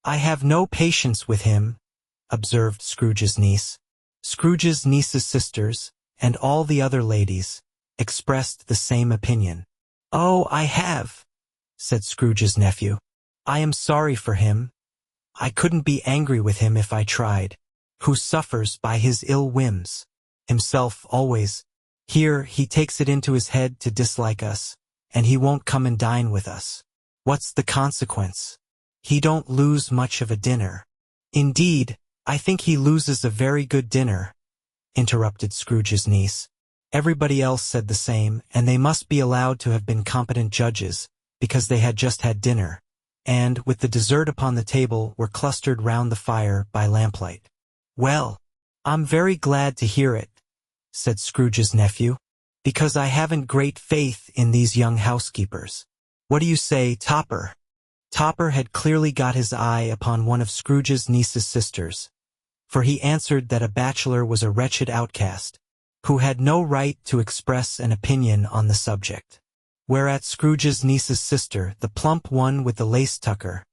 "I have no patience with him," observed Scrooge's niece. Scrooge's niece's sisters, and all the other ladies, expressed the same opinion. "Oh, I have," said Scrooge's nephew. "I am sorry for him. I couldn't be angry with him if I tried. Who suffers by his ill whims? Himself always. Here he takes it into his head to dislike us, and he won't come and dine with us. What's the consequence? He don't lose much of a dinner." "Indeed, I think he loses a very good dinner," interrupted Scrooge's niece. Everybody else said the same, and they must be allowed to have been competent judges, because they had just had dinner, and, with the dessert upon the table, were clustered round the fire by lamplight. "Well, I'm very glad to hear it," said Scrooge's nephew, "because I haven't great faith in these young housekeepers. What do you say, Topper?" Topper had clearly got his eye upon one of Scrooge's niece's sisters, for he answered that a bachelor was a wretched outcast, who had no right to express an opinion on the subject. Whereat Scrooge's niece's sister, the plump one with the lace tucker,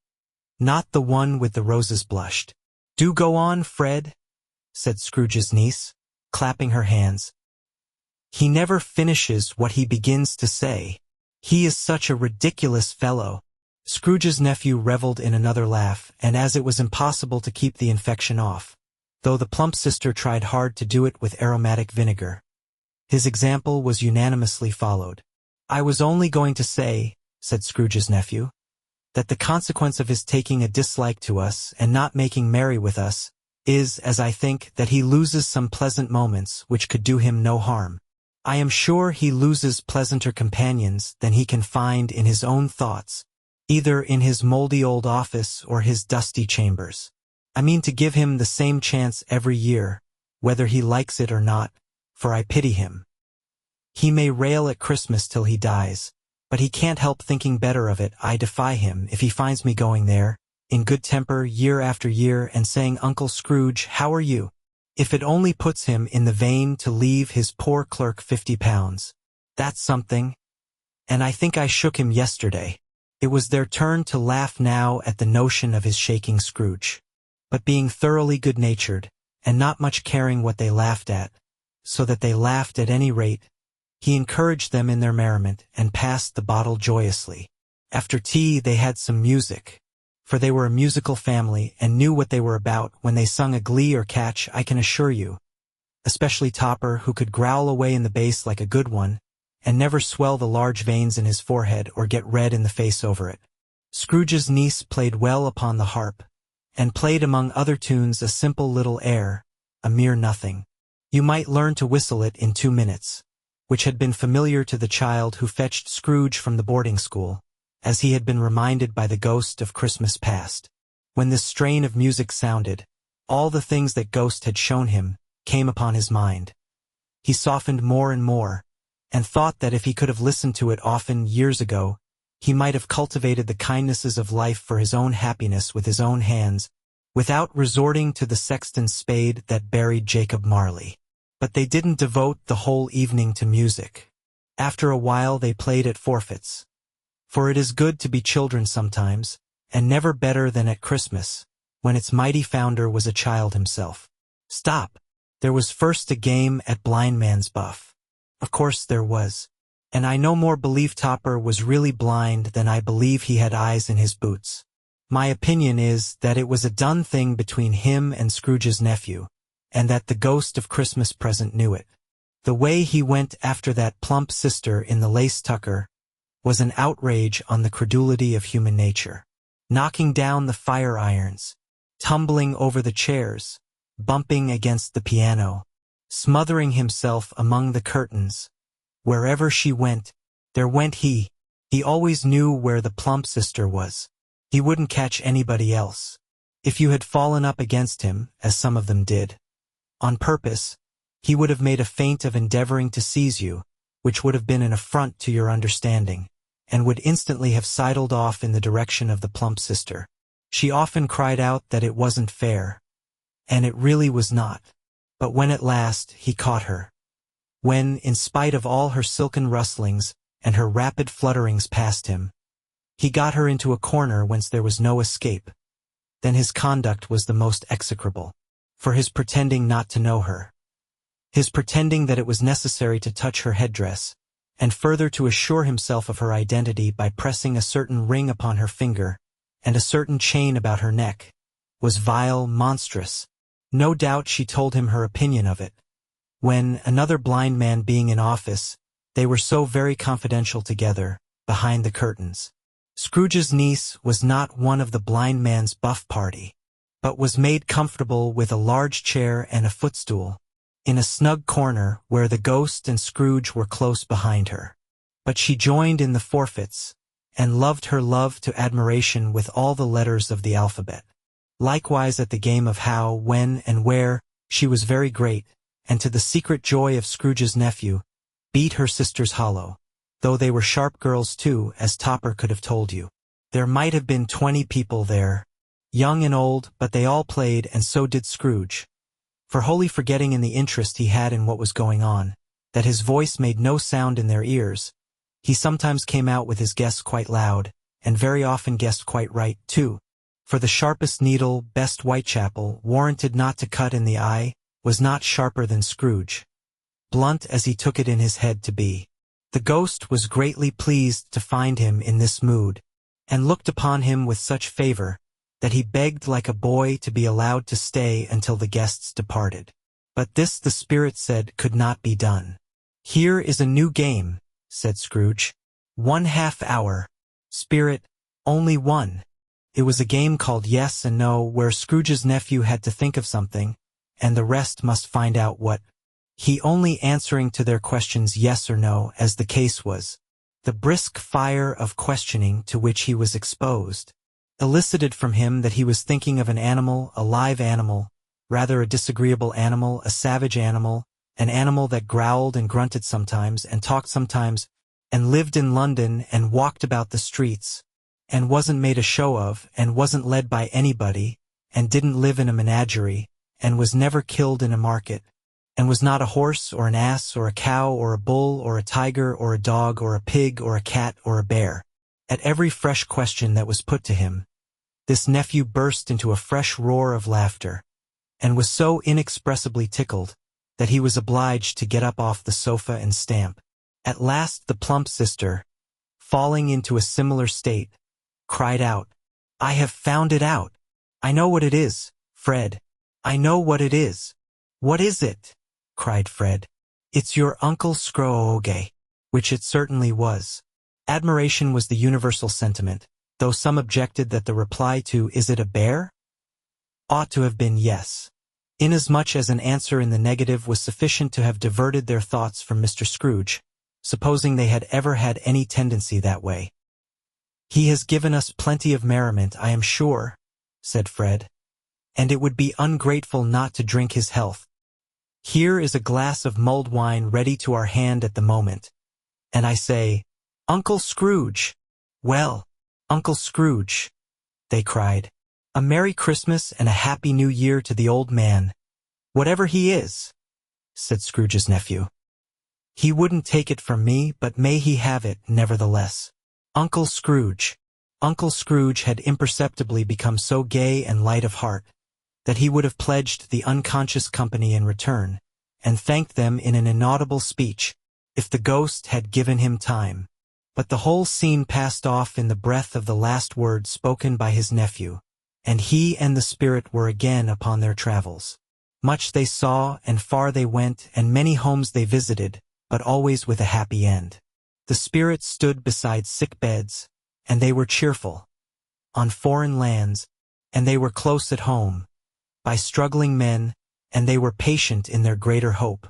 not the one with the roses, blushed. "Do go on, Fred," said Scrooge's niece, clapping her hands. "He never finishes what he begins to say. He is such a ridiculous fellow." Scrooge's nephew revelled in another laugh, and as it was impossible to keep the infection off, though the plump sister tried hard to do it with aromatic vinegar, his example was unanimously followed. "I was only going to say," said Scrooge's nephew, "that the consequence of his taking a dislike to us and not making merry with us is, as I think, that he loses some pleasant moments which could do him no harm. I am sure he loses pleasanter companions than he can find in his own thoughts, either in his mouldy old office or his dusty chambers. I mean to give him the same chance every year, whether he likes it or not, for I pity him. He may rail at Christmas till he dies, but he can't help thinking better of it. I defy him, if he finds me going there, in good temper year after year, and saying, 'Uncle Scrooge, how are you?' If it only puts him in the vein to leave his poor clerk £50. That's something. And I think I shook him yesterday." It was their turn to laugh now at the notion of his shaking Scrooge. But being thoroughly good-natured, and not much caring what they laughed at, so that they laughed at any rate, he encouraged them in their merriment, and passed the bottle joyously. After tea they had some music, for they were a musical family, and knew what they were about when they sung a glee or catch, I can assure you, especially Topper, who could growl away in the bass like a good one, and never swell the large veins in his forehead or get red in the face over it. Scrooge's niece played well upon the harp, and played among other tunes a simple little air, a mere nothing. You might learn to whistle it in 2 minutes, which had been familiar to the child who fetched Scrooge from the boarding school, as he had been reminded by the ghost of Christmas past. When this strain of music sounded, all the things that ghost had shown him came upon his mind. He softened more and more, and thought that if he could have listened to it often years ago, he might have cultivated the kindnesses of life for his own happiness with his own hands, without resorting to the sexton's spade that buried Jacob Marley. But they didn't devote the whole evening to music. After a while they played at forfeits. For it is good to be children sometimes, and never better than at Christmas, when its mighty founder was a child himself. Stop! There was first a game at blind man's buff. Of course there was. And I no more believe Topper was really blind than I believe he had eyes in his boots. My opinion is that it was a done thing between him and Scrooge's nephew, and that the ghost of Christmas present knew it. The way he went after that plump sister in the lace tucker was an outrage on the credulity of human nature. Knocking down the fire irons, tumbling over the chairs, bumping against the piano, smothering himself among the curtains. Wherever she went, there went he. He always knew where the plump sister was. He wouldn't catch anybody else. If you had fallen up against him, as some of them did, on purpose, he would have made a feint of endeavoring to seize you, which would have been an affront to your understanding, and would instantly have sidled off in the direction of the plump sister. She often cried out that it wasn't fair. And it really was not. But when at last he caught her, when, in spite of all her silken rustlings and her rapid flutterings past him, he got her into a corner whence there was no escape, then his conduct was the most execrable. For his pretending not to know her, his pretending that it was necessary to touch her headdress, and further to assure himself of her identity by pressing a certain ring upon her finger and a certain chain about her neck, was vile, monstrous. No doubt she told him her opinion of it. When, another blind man being in office, they were so very confidential together, behind the curtains. Scrooge's niece was not one of the blind man's buff party, but was made comfortable with a large chair and a footstool, in a snug corner where the ghost and Scrooge were close behind her. But she joined in the forfeits, and loved her love to admiration with all the letters of the alphabet. Likewise at the game of how, when, and where, she was very great, and to the secret joy of Scrooge's nephew, beat her sisters hollow, though they were sharp girls too, as Topper could have told you. There might have been 20 people there, young and old, but they all played, and so did Scrooge. For wholly forgetting in the interest he had in what was going on, that his voice made no sound in their ears, he sometimes came out with his guess quite loud, and very often guessed quite right, too. For the sharpest needle, best Whitechapel, warranted not to cut in the eye, was not sharper than Scrooge, blunt as he took it in his head to be. The ghost was greatly pleased to find him in this mood, and looked upon him with such favor, that he begged like a boy to be allowed to stay until the guests departed. But this the spirit said could not be done. "Here is a new game," said Scrooge. "1/2 hour. Spirit, only one." It was a game called Yes and No, where Scrooge's nephew had to think of something, and the rest must find out what. He only answering to their questions yes or no, as the case was. The brisk fire of questioning to which he was exposed elicited from him that he was thinking of an animal, a live animal, rather a disagreeable animal, a savage animal, an animal that growled and grunted sometimes, and talked sometimes, and lived in London, and walked about the streets, and wasn't made a show of, and wasn't led by anybody, and didn't live in a menagerie, and was never killed in a market, and was not a horse or an ass or a cow or a bull or a tiger or a dog or a pig or a cat or a bear. At every fresh question that was put to him, this nephew burst into a fresh roar of laughter, and was so inexpressibly tickled that he was obliged to get up off the sofa and stamp. At last the plump sister, falling into a similar state, cried out, "I have found it out. I know what it is, Fred. I know what it is." "What is it?" cried Fred. "It's your Uncle Scrooge," which it certainly was. Admiration was the universal sentiment, though some objected that the reply to "Is it a bear?" ought to have been yes, inasmuch as an answer in the negative was sufficient to have diverted their thoughts from Mr. Scrooge, supposing they had ever had any tendency that way. "He has given us plenty of merriment, I am sure," said Fred, "and it would be ungrateful not to drink his health. Here is a glass of mulled wine ready to our hand at the moment, and I say, Uncle Scrooge!" "Well, Uncle Scrooge," they cried, "a Merry Christmas and a Happy New Year to the old man, whatever he is," said Scrooge's nephew. "He wouldn't take it from me, but may he have it, nevertheless." Uncle Scrooge. Uncle Scrooge had imperceptibly become so gay and light of heart that he would have pledged the unconscious company in return, and thanked them in an inaudible speech, if the ghost had given him time. But the whole scene passed off in the breath of the last word spoken by his nephew, and he and the spirit were again upon their travels. Much they saw, and far they went, and many homes they visited, but always with a happy end. The spirit stood beside sick beds, and they were cheerful. On foreign lands, and they were close at home, by struggling men, and they were patient in their greater hope.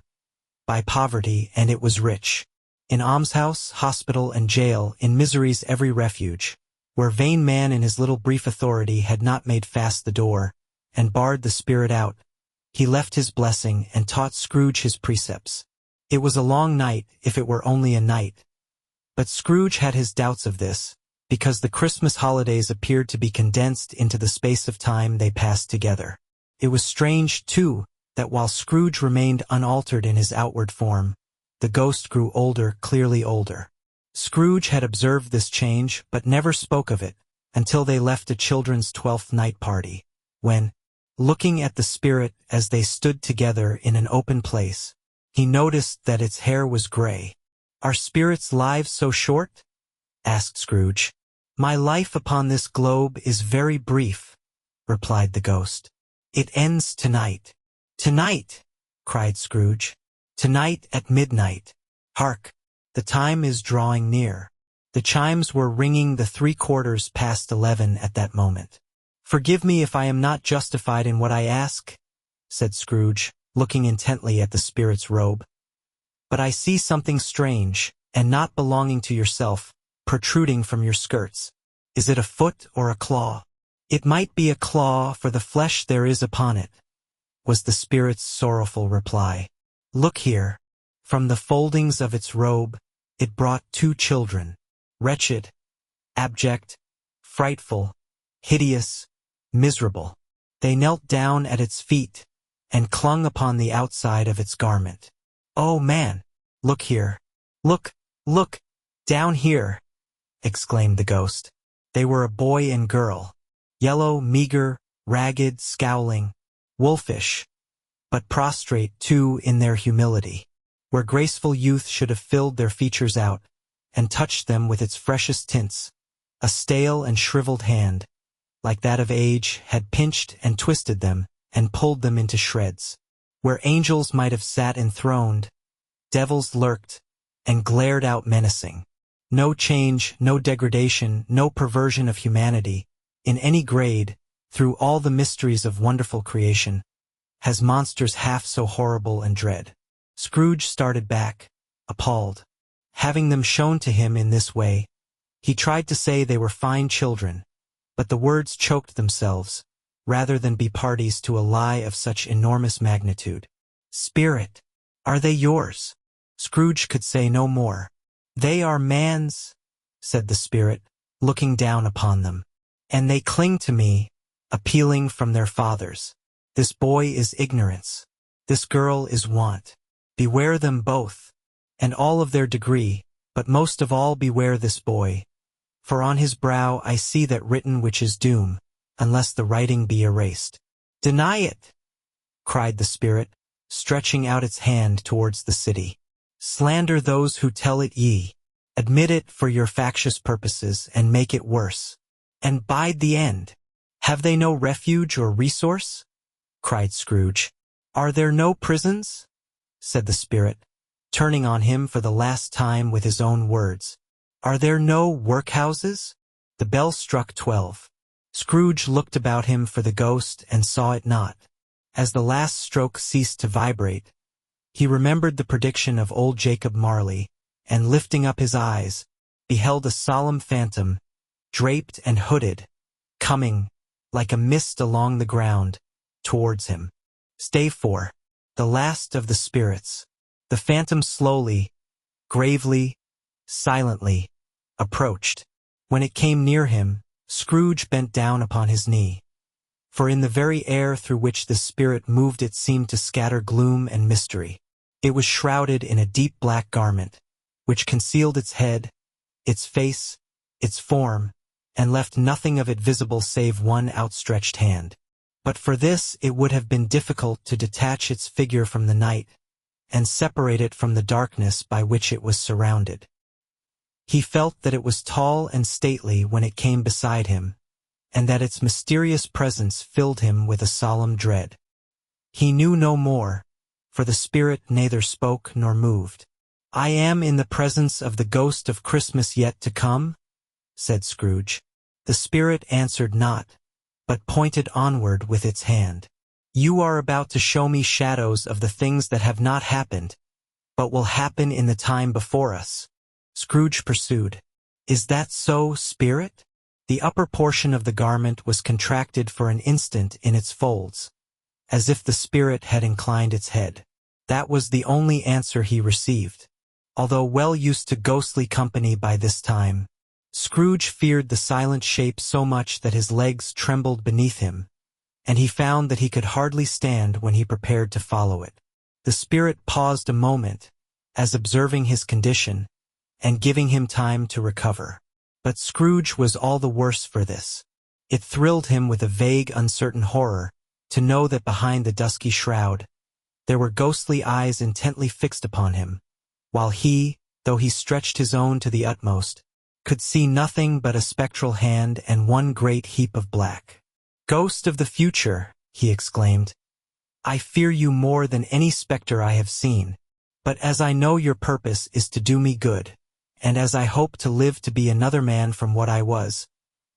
By poverty, and it was rich. In almshouse, hospital, and jail, in misery's every refuge, where vain man in his little brief authority had not made fast the door, and barred the spirit out, he left his blessing and taught Scrooge his precepts. It was a long night, if it were only a night. But Scrooge had his doubts of this, because the Christmas holidays appeared to be condensed into the space of time they passed together. It was strange, too, that while Scrooge remained unaltered in his outward form, the ghost grew older, clearly older. Scrooge had observed this change, but never spoke of it, until they left a children's 12th night party, when, looking at the spirit as they stood together in an open place, he noticed that its hair was gray. "Are spirits' lives so short?" asked Scrooge. "My life upon this globe is very brief," replied the ghost. "It ends tonight." "Tonight!" cried Scrooge. "Tonight at midnight. Hark! The time is drawing near." The chimes were ringing the 11:15 at that moment. "Forgive me if I am not justified in what I ask," said Scrooge, looking intently at the spirit's robe. "But I see something strange, and not belonging to yourself, protruding from your skirts. Is it a foot or a claw?" "It might be a claw, for the flesh there is upon it," was the spirit's sorrowful reply. "Look here." From the foldings of its robe, it brought 2 children, wretched, abject, frightful, hideous, miserable. They knelt down at its feet, and clung upon the outside of its garment. "Oh, man! Look here! Look! Look! Down here!" exclaimed the ghost. They were a boy and girl, yellow, meager, ragged, scowling, wolfish, but prostrate, too, in their humility, where graceful youth should have filled their features out, and touched them with its freshest tints. A stale and shriveled hand, like that of age, had pinched and twisted them, and pulled them into shreds. Where angels might have sat enthroned, devils lurked, and glared out menacing. No change, no degradation, no perversion of humanity, in any grade, through all the mysteries of wonderful creation, has monsters half so horrible and dread. Scrooge started back, appalled. Having them shown to him in this way, he tried to say they were fine children, but the words choked themselves, rather than be parties to a lie of such enormous magnitude. "Spirit, are they yours?" Scrooge could say no more. "They are man's," said the spirit, looking down upon them. "And they cling to me, appealing from their fathers. This boy is ignorance. This girl is want. Beware them both, and all of their degree, but most of all beware this boy. For on his brow I see that written which is doom, unless the writing be erased." "Deny it!" cried the spirit, stretching out its hand towards the city. "Slander those who tell it ye. Admit it for your factious purposes, and make it worse. And bide the end. Have they no refuge or resource?" cried Scrooge. "Are there no prisons?" said the spirit, turning on him for the last time with his own words. "Are there no workhouses?" The bell struck 12. Scrooge looked about him for the ghost and saw it not. As the last stroke ceased to vibrate, he remembered the prediction of old Jacob Marley, and lifting up his eyes, beheld a solemn phantom, draped and hooded, coming, like a mist along the ground, towards him. Stave 4. The last of the spirits. The phantom slowly, gravely, silently, approached. When it came near him, Scrooge bent down upon his knee. For in the very air through which the spirit moved it seemed to scatter gloom and mystery. It was shrouded in a deep black garment, which concealed its head, its face, its form, and left nothing of it visible save one outstretched hand. But for this it would have been difficult to detach its figure from the night, and separate it from the darkness by which it was surrounded. He felt that it was tall and stately when it came beside him, and that its mysterious presence filled him with a solemn dread. He knew no more, for the spirit neither spoke nor moved. "I am in the presence of the ghost of Christmas yet to come?" said Scrooge. The spirit answered not, but pointed onward with its hand. You are about to show me shadows of the things that have not happened, but will happen in the time before us. Scrooge pursued. Is that so, Spirit? The upper portion of the garment was contracted for an instant in its folds, as if the spirit had inclined its head. That was the only answer he received. Although well used to ghostly company by this time, Scrooge feared the silent shape so much that his legs trembled beneath him, and he found that he could hardly stand when he prepared to follow it. The spirit paused a moment, as observing his condition, and giving him time to recover. But Scrooge was all the worse for this. It thrilled him with a vague, uncertain horror to know that behind the dusky shroud there were ghostly eyes intently fixed upon him, while he, though he stretched his own to the utmost, could see nothing but a spectral hand and one great heap of black. "Ghost of the future," he exclaimed, "I fear you more than any spectre I have seen, but as I know your purpose is to do me good, and as I hope to live to be another man from what I was,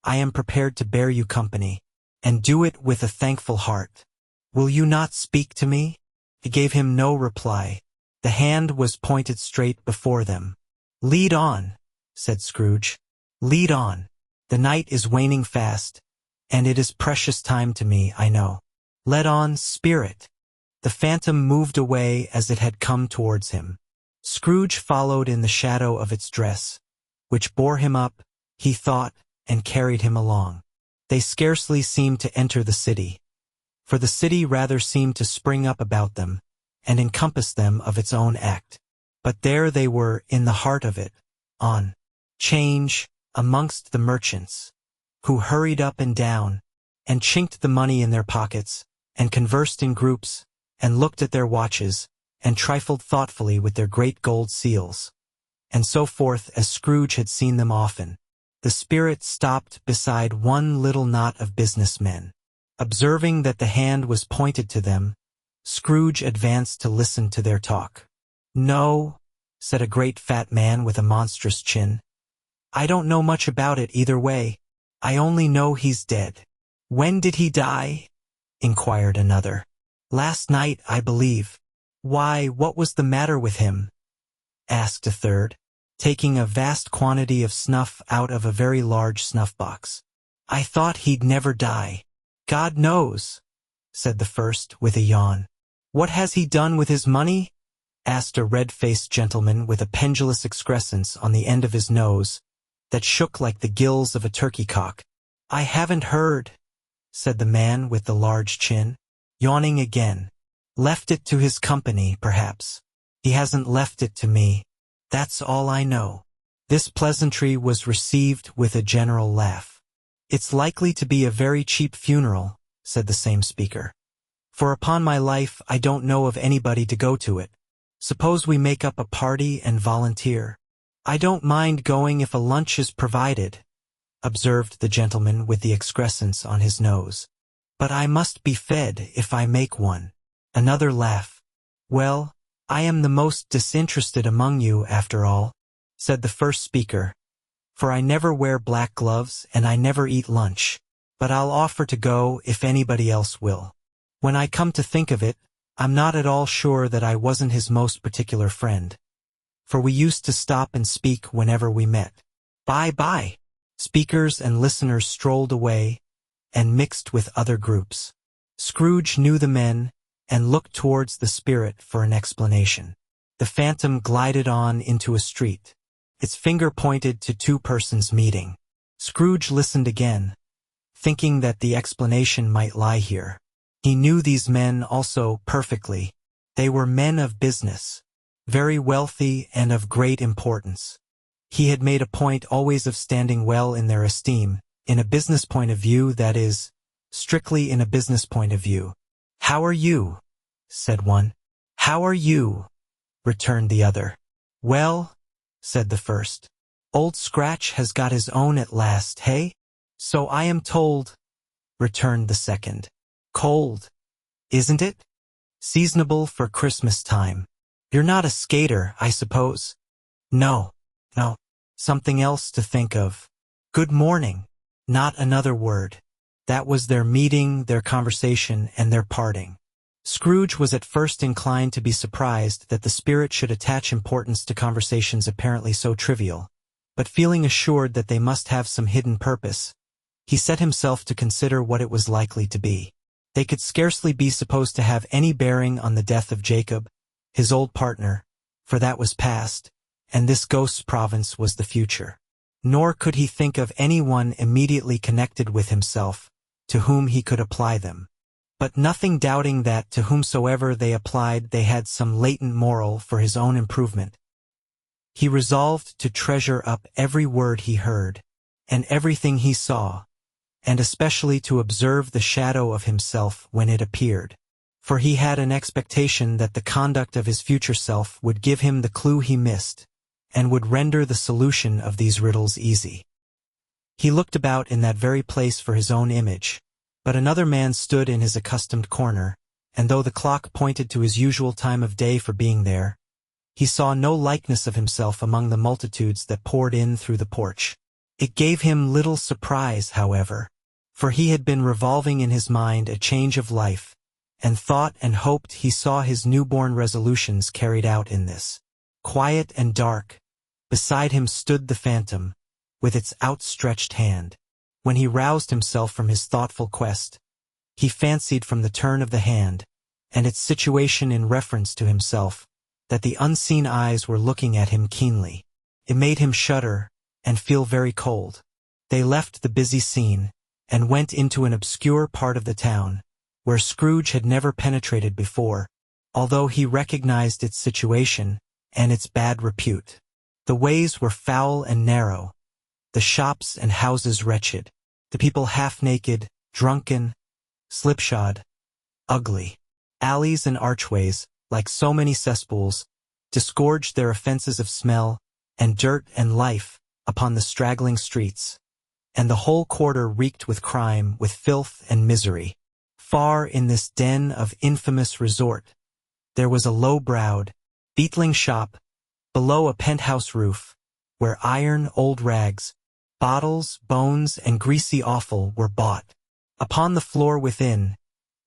I am prepared to bear you company, and do it with a thankful heart. Will you not speak to me?" He gave him no reply. The hand was pointed straight before them. "Lead on," said Scrooge. "Lead on. The night is waning fast, and it is precious time to me, I know. Let on, Spirit." The phantom moved away as it had come towards him. Scrooge followed in the shadow of its dress, which bore him up, he thought, and carried him along. They scarcely seemed to enter the city, for the city rather seemed to spring up about them, and encompass them of its own act. But there they were in the heart of it, on 'change, amongst the merchants, who hurried up and down, and chinked the money in their pockets, and conversed in groups, and looked at their watches, and trifled thoughtfully with their great gold seals, and so forth, as Scrooge had seen them often. The spirit stopped beside one little knot of businessmen. Observing that the hand was pointed to them, Scrooge advanced to listen to their talk. "No," said a great fat man with a monstrous chin. "I don't know much about it either way. I only know he's dead." "When did he die?" inquired another. "Last night, I believe." "Why, what was the matter with him?" asked a third, taking a vast quantity of snuff out of a very large snuff-box. "I thought he'd never die." "God knows," said the first with a yawn. "What has he done with his money?" asked a red-faced gentleman with a pendulous excrescence on the end of his nose that shook like the gills of a turkey-cock. "I haven't heard," said the man with the large chin, yawning again. "Left it to his company, perhaps. He hasn't left it to me. That's all I know." This pleasantry was received with a general laugh. "It's likely to be a very cheap funeral," said the same speaker. "For upon my life I don't know of anybody to go to it. Suppose we make up a party and volunteer." "I don't mind going if a lunch is provided," observed the gentleman with the excrescence on his nose. "But I must be fed if I make one." Another laugh. "Well, I am the most disinterested among you, after all," said the first speaker, "for I never wear black gloves and I never eat lunch. But I'll offer to go if anybody else will. When I come to think of it, I'm not at all sure that I wasn't his most particular friend, for we used to stop and speak whenever we met. Bye-bye." Speakers and listeners strolled away and mixed with other groups. Scrooge knew the men and looked towards the spirit for an explanation. The phantom glided on into a street. Its finger pointed to two persons meeting. Scrooge listened again, thinking that the explanation might lie here. He knew these men also perfectly. They were men of business, very wealthy and of great importance. He had made a point always of standing well in their esteem, in a business point of view, that is, strictly in a business point of view. "How are you?" said one. "How are you?" returned the other. "Well," said the first, "Old Scratch has got his own at last, hey?" "So I am told," returned the second. "Cold, isn't it? Seasonable for Christmas time. You're not a skater, I suppose?" No. Something else to think of. Good morning." Not another word. That was their meeting, their conversation, and their parting. Scrooge was at first inclined to be surprised that the spirit should attach importance to conversations apparently so trivial, but feeling assured that they must have some hidden purpose, he set himself to consider what it was likely to be. They could scarcely be supposed to have any bearing on the death of Jacob, his old partner, for that was past, and this ghost's province was the future. Nor could he think of anyone immediately connected with himself, to whom he could apply them. But nothing doubting that to whomsoever they applied they had some latent moral for his own improvement, he resolved to treasure up every word he heard, and everything he saw, and especially to observe the shadow of himself when it appeared, for he had an expectation that the conduct of his future self would give him the clue he missed, and would render the solution of these riddles easy. He looked about in that very place for his own image, but another man stood in his accustomed corner, and though the clock pointed to his usual time of day for being there, he saw no likeness of himself among the multitudes that poured in through the porch. It gave him little surprise, however, for he had been revolving in his mind a change of life, and thought and hoped he saw his newborn resolutions carried out in this. Quiet and dark, beside him stood the phantom, with its outstretched hand. When he roused himself from his thoughtful quest, he fancied from the turn of the hand, and its situation in reference to himself, that the unseen eyes were looking at him keenly. It made him shudder, and feel very cold. They left the busy scene, and went into an obscure part of the town, where Scrooge had never penetrated before, although he recognized its situation, and its bad repute. The ways were foul and narrow, the shops and houses wretched, the people half-naked, drunken, slipshod, ugly. Alleys and archways, like so many cesspools, disgorged their offenses of smell, and dirt and life, upon the straggling streets, and the whole quarter reeked with crime, with filth and misery. Far in this den of infamous resort, there was a low-browed, beetling shop, below a penthouse roof, where iron, old rags, bottles, bones, and greasy offal were bought. Upon the floor within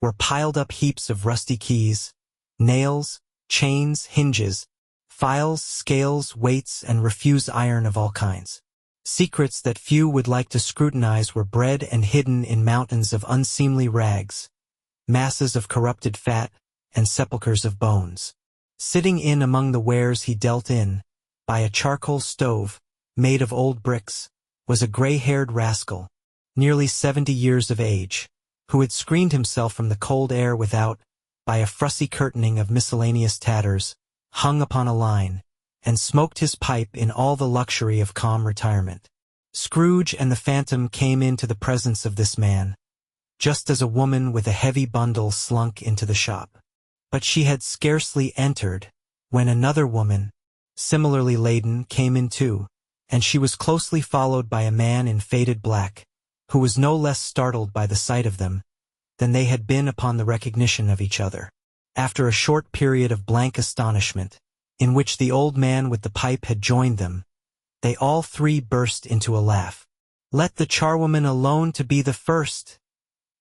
were piled up heaps of rusty keys, nails, chains, hinges, files, scales, weights, and refuse iron of all kinds. Secrets that few would like to scrutinize were bred and hidden in mountains of unseemly rags, masses of corrupted fat, and sepulchres of bones. Sitting in among the wares he dealt in, by a charcoal stove, made of old bricks, was a gray-haired rascal, nearly 70 years of age, who had screened himself from the cold air without, by a fussy curtaining of miscellaneous tatters, hung upon a line, and smoked his pipe in all the luxury of calm retirement. Scrooge and the phantom came into the presence of this man, just as a woman with a heavy bundle slunk into the shop. But she had scarcely entered, when another woman, similarly laden, came in too, and she was closely followed by a man in faded black, who was no less startled by the sight of them than they had been upon the recognition of each other. After a short period of blank astonishment, in which the old man with the pipe had joined them, they all three burst into a laugh. "Let the charwoman alone to be the first,"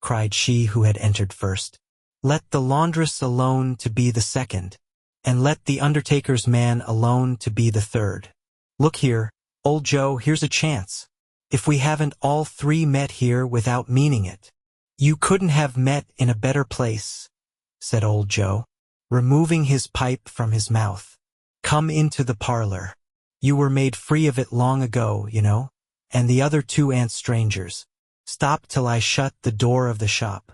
cried she who had entered first. "Let the laundress alone to be the second, and let the undertaker's man alone to be the third. Look here, old Joe, here's a chance. If we haven't all three met here without meaning it." "You couldn't have met in a better place," said old Joe, removing his pipe from his mouth. "Come into the parlor. You were made free of it long ago, you know, and the other two aren't strangers. Stop till I shut the door of the shop.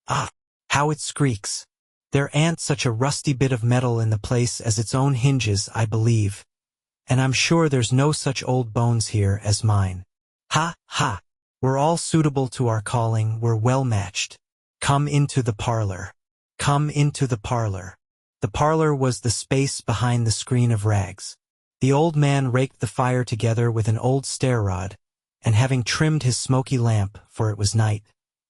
Ah, how it squeaks! There ain't such a rusty bit of metal in the place as its own hinges, I believe, and I'm sure there's no such old bones here as mine. Ha, ha! We're all suitable to our calling, we're well matched. Come into the parlor. Come into the parlor." The parlor was the space behind the screen of rags. The old man raked the fire together with an old stair-rod, and having trimmed his smoky lamp, for it was night,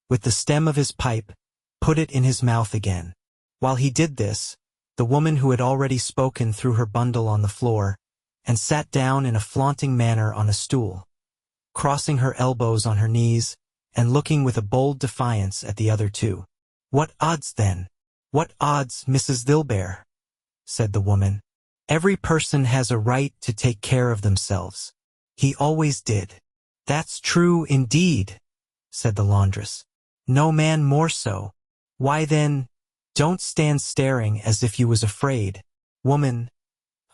with the stem of his pipe, put it in his mouth again. While he did this, the woman who had already spoken threw her bundle on the floor, and sat down in a flaunting manner on a stool, crossing her elbows on her knees, and looking with a bold defiance at the other two. "What odds, then? What odds, Mrs. Dilbear?" said the woman. "Every person has a right to take care of themselves. He always did." "That's true, indeed," said the laundress. "No man more so. Why then, don't stand staring as if you was afraid. Woman,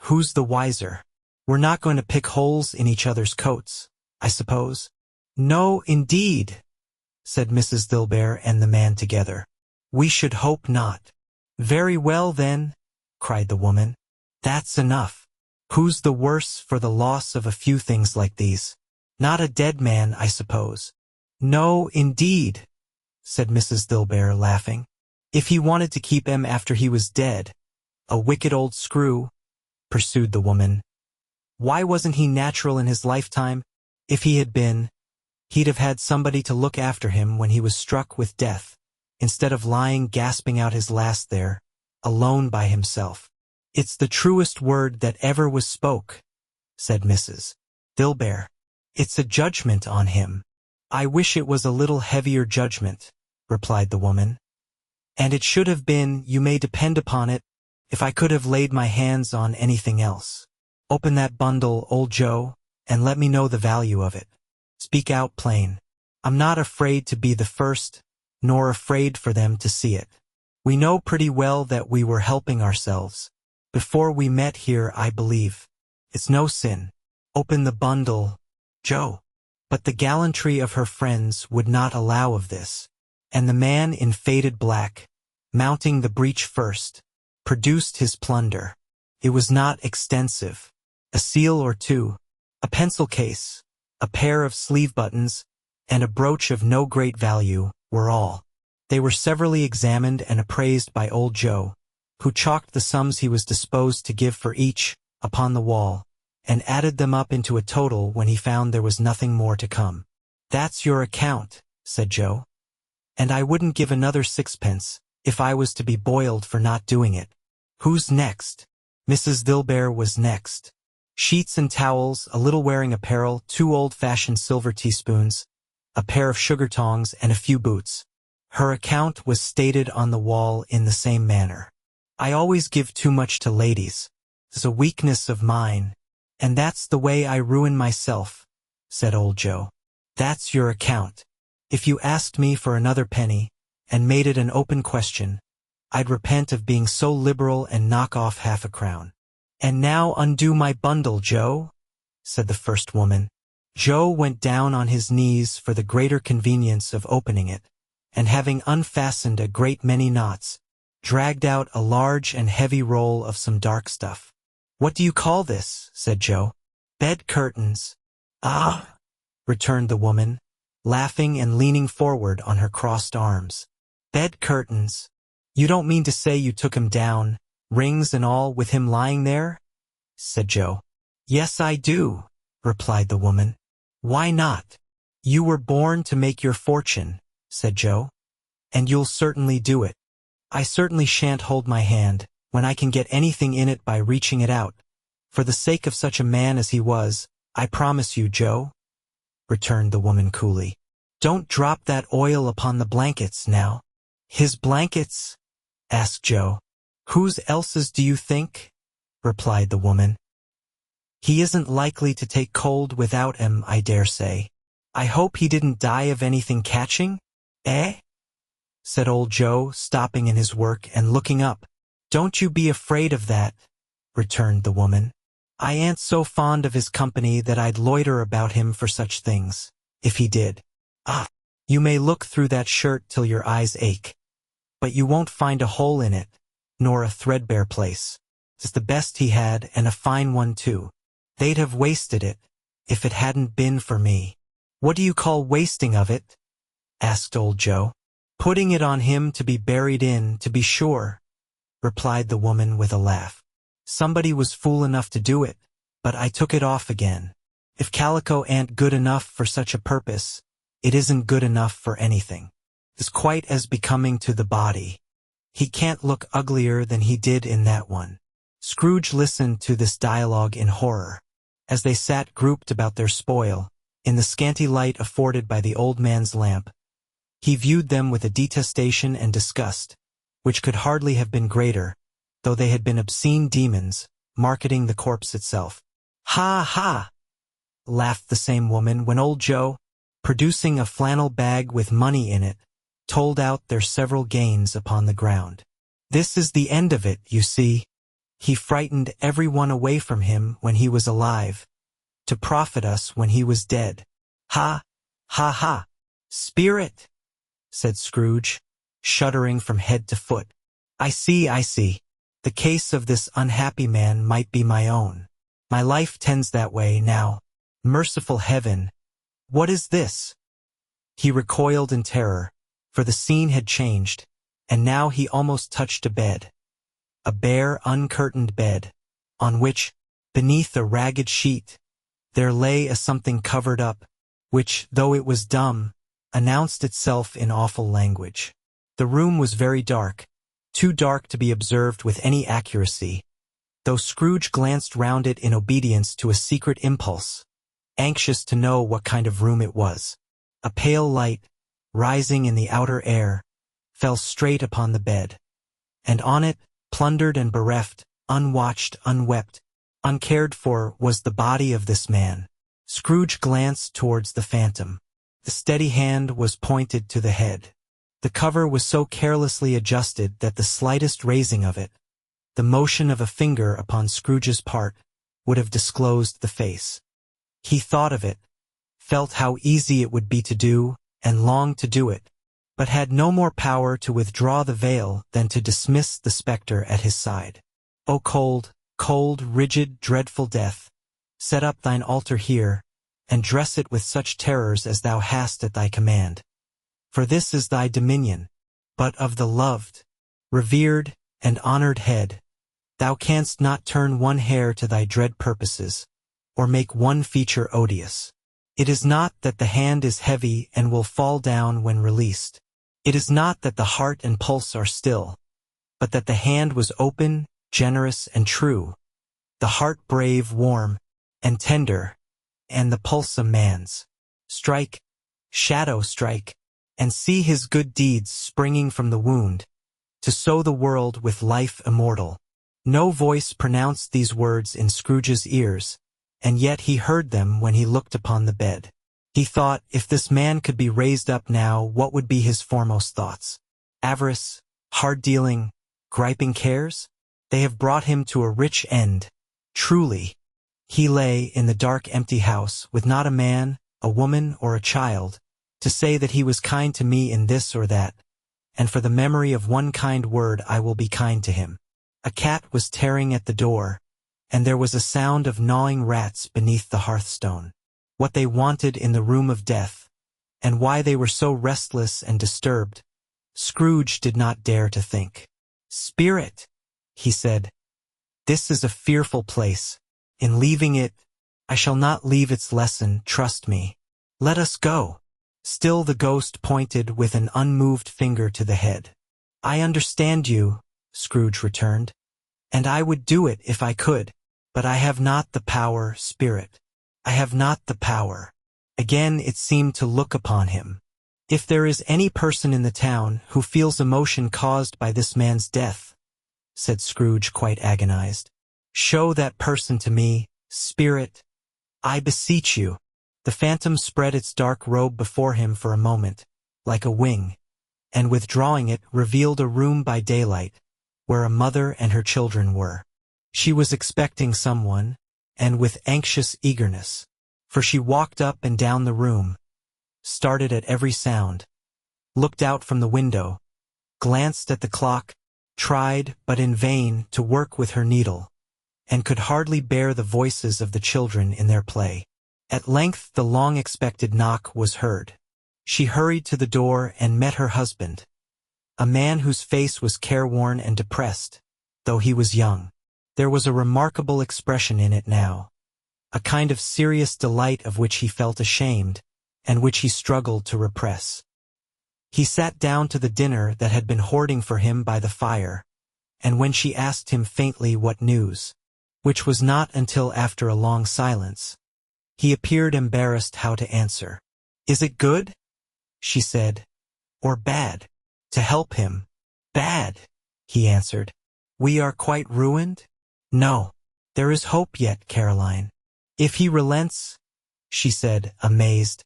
who's the wiser? We're not going to pick holes in each other's coats, I suppose?" "No, indeed," said Mrs. Dilbear and the man together. "We should hope not." "Very well, then," cried the woman. "That's enough. Who's the worse for the loss of a few things like these? Not a dead man, I suppose?" "No, indeed," said Mrs. Dilbear, laughing. "If he wanted to keep him after he was dead, a wicked old screw," pursued the woman. "Why wasn't he natural in his lifetime? If he had been, he'd have had somebody to look after him when he was struck with death, instead of lying gasping out his last there, alone by himself." "It's the truest word that ever was spoke," said Mrs. Dilbear. "It's a judgment on him." "I wish it was a little heavier judgment," replied the woman. "And it should have been, you may depend upon it, if I could have laid my hands on anything else. Open that bundle, old Joe, and let me know the value of it. Speak out plain. I'm not afraid to be the first, nor afraid for them to see it. We know pretty well that we were helping ourselves. Before we met here, I believe. It's no sin. Open the bundle, Joe." But the gallantry of her friends would not allow of this, and the man in faded black, mounting the breach first, produced his plunder. It was not extensive. A seal or two, a pencil case, a pair of sleeve buttons, and a brooch of no great value were all. They were severally examined and appraised by old Joe, who chalked the sums he was disposed to give for each upon the wall, and added them up into a total when he found there was nothing more to come. "That's your account," said Joe. "And I wouldn't give another sixpence, if I was to be boiled for not doing it. Who's next?" Mrs. Dilbear was next. Sheets and towels, a little wearing apparel, 2 old-fashioned silver teaspoons, a pair of sugar tongs, and a few boots. Her account was stated on the wall in the same manner. "I always give too much to ladies. It's a weakness of mine, and that's the way I ruin myself," said old Joe. "That's your account. If you asked me for another penny, and made it an open question, I'd repent of being so liberal and knock off half a crown." "And now undo my bundle, Joe," said the first woman. Joe went down on his knees for the greater convenience of opening it, and having unfastened a great many knots, dragged out a large and heavy roll of some dark stuff. "What do you call this?" said Joe. "Bed curtains." "Ah," returned the woman, laughing and leaning forward on her crossed arms. "Bed curtains. You don't mean to say you took him down, rings and all, with him lying there?" said Joe. "Yes, I do," replied the woman. "Why not? You were born to make your fortune," said Joe, "and you'll certainly do it. I certainly shan't hold my hand, when I can get anything in it by reaching it out. For the sake of such a man as he was, I promise you, Joe," returned the woman coolly. "Don't drop that oil upon the blankets, now." "His blankets?" asked Joe. "Whose else's do you think?" replied the woman. "He isn't likely to take cold without 'em, I dare say. I hope he didn't die of anything catching, eh?" said old Joe, stopping in his work and looking up. "Don't you be afraid of that," returned the woman. "I ain't so fond of his company that I'd loiter about him for such things, if he did. Ah, you may look through that shirt till your eyes ache, but you won't find a hole in it, nor a threadbare place. It's the best he had, and a fine one too. They'd have wasted it, if it hadn't been for me." "What do you call wasting of it?" asked old Joe. "Putting it on him to be buried in, to be sure," replied the woman with a laugh. "Somebody was fool enough to do it, but I took it off again. If calico ain't good enough for such a purpose, it isn't good enough for anything. It's quite as becoming to the body. He can't look uglier than he did in that one." Scrooge listened to this dialogue in horror. As they sat grouped about their spoil, In the scanty light afforded by the old man's lamp, he viewed them with a detestation and disgust, which could hardly have been greater, though they had been obscene demons, marketing the corpse itself. "Ha, ha!" laughed the same woman when old Joe, producing a flannel bag with money in it, told out their several gains upon the ground. "This is the end of it, you see. He frightened everyone away from him when he was alive, to profit us when he was dead. Ha, ha, ha! Spirit!" said Scrooge, shuddering from head to foot. I see. The case of this unhappy man might be my own. My life tends that way now. Merciful heaven! What is this?" He recoiled in terror, for the scene had changed, and now he almost touched a bed. A bare, uncurtained bed, on which, beneath a ragged sheet, there lay a something covered up, which, though it was dumb, announced itself in awful language. The room was very dark, too dark to be observed with any accuracy, though Scrooge glanced round it in obedience to a secret impulse, anxious to know what kind of room it was. A pale light, rising in the outer air, fell straight upon the bed, and on it, plundered and bereft, unwatched, unwept, uncared for, was the body of this man. Scrooge glanced towards the phantom. The steady hand was pointed to the head. The cover was so carelessly adjusted that the slightest raising of it, the motion of a finger upon Scrooge's part, would have disclosed the face. He thought of it, felt how easy it would be to do, and longed to do it, but had no more power to withdraw the veil than to dismiss the spectre at his side. "O cold, cold, rigid, dreadful death, set up thine altar here, and dress it with such terrors as thou hast at thy command. For this is thy dominion, but of the loved, revered, and honored head, thou canst not turn one hair to thy dread purposes, or make one feature odious. It is not that the hand is heavy and will fall down when released. It is not that the heart and pulse are still, but that the hand was open, generous, and true, the heart brave, warm, and tender, and the pulse a man's. Strike, shadow, strike, and see his good deeds springing from the wound, to sow the world with life immortal." No voice pronounced these words in Scrooge's ears, and yet he heard them when he looked upon the bed. He thought, if this man could be raised up now, what would be his foremost thoughts? Avarice, hard-dealing, griping cares? They have brought him to a rich end. Truly, he lay in the dark, empty house, with not a man, a woman, or a child, to say that he was kind to me in this or that, and for the memory of one kind word I will be kind to him. A cat was tearing at the door, and there was a sound of gnawing rats beneath the hearthstone. What they wanted in the room of death, and why they were so restless and disturbed, Scrooge did not dare to think. "Spirit," he said, "this is a fearful place. In leaving it, I shall not leave its lesson, trust me. Let us go." Still the ghost pointed with an unmoved finger to the head. "I understand you," Scrooge returned, "and I would do it if I could, but I have not the power, Spirit. I have not the power." Again it seemed to look upon him. "If there is any person in the town who feels emotion caused by this man's death," said Scrooge, quite agonized, "show that person to me, Spirit, I beseech you." The phantom spread its dark robe before him for a moment, like a wing, and withdrawing it revealed a room by daylight, where a mother and her children were. She was expecting someone, and with anxious eagerness, for she walked up and down the room, started at every sound, looked out from the window, glanced at the clock, tried, but in vain, to work with her needle, and could hardly bear the voices of the children in their play. At length the long-expected knock was heard. She hurried to the door and met her husband, a man whose face was careworn and depressed, though he was young. There was a remarkable expression in it now, a kind of serious delight of which he felt ashamed, and which he struggled to repress. He sat down to the dinner that had been hoarding for him by the fire, and when she asked him faintly what news, which was not until after a long silence, He appeared embarrassed how to answer. "Is it good?" she said. "Or bad?" "To help him." "Bad," he answered. "We are quite ruined?" "No. There is hope yet, Caroline." "If he relents?" she said, amazed.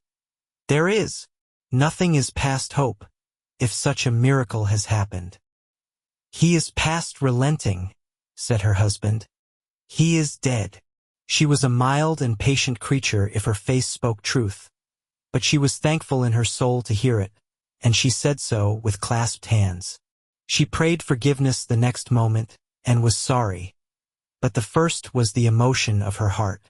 "There is. Nothing is past hope, if such a miracle has happened." "He is past relenting," said her husband. "He is dead." She was a mild and patient creature if her face spoke truth, but she was thankful in her soul to hear it, and she said so with clasped hands. She prayed forgiveness the next moment, and was sorry, but the first was the emotion of her heart.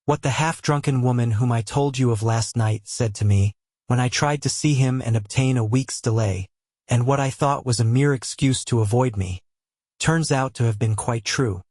What the half-drunken woman whom I told you of last night said to me, when I tried to see him and obtain a week's delay, and what I thought was a mere excuse to avoid me, turns out to have been quite true.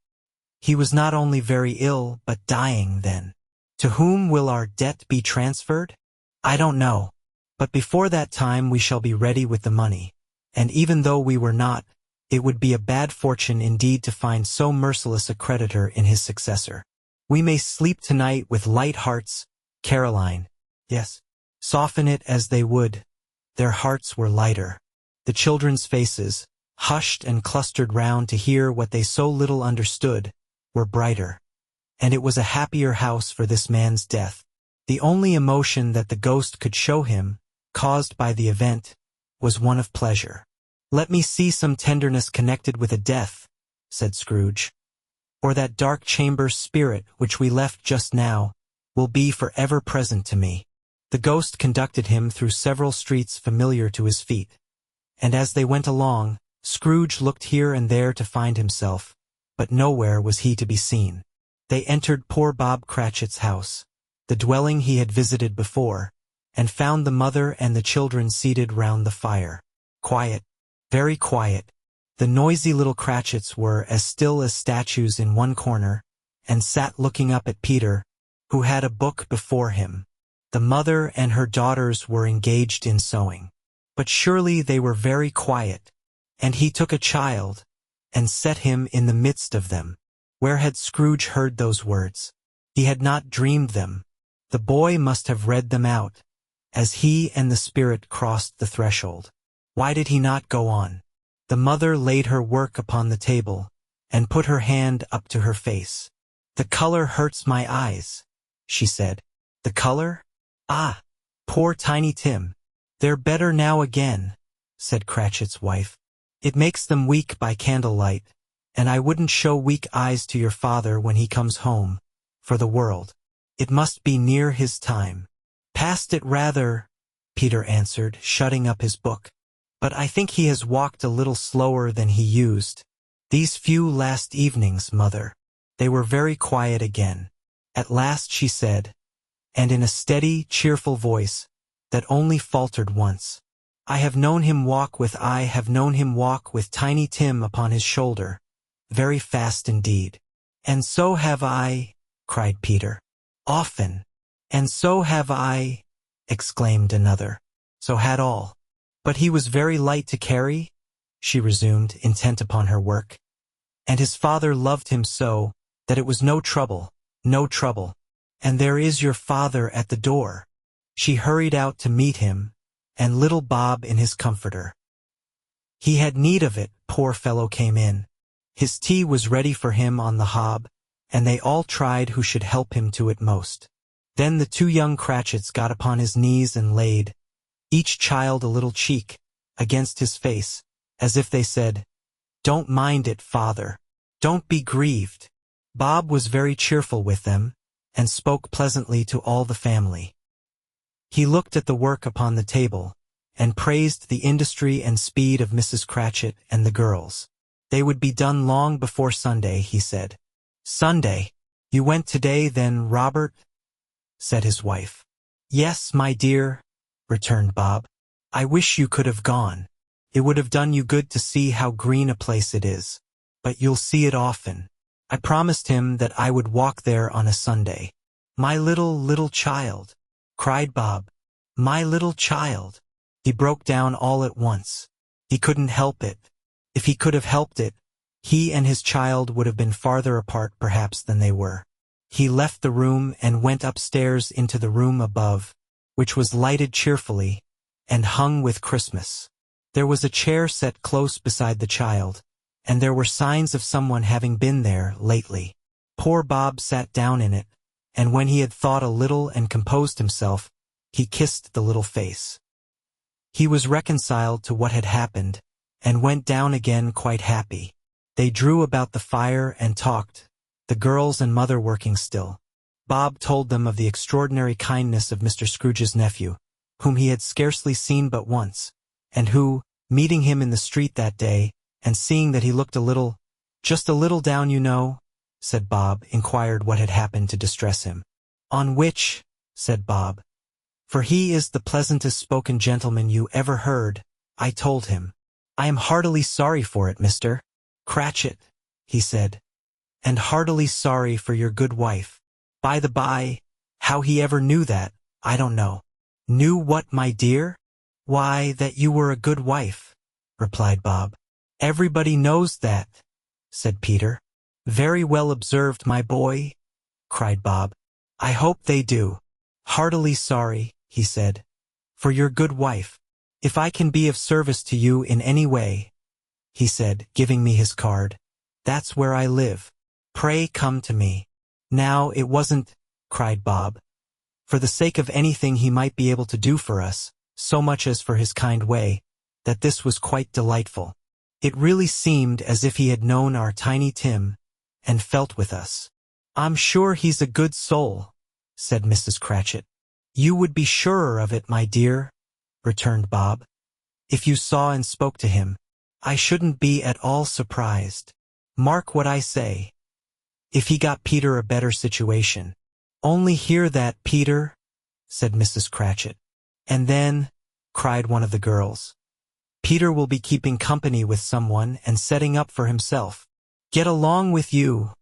He was not only very ill, but dying then. To whom will our debt be transferred? I don't know. But before that time we shall be ready with the money, and even though we were not, it would be a bad fortune indeed to find so merciless a creditor in his successor. We may sleep tonight with light hearts, Caroline. Yes. Soften it as they would, their hearts were lighter. The children's faces, hushed and clustered round to hear what they so little understood, were brighter. And it was a happier house for this man's death. The only emotion that the ghost could show him, caused by the event, was one of pleasure. "Let me see some tenderness connected with a death," said Scrooge. "Or that dark chamber spirit which we left just now will be forever present to me." The ghost conducted him through several streets familiar to his feet, and as they went along, Scrooge looked here and there to find himself, but nowhere was he to be seen. They entered poor Bob Cratchit's house, the dwelling he had visited before, and found the mother and the children seated round the fire. Quiet, very quiet. The noisy little Cratchits were as still as statues in one corner, and sat looking up at Peter, who had a book before him. The mother and her daughters were engaged in sewing. But surely they were very quiet, and he took a child, and set him in the midst of them. Where had Scrooge heard those words? He had not dreamed them. The boy must have read them out, as he and the spirit crossed the threshold. Why did he not go on? The mother laid her work upon the table, and put her hand up to her face. "The color hurts my eyes," she said. "The color? Ah, poor Tiny Tim." "They're better now again," said Cratchit's wife. "It makes them weak by candlelight, and I wouldn't show weak eyes to your father when he comes home, for the world. It must be near his time." "Past it rather," Peter answered, shutting up his book. "But I think he has walked a little slower than he used. These few last evenings, mother." They were very quiet again. At last she said, and in a steady, cheerful voice, that only faltered once, I have known him walk with Tiny Tim upon his shoulder, very fast indeed." "And so have I," cried Peter. "Often." "And so have I," exclaimed another. "So had all." "But he was very light to carry," she resumed, intent upon her work. "And his father loved him so, that it was no trouble, no trouble. And there is your father at the door." She hurried out to meet him, and little Bob in his comforter. He had need of it, poor fellow came in. His tea was ready for him on the hob, and they all tried who should help him to it most. Then the two young Cratchits got upon his knees and laid, each child a little cheek, against his face, as if they said, "Don't mind it, father. Don't be grieved." Bob was very cheerful with them, and spoke pleasantly to all the family. He looked at the work upon the table, and praised the industry and speed of Mrs. Cratchit and the girls. They would be done long before Sunday, he said. "Sunday? You went today, then, Robert?" said his wife. "Yes, my dear," returned Bob. "I wish you could have gone. It would have done you good to see how green a place it is. But you'll see it often. I promised him that I would walk there on a Sunday." "My little child," cried Bob. "My little child." He broke down all at once. He couldn't help it. If he could have helped it, he and his child would have been farther apart perhaps than they were. He left the room and went upstairs into the room above, which was lighted cheerfully, and hung with Christmas. There was a chair set close beside the child, and there were signs of someone having been there lately. Poor Bob sat down in it, and when he had thought a little and composed himself, he kissed the little face. He was reconciled to what had happened, and went down again quite happy. They drew about the fire and talked, the girls and mother working still. Bob told them of the extraordinary kindness of Mr. Scrooge's nephew, whom he had scarcely seen but once, and who, meeting him in the street that day, and seeing that he looked just a little down, you know, said Bob, inquired what had happened to distress him. On which, said Bob, for he is the pleasantest spoken gentleman you ever heard, I told him, I am heartily sorry for it, Mr. Cratchit, he said, and heartily sorry for your good wife. By the by, how he ever knew that, I don't know. Knew what, my dear? Why, that you were a good wife, replied Bob. Everybody knows that, said Peter. Very well observed, my boy, cried Bob. I hope they do. Heartily sorry, he said, for your good wife. If I can be of service to you in any way, he said, giving me his card, that's where I live. Pray come to me. Now it wasn't, cried Bob, for the sake of anything he might be able to do for us, so much as for his kind way, that this was quite delightful. It really seemed as if he had known our Tiny Tim, and felt with us. I'm sure he's a good soul, said Mrs. Cratchit. You would be surer of it, my dear, returned Bob. If you saw and spoke to him, I shouldn't be at all surprised. Mark what I say. If he got Peter a better situation. Only hear that, Peter, said Mrs. Cratchit. And then, cried one of the girls, Peter will be keeping company with someone and setting up for himself. Get along with you,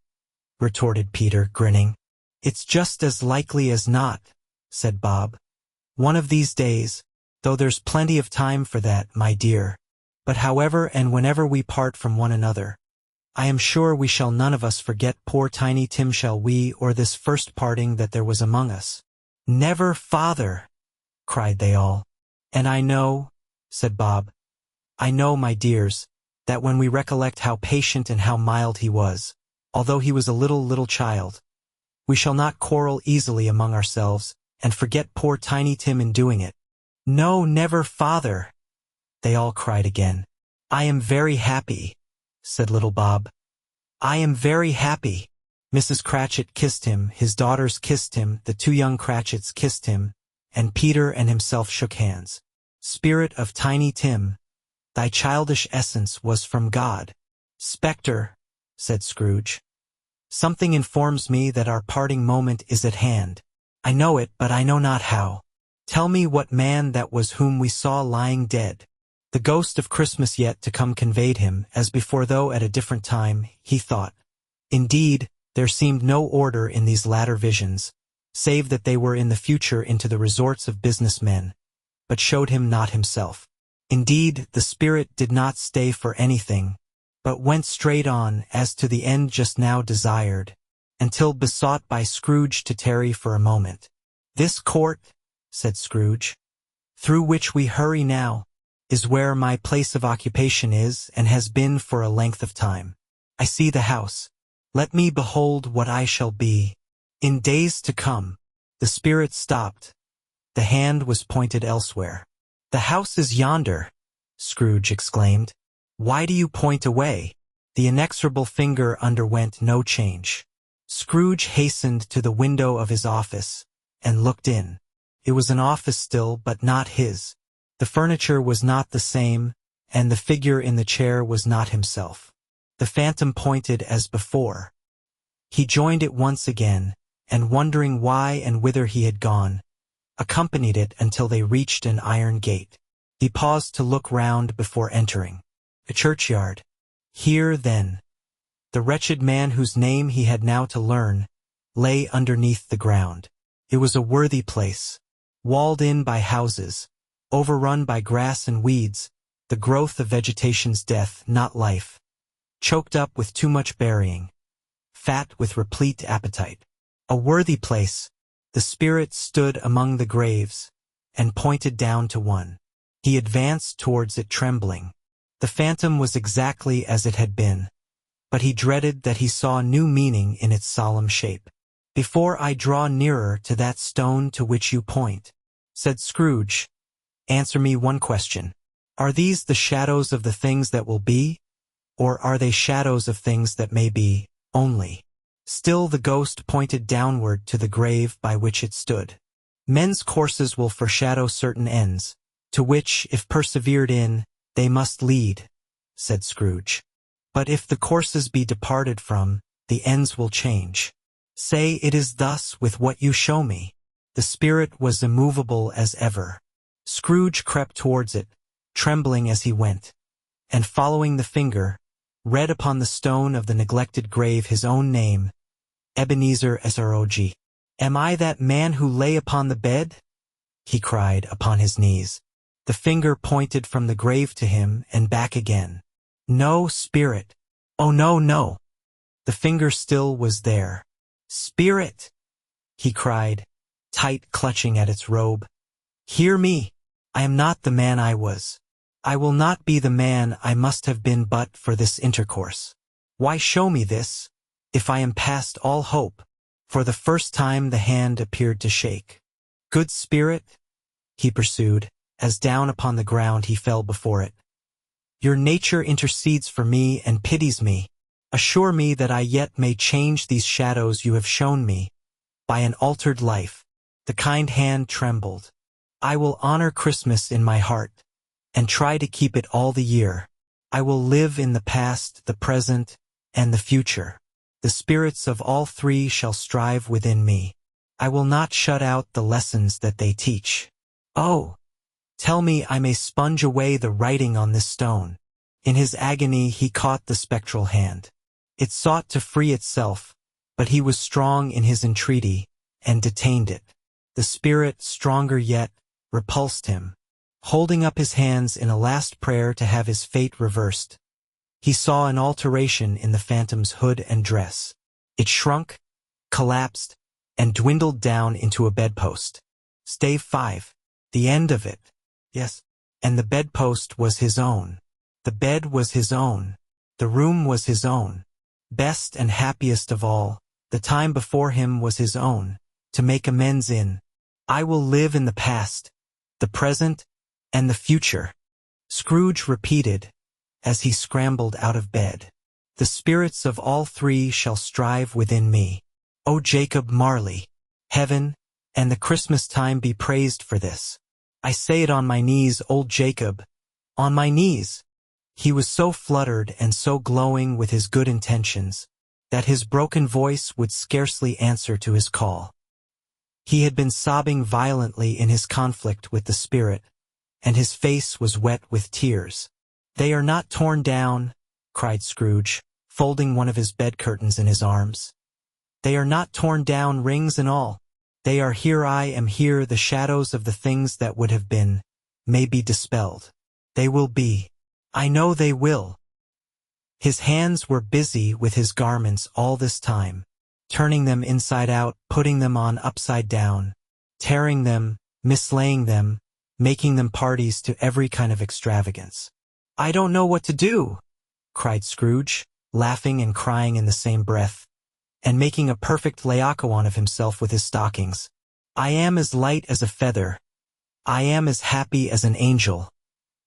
retorted Peter, grinning. It's just as likely as not, said Bob. One of these days, though there's plenty of time for that, my dear. But however and whenever we part from one another, I am sure we shall none of us forget poor Tiny Tim, shall we, or this first parting that there was among us. Never, father, cried they all. And I know, said Bob, I know, my dears, that when we recollect how patient and how mild he was, although he was a little child, we shall not quarrel easily among ourselves, and forget poor Tiny Tim in doing it. No, never, father, they all cried again. I am very happy, said little Bob. I am very happy. Mrs. Cratchit kissed him, his daughters kissed him, the two young Cratchits kissed him, and Peter and himself shook hands. Spirit of Tiny Tim, thy childish essence was from God. Spectre, said Scrooge, something informs me that our parting moment is at hand. I know it, but I know not how. Tell me what man that was whom we saw lying dead. The ghost of Christmas yet to come conveyed him, as before, though at a different time, he thought. Indeed, there seemed no order in these latter visions, save that they were in the future into the resorts of business men, but showed him not himself. Indeed, the spirit did not stay for anything, but went straight on as to the end just now desired, until besought by Scrooge to tarry for a moment. This court, said Scrooge, through which we hurry now, is where my place of occupation is and has been for a length of time. I see the house. Let me behold what I shall be. In days to come. The spirit stopped. The hand was pointed elsewhere. The house is yonder, Scrooge exclaimed. Why do you point away? The inexorable finger underwent no change. Scrooge hastened to the window of his office, and looked in. It was an office still, but not his. The furniture was not the same, and the figure in the chair was not himself. The phantom pointed as before. He joined it once again, and wondering why and whither he had gone, accompanied it until they reached an iron gate. He paused to look round before entering. A churchyard. Here, then, the wretched man whose name he had now to learn, lay underneath the ground. It was a worthy place, walled in by houses, overrun by grass and weeds, the growth of vegetation's death, not life, choked up with too much burying, fat with replete appetite. A worthy place. The spirit stood among the graves, and pointed down to one. He advanced towards it trembling. The phantom was exactly as it had been, but he dreaded that he saw new meaning in its solemn shape. "Before I draw nearer to that stone to which you point," said Scrooge, "answer me one question. Are these the shadows of the things that will be, or are they shadows of things that may be, only?" Still the ghost pointed downward to the grave by which it stood. "Men's courses will foreshadow certain ends, to which, if persevered in, they must lead," said Scrooge. "But if the courses be departed from, the ends will change. Say it is thus with what you show me." The spirit was immovable as ever. Scrooge crept towards it, trembling as he went, and following the finger, read upon the stone of the neglected grave his own name, Ebenezer Srog. "Am I that man who lay upon the bed?" he cried upon his knees. The finger pointed from the grave to him and back again. "No, spirit. Oh, no, no." The finger still was there. "Spirit," he cried, tight clutching at its robe. "Hear me. I am not the man I was. I will not be the man I must have been but for this intercourse. Why show me this, if I am past all hope?" For the first time the hand appeared to shake. "Good spirit," he pursued, as down upon the ground he fell before it. "Your nature intercedes for me and pities me. Assure me that I yet may change these shadows you have shown me, by an altered life." The kind hand trembled. "I will honor Christmas in my heart, and try to keep it all the year. I will live in the past, the present, and the future. The spirits of all three shall strive within me. I will not shut out the lessons that they teach. Oh, tell me I may sponge away the writing on this stone." In his agony he caught the spectral hand. It sought to free itself, but he was strong in his entreaty, and detained it. The spirit, stronger yet, repulsed him, holding up his hands in a last prayer to have his fate reversed. He saw an alteration in the phantom's hood and dress. It shrunk, collapsed, and dwindled down into a bedpost. Stave 5. The end of it. Yes. And the bedpost was his own. The bed was his own. The room was his own. Best and happiest of all, the time before him was his own, to make amends in. "I will live in the past, the present, and the future," Scrooge repeated, as he scrambled out of bed. "The spirits of all three shall strive within me. O Jacob Marley, heaven and the Christmas time be praised for this. I say it on my knees, old Jacob, on my knees." He was so fluttered and so glowing with his good intentions, that his broken voice would scarcely answer to his call. He had been sobbing violently in his conflict with the spirit, and his face was wet with tears. "They are not torn down," cried Scrooge, folding one of his bed curtains in his arms. "They are not torn down, rings and all. They are here. I am here. The shadows of the things that would have been may be dispelled. They will be. I know they will." His hands were busy with his garments all this time, turning them inside out, putting them on upside down, tearing them, mislaying them, making them parties to every kind of extravagance. "I don't know what to do," cried Scrooge, laughing and crying in the same breath, and making a perfect Laocoon of himself with his stockings. "I am as light as a feather. I am as happy as an angel.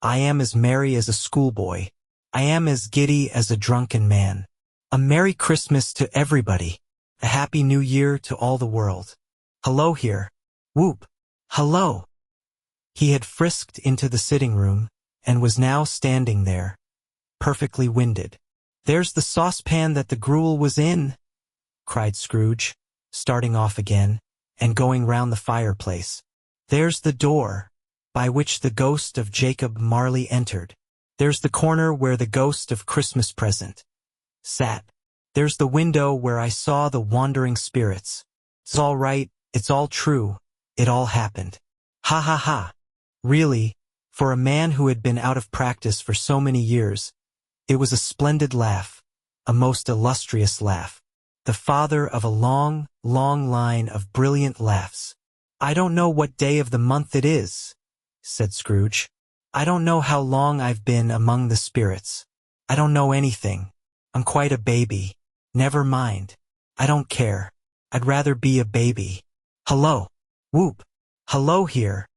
I am as merry as a schoolboy. I am as giddy as a drunken man. A Merry Christmas to everybody. A Happy New Year to all the world. Hello here. Whoop. Hello." He had frisked into the sitting room, and was now standing there, perfectly winded. "There's the saucepan that the gruel was in," cried Scrooge, starting off again, and going round the fireplace. "There's the door by which the ghost of Jacob Marley entered. There's the corner where the ghost of Christmas Present sat. There's the window where I saw the wandering spirits. It's all right, it's all true, it all happened. Ha ha ha." Really, for a man who had been out of practice for so many years, it was a splendid laugh, a most illustrious laugh. the father of a long, long line of brilliant laughs. "I don't know what day of the month it is," said Scrooge. "I don't know how long I've been among the spirits. I don't know anything. I'm quite a baby. Never mind. I don't care. I'd rather be a baby. Hello! Whoop! Hello here!"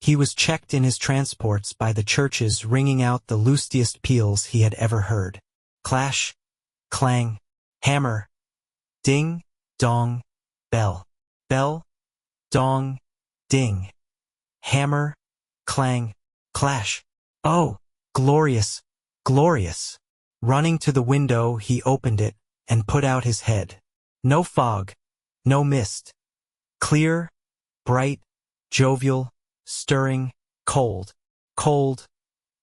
He was checked in his transports by the churches ringing out the lustiest peals he had ever heard. Clash, clang, hammer, ding, dong, bell, bell, dong, ding, hammer, clang, clash. Oh, glorious, glorious! Running to the window, he opened it and put out his head. No fog, no mist. Clear, bright, jovial, stirring, cold, cold,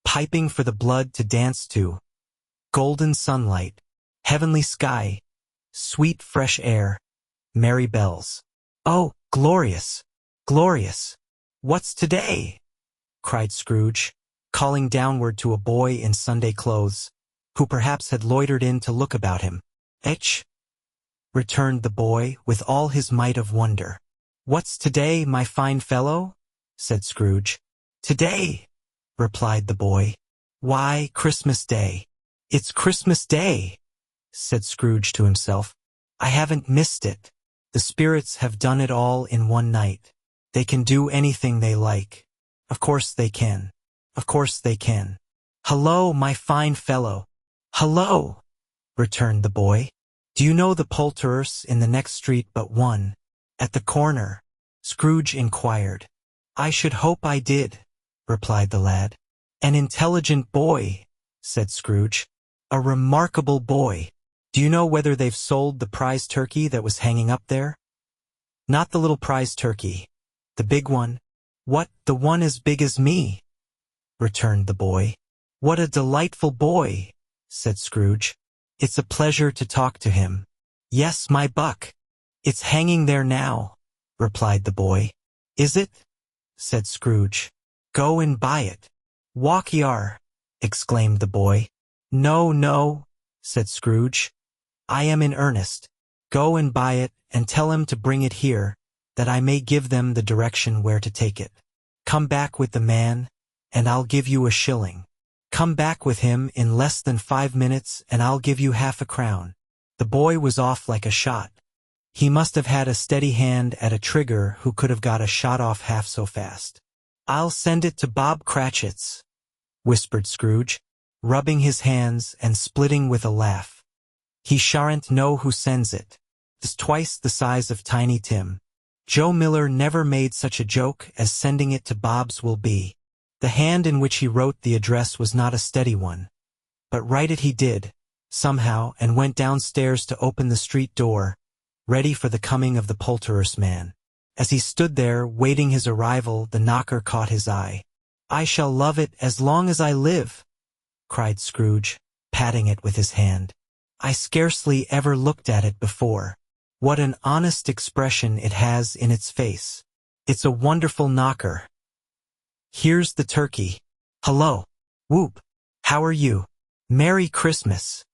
piping for the blood to dance to. Golden sunlight, heavenly sky, sweet fresh air, merry bells. "Oh, glorious, glorious! What's today?" cried Scrooge, calling downward to a boy in Sunday clothes, who perhaps had loitered in to look about him. "Etch," returned the boy with all his might of wonder. "What's today, my fine fellow?" said Scrooge. "Today," replied the boy. "Why, Christmas Day." "It's Christmas Day," said Scrooge to himself. "I haven't missed it. The spirits have done it all in one night. They can do anything they like. Of course they can. Of course they can. Hello, my fine fellow." "Hello," returned the boy. "Do you know the poulterers in the next street but one, at the corner?" Scrooge inquired. "I should hope I did," replied the lad. "An intelligent boy," said Scrooge. "A remarkable boy. Do you know whether they've sold the prize turkey that was hanging up there?" "Not the little prize turkey. The big one." "What, the one as big as me?" returned the boy. "What a delightful boy," said Scrooge. "It's a pleasure to talk to him." "Yes, my buck. It's hanging there now," replied the boy. "Is it?" said Scrooge. "Go and buy it." "Walk yar!" exclaimed the boy. "No, no," said Scrooge. "I am in earnest. Go and buy it, and tell him to bring it here, that I may give them the direction where to take it. Come back with the man, and I'll give you a shilling. Come back with him in less than 5 minutes, and I'll give you half a crown." The boy was off like a shot. He must have had a steady hand at a trigger who could have got a shot off half so fast. "I'll send it to Bob Cratchit's," whispered Scrooge, rubbing his hands and splitting with a laugh. "He shan't know who sends it. It's twice the size of Tiny Tim. Joe Miller never made such a joke as sending it to Bob's will be." The hand in which he wrote the address was not a steady one, but write it he did, somehow, and went downstairs to open the street door, ready for the coming of the poulterer's man. As he stood there, waiting his arrival, the knocker caught his eye. "I shall love it as long as I live," cried Scrooge, patting it with his hand. "I scarcely ever looked at it before. What an honest expression it has in its face. It's a wonderful knocker. Here's the turkey. Hello. Whoop. How are you? Merry Christmas."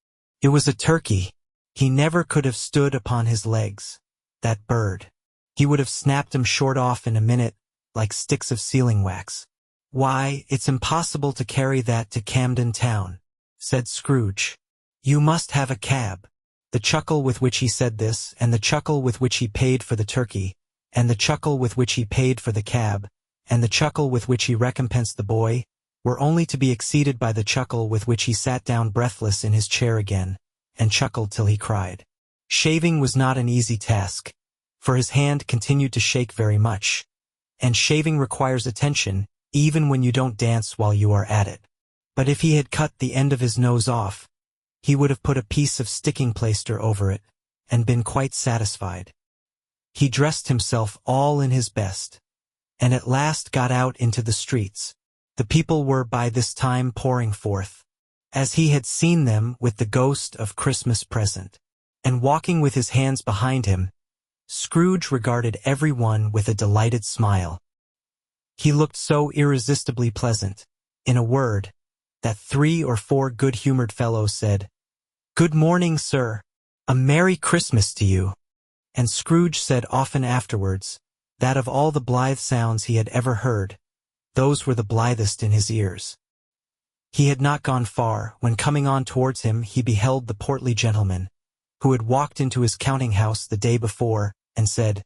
It was a turkey. He never could have stood upon his legs. That bird. He would have snapped him short off in a minute, like sticks of sealing wax. "Why, it's impossible to carry that to Camden Town," said Scrooge. "You must have a cab." The chuckle with which he said this, and the chuckle with which he paid for the turkey, and the chuckle with which he paid for the cab, and the chuckle with which he recompensed the boy, were only to be exceeded by the chuckle with which he sat down breathless in his chair again, and chuckled till he cried. Shaving was not an easy task, for his hand continued to shake very much, and shaving requires attention, even when you don't dance while you are at it. But if he had cut the end of his nose off, he would have put a piece of sticking plaster over it, and been quite satisfied. He dressed himself all in his best, and at last got out into the streets. The people were by this time pouring forth, as he had seen them with the ghost of Christmas present, and walking with his hands behind him, Scrooge regarded every one with a delighted smile. He looked so irresistibly pleasant, in a word, that 3 or 4 good-humored fellows said, "Good morning, sir." "A Merry Christmas to you." And Scrooge said often afterwards, that of all the blithe sounds he had ever heard, those were the blithest in his ears. He had not gone far, when coming on towards him he beheld the portly gentleman, who had walked into his counting-house the day before, and said,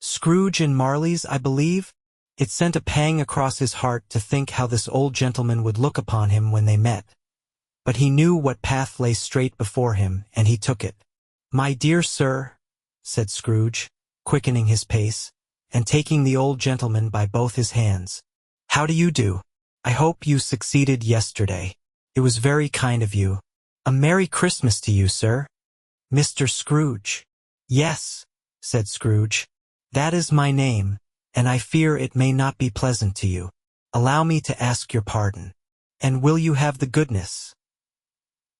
"Scrooge and Marley's, I believe?" It sent a pang across his heart to think how this old gentleman would look upon him when they met. But he knew what path lay straight before him, and he took it. "My dear sir," said Scrooge, quickening his pace, and taking the old gentleman by both his hands. "How do you do? I hope you succeeded yesterday. It was very kind of you. A Merry Christmas to you, sir." "Mr. Scrooge." "Yes," said Scrooge. "That is my name, and I fear it may not be pleasant to you. Allow me to ask your pardon. And will you have the goodness—"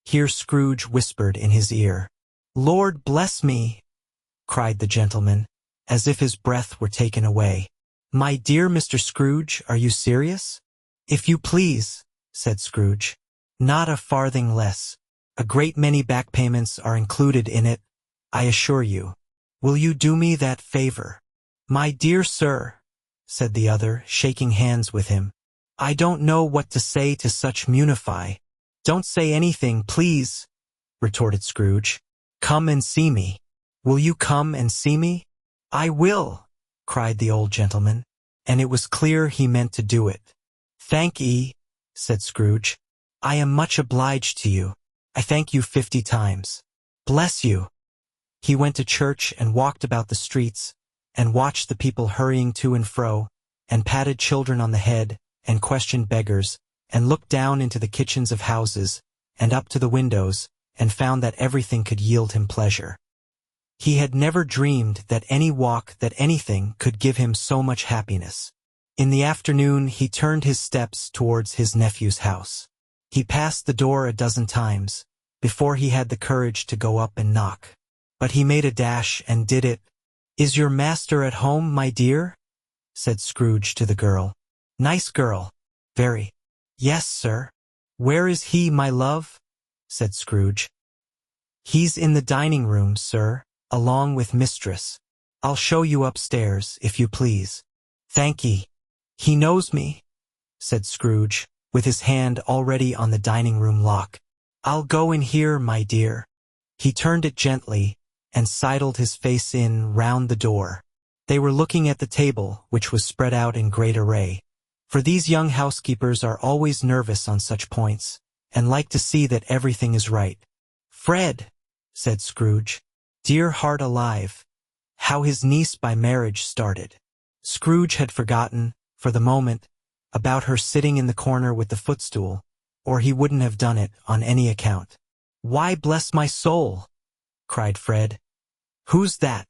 Here Scrooge whispered in his ear. "Lord bless me!" cried the gentleman, as if his breath were taken away. "My dear Mr. Scrooge, are you serious?" "If you please," said Scrooge. "Not a farthing less. A great many back payments are included in it, I assure you. Will you do me that favor?" "My dear sir," said the other, shaking hands with him, "I don't know what to say to such munify." "Don't say anything, please," retorted Scrooge. "Come and see me. Will you come and see me?" "I will," cried the old gentleman, and it was clear he meant to do it. "Thank-ye," said Scrooge. "I am much obliged to you. I thank you 50 times. Bless you." He went to church and walked about the streets, and watched the people hurrying to and fro, and patted children on the head, and questioned beggars, and looked down into the kitchens of houses, and up to the windows, and found that everything could yield him pleasure. He had never dreamed that any walk, that anything, could give him so much happiness. In the afternoon he turned his steps towards his nephew's house. He passed the door a dozen times, before he had the courage to go up and knock. But he made a dash and did it. "Is your master at home, my dear?" said Scrooge to the girl. "Nice girl. Very." "Yes, sir." "Where is he, my love?" said Scrooge. "He's in the dining-room, sir, along with mistress. I'll show you upstairs, if you please." "Thank-ye." "He knows me," said Scrooge, with his hand already on the dining-room lock. "I'll go in here, my dear." He turned it gently, and sidled his face in round the door. They were looking at the table, which was spread out in great array, for these young housekeepers are always nervous on such points, and like to see that everything is right. "Fred," said Scrooge. "Dear heart alive, how his niece by marriage started." Scrooge had forgotten, for the moment, about her sitting in the corner with the footstool, or he wouldn't have done it on any account. "Why, bless my soul!" cried Fred. "Who's that?"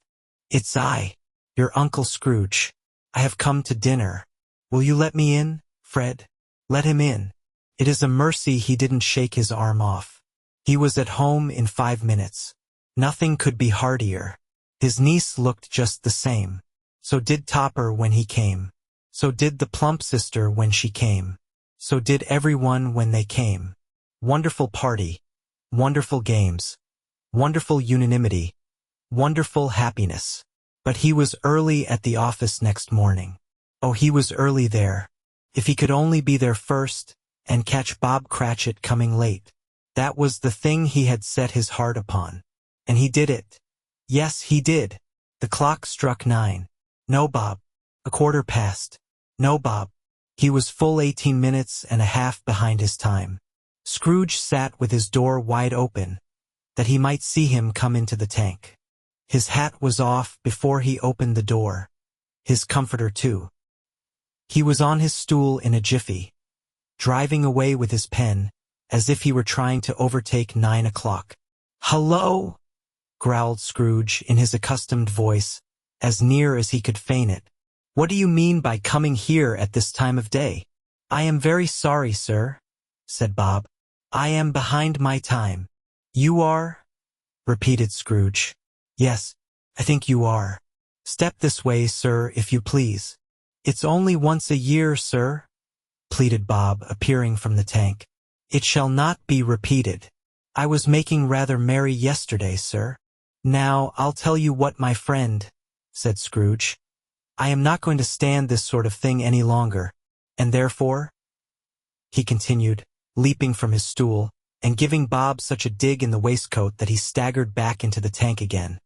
"It's I, your Uncle Scrooge. I have come to dinner. Will you let me in, Fred?" "Let him in. It is a mercy he didn't shake his arm off. He was at home in 5 minutes. Nothing could be heartier. His niece looked just the same. So did Topper when he came. So did the plump sister when she came. So did everyone when they came. Wonderful party. Wonderful games. Wonderful unanimity. Wonderful happiness. But he was early at the office next morning. Oh, he was early there. If he could only be there first, and catch Bob Cratchit coming late. That was the thing he had set his heart upon. And he did it. Yes, he did. The clock struck 9. No, Bob. 1/4 past. No, Bob. He was full 18 minutes and a half behind his time. Scrooge sat with his door wide open, that he might see him come into the tank. His hat was off before he opened the door. His comforter, too. He was on his stool in a jiffy, driving away with his pen, as if he were trying to overtake 9 o'clock. "Hullo!" growled Scrooge in his accustomed voice, as near as he could feign it. "What do you mean by coming here at this time of day?" "I am very sorry, sir," said Bob. "I am behind my time." "You are?" repeated Scrooge. "Yes, I think you are. Step this way, sir, if you please." "It's only once a year, sir," pleaded Bob, appearing from the tank. "It shall not be repeated. I was making rather merry yesterday, sir." "Now, I'll tell you what, my friend," said Scrooge. "I am not going to stand this sort of thing any longer, and therefore," he continued, leaping from his stool, and giving Bob such a dig in the waistcoat that he staggered back into the tank again.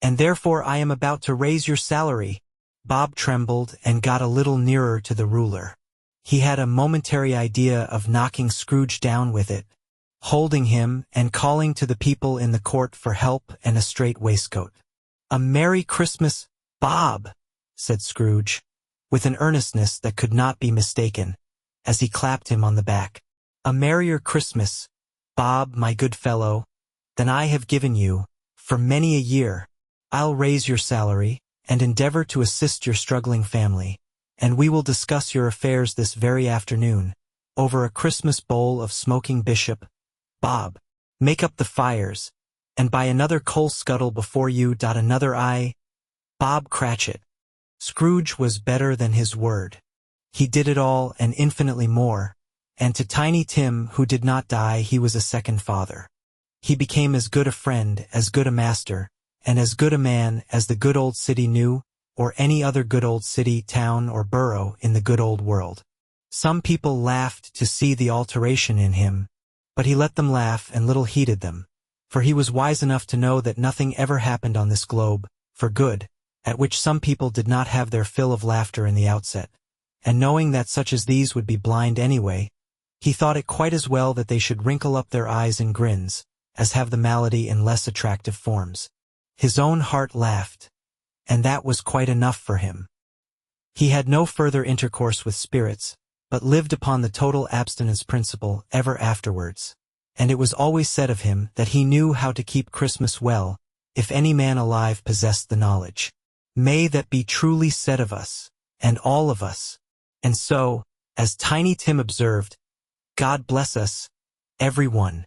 "And therefore I am about to raise your salary." Bob trembled and got a little nearer to the ruler. He had a momentary idea of knocking Scrooge down with it, holding him and calling to the people in the court for help and a straight waistcoat. "A Merry Christmas, Bob," said Scrooge, with an earnestness that could not be mistaken, as he clapped him on the back. "A merrier Christmas, Bob, my good fellow, than I have given you for many a year. I'll raise your salary, and endeavor to assist your struggling family, and we will discuss your affairs this very afternoon, over a Christmas bowl of smoking bishop. Bob, make up the fires, and buy another coal scuttle before you. Another Bob Cratchit." Scrooge was better than his word. He did it all and infinitely more, and to Tiny Tim, who did not die, he was a second father. He became as good a friend, as good a master, and as good a man as the good old city knew, or any other good old city, town, or borough in the good old world. Some people laughed to see the alteration in him, but he let them laugh and little heeded them, for he was wise enough to know that nothing ever happened on this globe for good, at which some people did not have their fill of laughter in the outset, and knowing that such as these would be blind anyway, he thought it quite as well that they should wrinkle up their eyes in grins, as have the malady in less attractive forms. His own heart laughed, and that was quite enough for him. He had no further intercourse with spirits, but lived upon the total abstinence principle ever afterwards, and it was always said of him that he knew how to keep Christmas well, if any man alive possessed the knowledge. May that be truly said of us, and all of us. And so, as Tiny Tim observed, God bless us, every one.